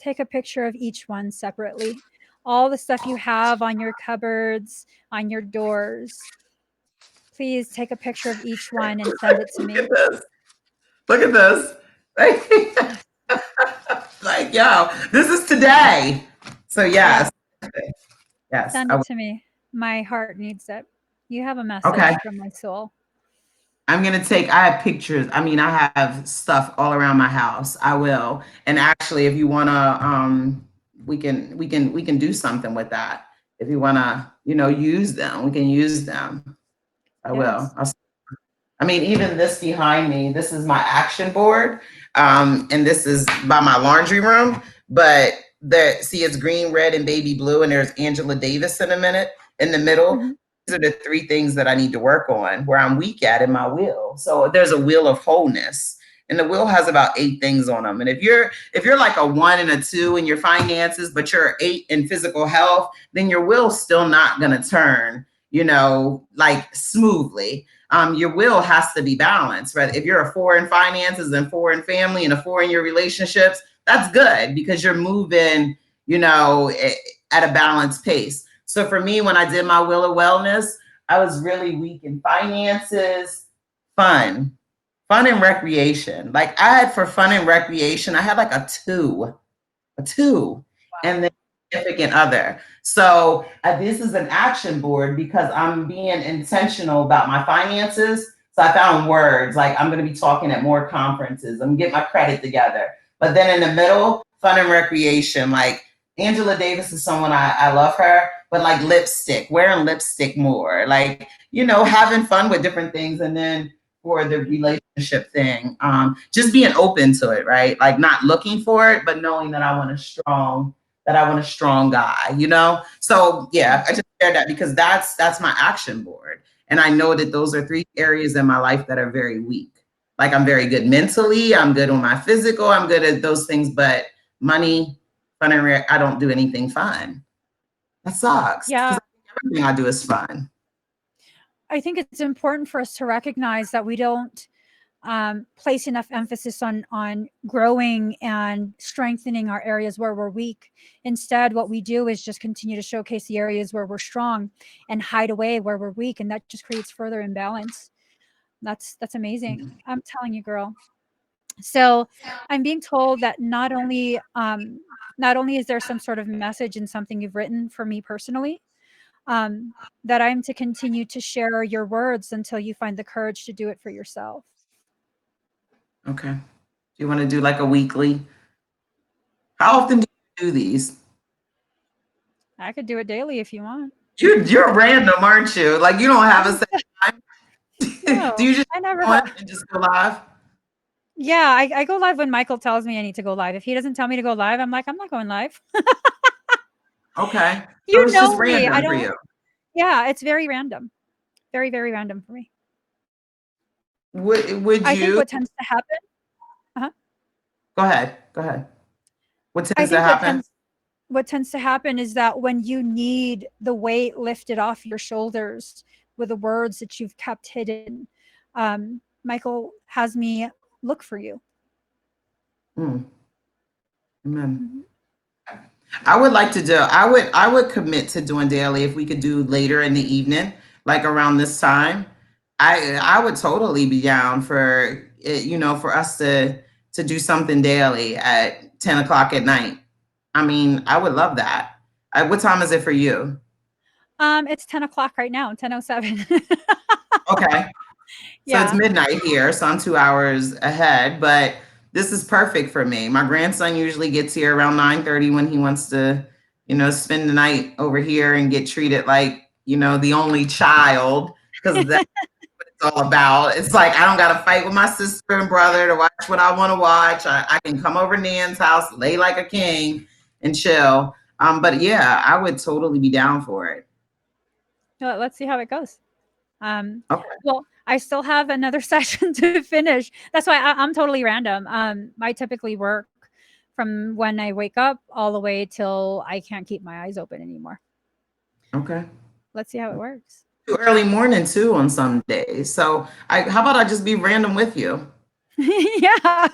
Speaker 1: take a picture of each one separately. All the stuff you have on your cupboards, on your doors. Please take a picture of each one and send it to
Speaker 2: Look at
Speaker 1: me.
Speaker 2: this. Look at this.
Speaker 1: Yes.
Speaker 2: Like, yo, this is today. So
Speaker 1: Yeah.
Speaker 2: yes. Yes.
Speaker 1: Send it to me. My heart needs it. You have a
Speaker 2: Okay.
Speaker 1: message from my soul.
Speaker 2: I have pictures. I mean, I have stuff all around my house. I will. And actually, if you wanna, we can do something with that. If you wanna, use them, we can use them. I will.
Speaker 1: Yes.
Speaker 2: I mean, even this behind me, this is my action board. And this is by my laundry room. But the see, it's green, red, and baby blue, and there's Angela Davis in the middle.
Speaker 1: Mhm.
Speaker 2: These are the three things that I need to work on where I'm weak at in my wheel. So there's a wheel of wholeness. And the wheel has about 8 things on them. And if you're like a 1 and a 2 in your finances, but you're 8 in physical health, then your wheel's still not gonna turn, like smoothly. Your will has to be balanced, right? If you're a 4 in finances and 4 in family and a 4 in your relationships, that's good because you're moving, at a balanced pace. So for me, when I did my will of wellness, I was really weak in finances, fun, fun and recreation. Like I had for fun and recreation, I had like a two, and then significant other. So this is an action board because I'm being intentional about my finances. So I found words like I'm going to be talking at more conferences. I'm getting my credit together. But then in the middle, fun and recreation. Like Angela Davis is someone I love her, but like lipstick, wearing lipstick more, like, having fun with different things. And then for the relationship thing, just being open to it, right? Like not looking for it, but knowing that I want a strong guy. So yeah, I just shared that because that's my action board. And I know that those are 3 areas in my life that are very weak. Like I'm very good mentally, I'm good on my physical, I'm good at those things, but money, fun and I don't do anything fun. That sucks because
Speaker 1: Yeah,
Speaker 2: everything I do is fun.
Speaker 1: I think it's important for us to recognize that we don't place enough emphasis on growing and strengthening our areas where we're weak. Instead, what we do is just continue to showcase the areas where we're strong and hide away where we're weak, and that just creates further imbalance. That's amazing. I'm telling you, girl. So I'm being told that not only is there some sort of message in something you've written for me personally, um, that I'm to continue to share your words until you find the courage to do it for yourself.
Speaker 2: Okay. Do you want to do like a weekly? How often do you do these?
Speaker 1: I could do it daily if you want.
Speaker 2: You're random, aren't you? Like you don't have a
Speaker 1: I'm
Speaker 2: set time. Do
Speaker 1: no,
Speaker 2: you just
Speaker 1: I never
Speaker 2: go on
Speaker 1: have.
Speaker 2: and just go live?
Speaker 1: Yeah, I go live when Michael tells me I need to go live. If he doesn't tell me to go live, I'm like, I'm not going live.
Speaker 2: Okay. So
Speaker 1: You
Speaker 2: it's just
Speaker 1: know me. I
Speaker 2: random for
Speaker 1: don't.
Speaker 2: you.
Speaker 1: Yeah, it's very random. Very, very random for me.
Speaker 2: Would
Speaker 1: I think
Speaker 2: you
Speaker 1: what tends to happen. Uh-huh.
Speaker 2: go ahead? Go ahead. What
Speaker 1: I
Speaker 2: tends to
Speaker 1: think
Speaker 2: happen?
Speaker 1: what tends to happen is that when you need the weight lifted off your shoulders with the words that you've kept hidden, Michael has me look for you.
Speaker 2: Mm, amen.
Speaker 1: Mhm.
Speaker 2: I would like to do. I would commit to doing daily if we could do later in the evening, like around this time. I would totally be down for it, for us to do something daily at 10 o'clock at night. I mean, I would love that. What time is it for you?
Speaker 1: It's 10 o'clock right now, 10:07.
Speaker 2: Okay. So it's
Speaker 1: Yeah.
Speaker 2: midnight here, so I'm 2 hours ahead, but this is perfect for me. My grandson usually gets here around 9:30 when he wants to, spend the night over here and get treated like, the only child, because that's what it's all about. It's like I don't gotta fight with my sister and brother to watch what I want to watch. I can come over to Nan's house, lay like a king and chill. But yeah, I would totally be down for it.
Speaker 1: Well, let's see how it goes. Um,
Speaker 2: Okay.
Speaker 1: well, I still have another session to finish. That's why I'm totally random. I typically work from when I wake up all the way till I can't keep my eyes open anymore.
Speaker 2: Okay.
Speaker 1: Let's see how it works.
Speaker 2: Too early morning too on some days. So how about I just be random with you?
Speaker 1: Yeah.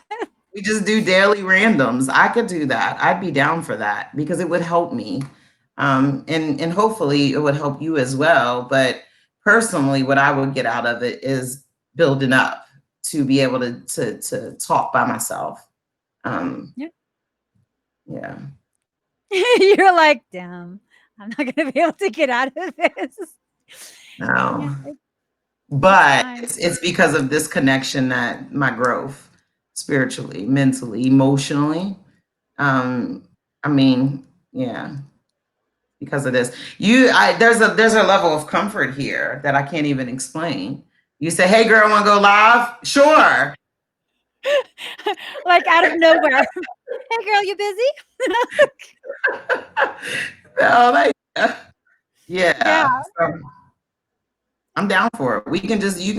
Speaker 2: We just do daily randoms. I could do that. I'd be down for that because it would help me. And hopefully it would help you as well. But personally, what I would get out of it is building up to be able to talk by myself. Um,
Speaker 1: Yeah.
Speaker 2: yeah.
Speaker 1: You're like, damn, I'm not gonna be able to get out of this.
Speaker 2: No.
Speaker 1: Yeah, it's
Speaker 2: But
Speaker 1: fine.
Speaker 2: it's because of this connection that my growth spiritually, mentally, emotionally. Um, I mean, yeah, because of this. There's a level of comfort here that I can't even explain. You say, hey girl, want to go live? Sure.
Speaker 1: Like out of nowhere. Hey girl, you busy?
Speaker 2: No, yeah.
Speaker 1: Yeah.
Speaker 2: So I'm down for it. You can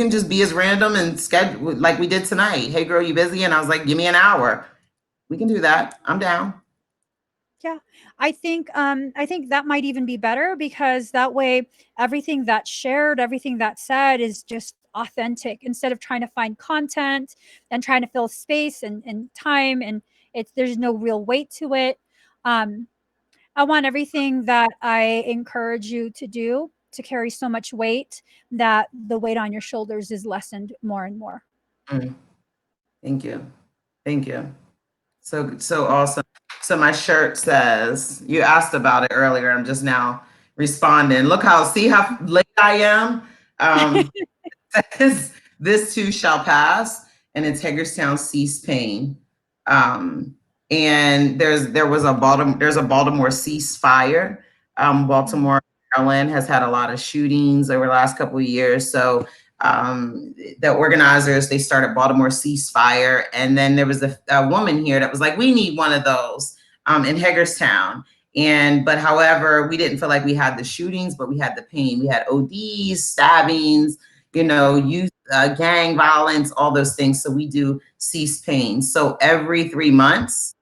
Speaker 2: just be as random and schedule like we did tonight. Hey girl, you busy? And I was like, give me an hour. We can do that. I'm down.
Speaker 1: Yeah. I think that might even be better because that way everything that's shared, everything that's said is just authentic instead of trying to find content and trying to fill space and time and there's no real weight to it. Um, I want everything that I encourage you to do to carry so much weight that the weight on your shoulders is lessened more and more.
Speaker 2: Mm, thank you. Thank you. So awesome. So my shirt says, you asked about it earlier. I'm just now responding. See how late I am? Says, this too shall pass, and in Hagerstown cease pain. And there's a Baltimore ceasefire. Baltimore, Maryland has had a lot of shootings over the last couple of years. So the organizers, they started Baltimore Ceasefire, and then there was a woman here that was like, we need one of those in Hagerstown. But however, we didn't feel like we had the shootings, but we had the pain. We had ODs, stabbings, youth, gang violence, all those things. So we do cease pain. So every 3 months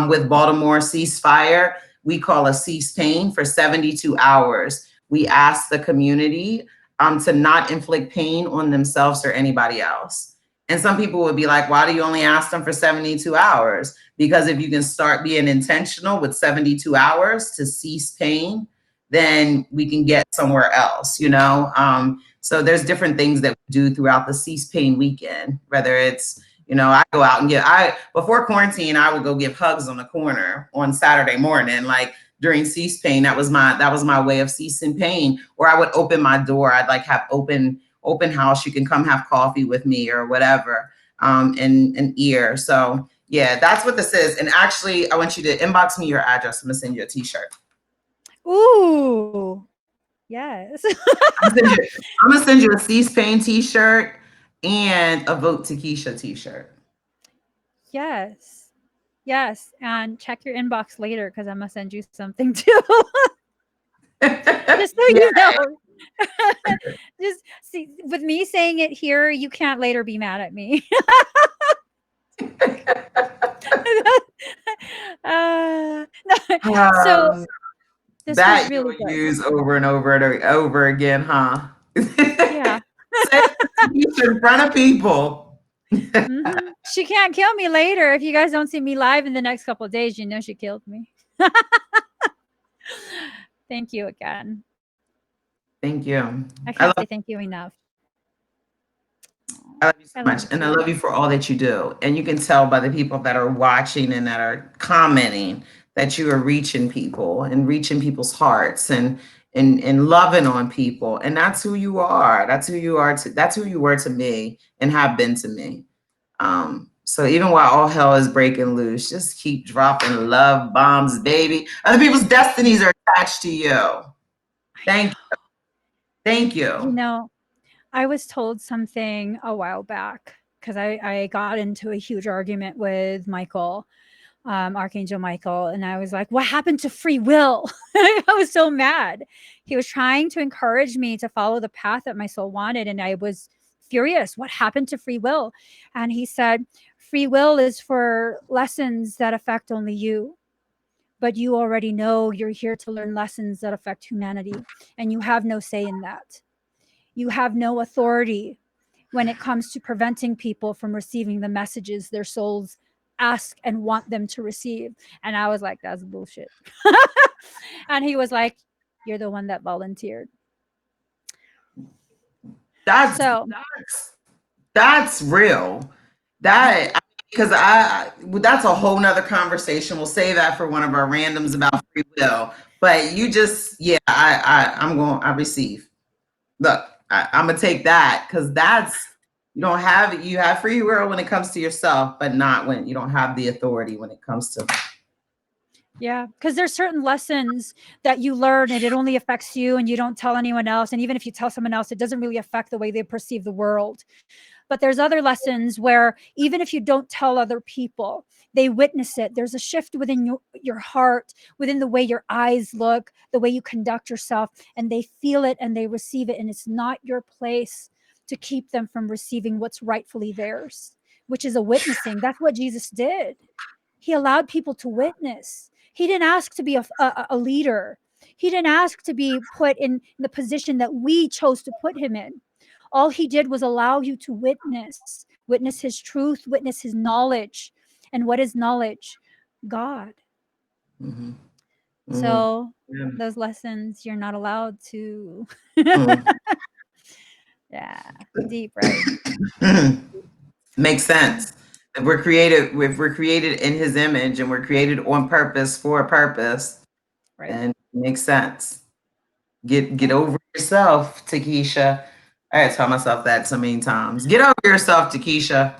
Speaker 2: with Baltimore Ceasefire, we call a cease pain for 72 hours. We ask the community to not inflict pain on themselves or anybody else. And some people would be like, why do you only ask them for 72 hours? Because if you can start being intentional with 72 hours to cease pain, then we can get somewhere else, So there's different things that we do throughout the Cease Pain weekend, whether it's, I go out and before quarantine, I would go give hugs on the corner on Saturday morning, like during Cease Pain. That was my way of ceasing pain. Or I would open my door. I'd like have open house. You can come have coffee with me or whatever, in an ear. So yeah, that's what this is. And actually, I want you to inbox me your address. I'm gonna send you a t-shirt.
Speaker 1: Ooh, yes.
Speaker 2: I'm gonna send you a Cease Pain t-shirt and a Vote Tekesha t-shirt.
Speaker 1: Yes. Yes. And check your inbox later because I'm going to send you something too. Just so
Speaker 2: Yeah.
Speaker 1: you know. Just see, with me saying it here, you can't later be mad at me. So this
Speaker 2: That
Speaker 1: was
Speaker 2: you
Speaker 1: really
Speaker 2: would
Speaker 1: good.
Speaker 2: use over and over and over again, huh?
Speaker 1: Yeah.
Speaker 2: Say it in front of people.
Speaker 1: She can't kill me later. If you guys don't see me live in the next couple of days, you know she killed me. Thank you again.
Speaker 2: Thank you.
Speaker 1: I can't say thank you enough.
Speaker 2: I love you so
Speaker 1: I love
Speaker 2: much.
Speaker 1: you
Speaker 2: And I
Speaker 1: too.
Speaker 2: love you for all that you do. And you can tell by the people that are watching and that are commenting that you are reaching people and reaching people's hearts and loving on people. And that's who you are. That's who you are that's who you were to me and have been to me. So even while all hell is breaking loose, just keep dropping love bombs, baby. Other people's destinies are attached to you. Thank you. Thank
Speaker 1: You
Speaker 2: you.
Speaker 1: know, I was told something a while back because I got into a huge argument with Michael, Archangel Michael, and I was like, what happened to free will? I was so mad. He was trying to encourage me to follow the path that my soul wanted, and I was furious. What happened to free will? And he said, free will is for lessons that affect only you. But you already know you're here to learn lessons that affect humanity, and you have no say in that. You have no authority when it comes to preventing people from receiving the messages their souls ask and want them to receive. And I was like, that's bullshit. And he was like, you're the one that volunteered.
Speaker 2: That's
Speaker 1: So
Speaker 2: that's real. Because that's a whole nother conversation. We'll save that for one of our randoms about free will. But you just, yeah, I receive. Look, I'm gonna take that because you have free will when it comes to yourself, but not when you don't have the authority when it comes to
Speaker 1: Yeah, because there's certain lessons that you learn and it only affects you and you don't tell anyone else. And even if you tell someone else, it doesn't really affect the way they perceive the world. But there's other lessons where even if you don't tell other people, they witness it. There's a shift within your heart, within the way your eyes look, the way you conduct yourself, and they feel it and they receive it. And it's not your place to keep them from receiving what's rightfully theirs, which is a witnessing. That's what Jesus did. He allowed people to witness. He didn't ask to be a leader. He didn't ask to be put in the position that we chose to put him in. All he did was allow you to witness his truth, witness his knowledge. And what is knowledge? God.
Speaker 2: Mm-hmm. Mm-hmm.
Speaker 1: So
Speaker 2: Yeah.
Speaker 1: those lessons you're not allowed to.
Speaker 2: Mm.
Speaker 1: Yeah, deep, right?
Speaker 2: Makes
Speaker 1: Mhm.
Speaker 2: sense. If we're created in his image and we're created on purpose for a purpose,
Speaker 1: Right.
Speaker 2: then it makes sense. Get
Speaker 1: Yeah.
Speaker 2: over yourself, Tekesha. I had to tell myself that so many times. Get over yourself, Tekesha.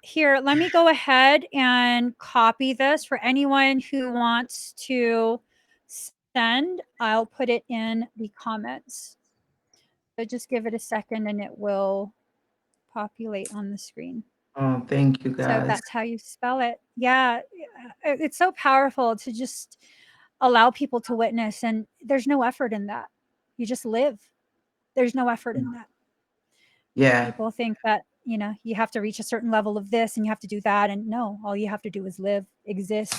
Speaker 1: Here, let me go ahead and copy this for anyone who wants to send. I'll put it in the comments. So just give it a second and it will populate on the screen.
Speaker 2: Oh, thank you
Speaker 1: So
Speaker 2: guys.
Speaker 1: that's how you spell it. Yeah, it's so powerful to just allow people to witness, and there's no effort in that. You just live. There's no effort in that.
Speaker 2: Yeah.
Speaker 1: People think that, you have to reach a certain level of this and you have to do that. And no, all you have to do is live, exist,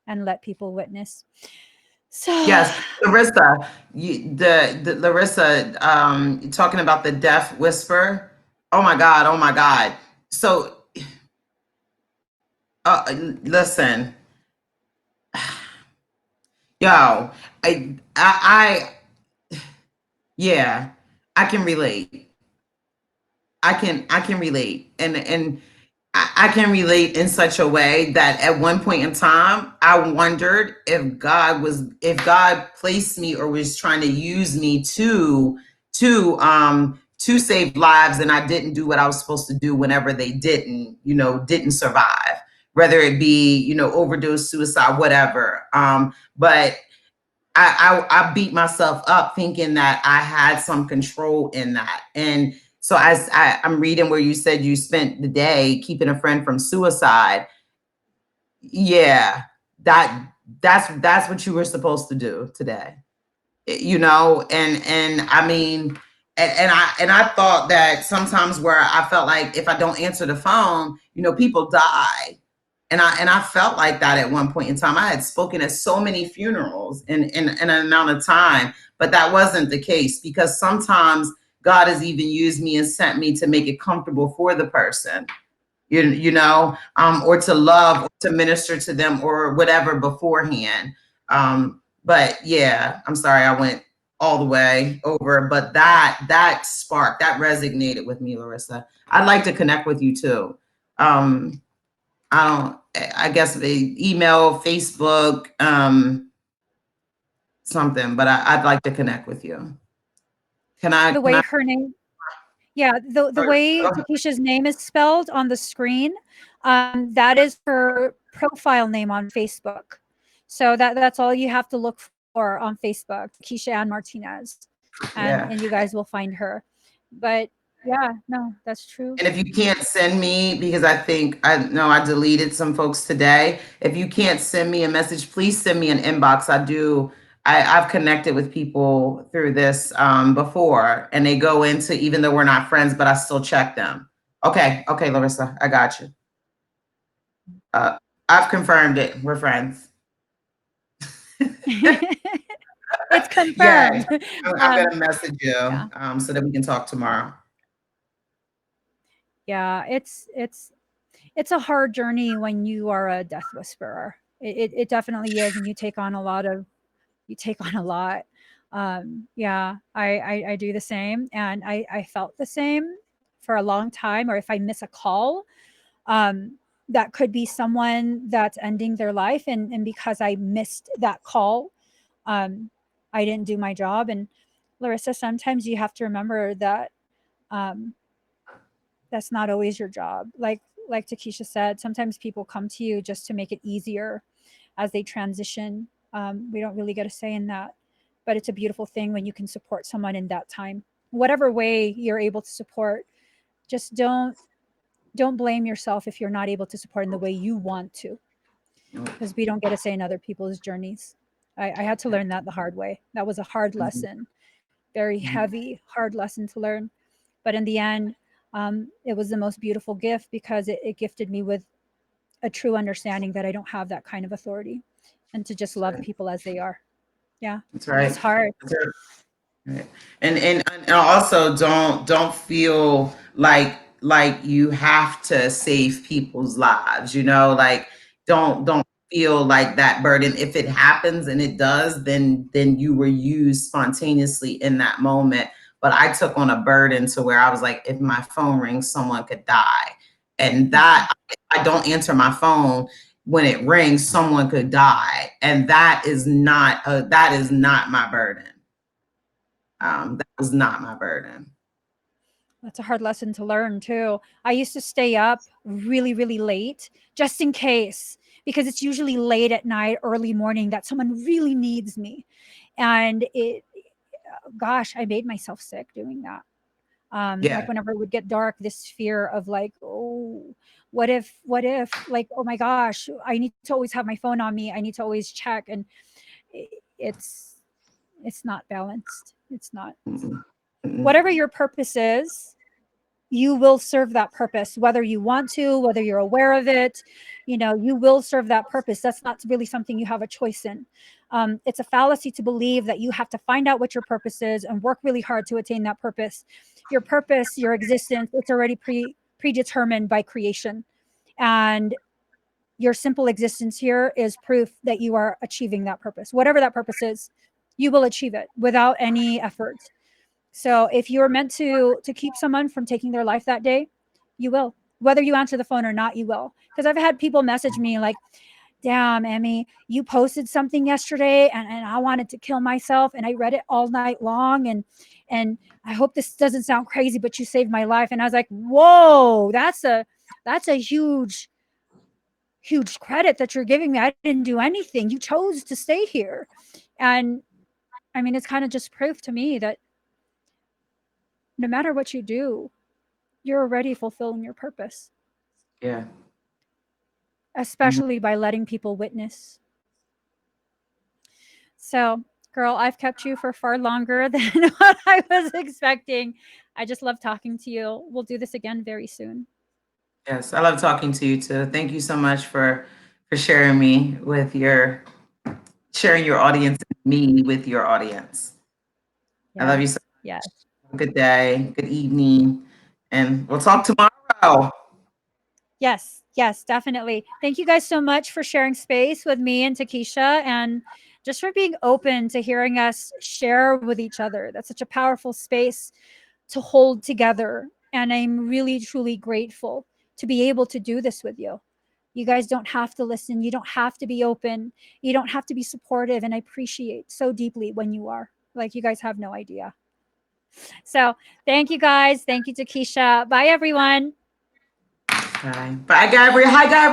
Speaker 1: and let people witness. So,
Speaker 2: Yes, Larissa, the Larissa, talking about the death whisper. Oh my God, oh my God. So, listen, yo, yeah, I can relate. I can relate, and I can relate in such a way that at one point in time, I wondered if God placed me or was trying to use me to save lives, and I didn't do what I was supposed to do whenever they didn't survive, whether it be overdose, suicide, whatever. But I beat myself up thinking that I had some control in that. And so I'm reading where you said you spent the day keeping a friend from suicide. Yeah, that's what you were supposed to do today. And I mean, and I thought that sometimes where I felt like if I don't answer the phone, people die. And I felt like that at one point in time. I had spoken at so many funerals in an amount of time, but that wasn't the case because sometimes God has even used me and sent me to make it comfortable for the person, or to love, or to minister to them, or whatever beforehand. But yeah, I'm sorry I went all the way over, but that spark that resonated with me, Larissa. I'd like to connect with you too. I don't. I guess the email, Facebook, something. But I'd like to connect with you. Can I?
Speaker 1: the
Speaker 2: Can
Speaker 1: way
Speaker 2: I?
Speaker 1: her name, yeah, the way Takesha's name is spelled on the screen, that is her profile name on Facebook. So that's all you have to look for on Facebook, Tekesha Ann Martinez, and
Speaker 2: Yeah.
Speaker 1: you guys will find her. But yeah, no, that's true.
Speaker 2: And if you can't send me, because I think I know I deleted some folks today. If you can't send me a message, please send me an inbox. I've connected with people through this before, and they go into, even though we're not friends, but I still check them. Okay, Larissa, I got you. Uh, I've confirmed it. We're friends.
Speaker 1: It's
Speaker 2: Yay.
Speaker 1: confirmed.
Speaker 2: I'm gonna message you
Speaker 1: Yeah,
Speaker 2: so that we can talk tomorrow.
Speaker 1: yeah, it's a hard journey when you are a death whisperer. It definitely is, and you take on a lot. Yeah, I do the same, and I felt the same for a long time. Or if I miss a call, that could be someone that's ending their life, and because I missed that call, um, I didn't do my job. And Larissa, sometimes you have to remember that um, that's not always your job. Like like Tekesha said, sometimes people come to you just to make it easier as they transition. We don't really get a say in that, but it's a beautiful thing when you can support someone in that time. Whatever way you're able to support, just don't blame yourself if you're not able to support in the way you want to, because we don't get a say in other people's journeys. I had to learn that the hard way. That was a hard lesson, very heavy, hard lesson to learn. But in the end, it was the most beautiful gift because it gifted me with a true understanding that I don't have that kind of authority, and to just love people as they are. Yeah,
Speaker 2: That's
Speaker 1: it's
Speaker 2: right.
Speaker 1: hard.
Speaker 2: That's right. Right. And also don't feel like you have to save people's lives, like don't feel like that burden. If it happens, and it does, then you were used spontaneously in that moment. But I took on a burden to where I was like, if my phone rings, someone could die. And that, if I don't answer my phone when it rings, someone could die. And that is not my burden. That was not my burden.
Speaker 1: That's a hard lesson to learn too. I used to stay up really, really late just in case, because it's usually late at night, early morning that someone really needs me. And gosh, I made myself sick doing that. Like
Speaker 2: Yeah.
Speaker 1: whenever it would get dark, this fear of like, oh, what if, like, oh my gosh, I need to always have my phone on me. I need to always check. And it's, it's not balanced. It's not.
Speaker 2: Mm-mm. Mm-mm.
Speaker 1: Whatever your purpose is, you will serve that purpose, whether you want to, whether you're aware of it. You will serve that purpose. That's not really something you have a choice in. It's a fallacy to believe that you have to find out what your purpose is and work really hard to attain that purpose. Your purpose, your existence, it's already predetermined by creation. And your simple existence here is proof that you are achieving that purpose. Whatever that purpose is, you will achieve it without any effort. So if you're meant to keep someone from taking their life that day, you will. Whether you answer the phone or not, you will. Because I've had people message me like, damn, Emmie, you posted something yesterday and I wanted to kill myself and I read it all night long and I hope this doesn't sound crazy, but you saved my life. And I was like, whoa, that's a huge credit that you're giving me. I didn't do anything. You chose to stay here. And I mean, it's kind of just proof to me that no matter what you do, you're already fulfilling your purpose,
Speaker 2: Yeah. Mhm.
Speaker 1: especially by letting people witness. So, girl, I've kept you for far longer than what I was expecting. I just love talking to you. We'll do this again very soon.
Speaker 2: Yes, I love talking to you too. Thank you so much for sharing me with your sharing your audience and me with your audience. I love you so
Speaker 1: Yes, yes.
Speaker 2: much. Have a good day, good evening, and we'll talk tomorrow.
Speaker 1: Yes, yes, definitely. Thank you guys so much for sharing space with me and Tekesha, and just for being open to hearing us share with each other. That's such a powerful space to hold together. And I'm really, truly grateful to be able to do this with you. You guys don't have to listen. You don't have to be open. You don't have to be supportive. And I appreciate so deeply when you are. Like, you guys have no idea. So, thank you guys. Thank you, Tekesha. Bye, everyone.
Speaker 2: Bye. Bye, Gabrielle. Hi, Gabrielle.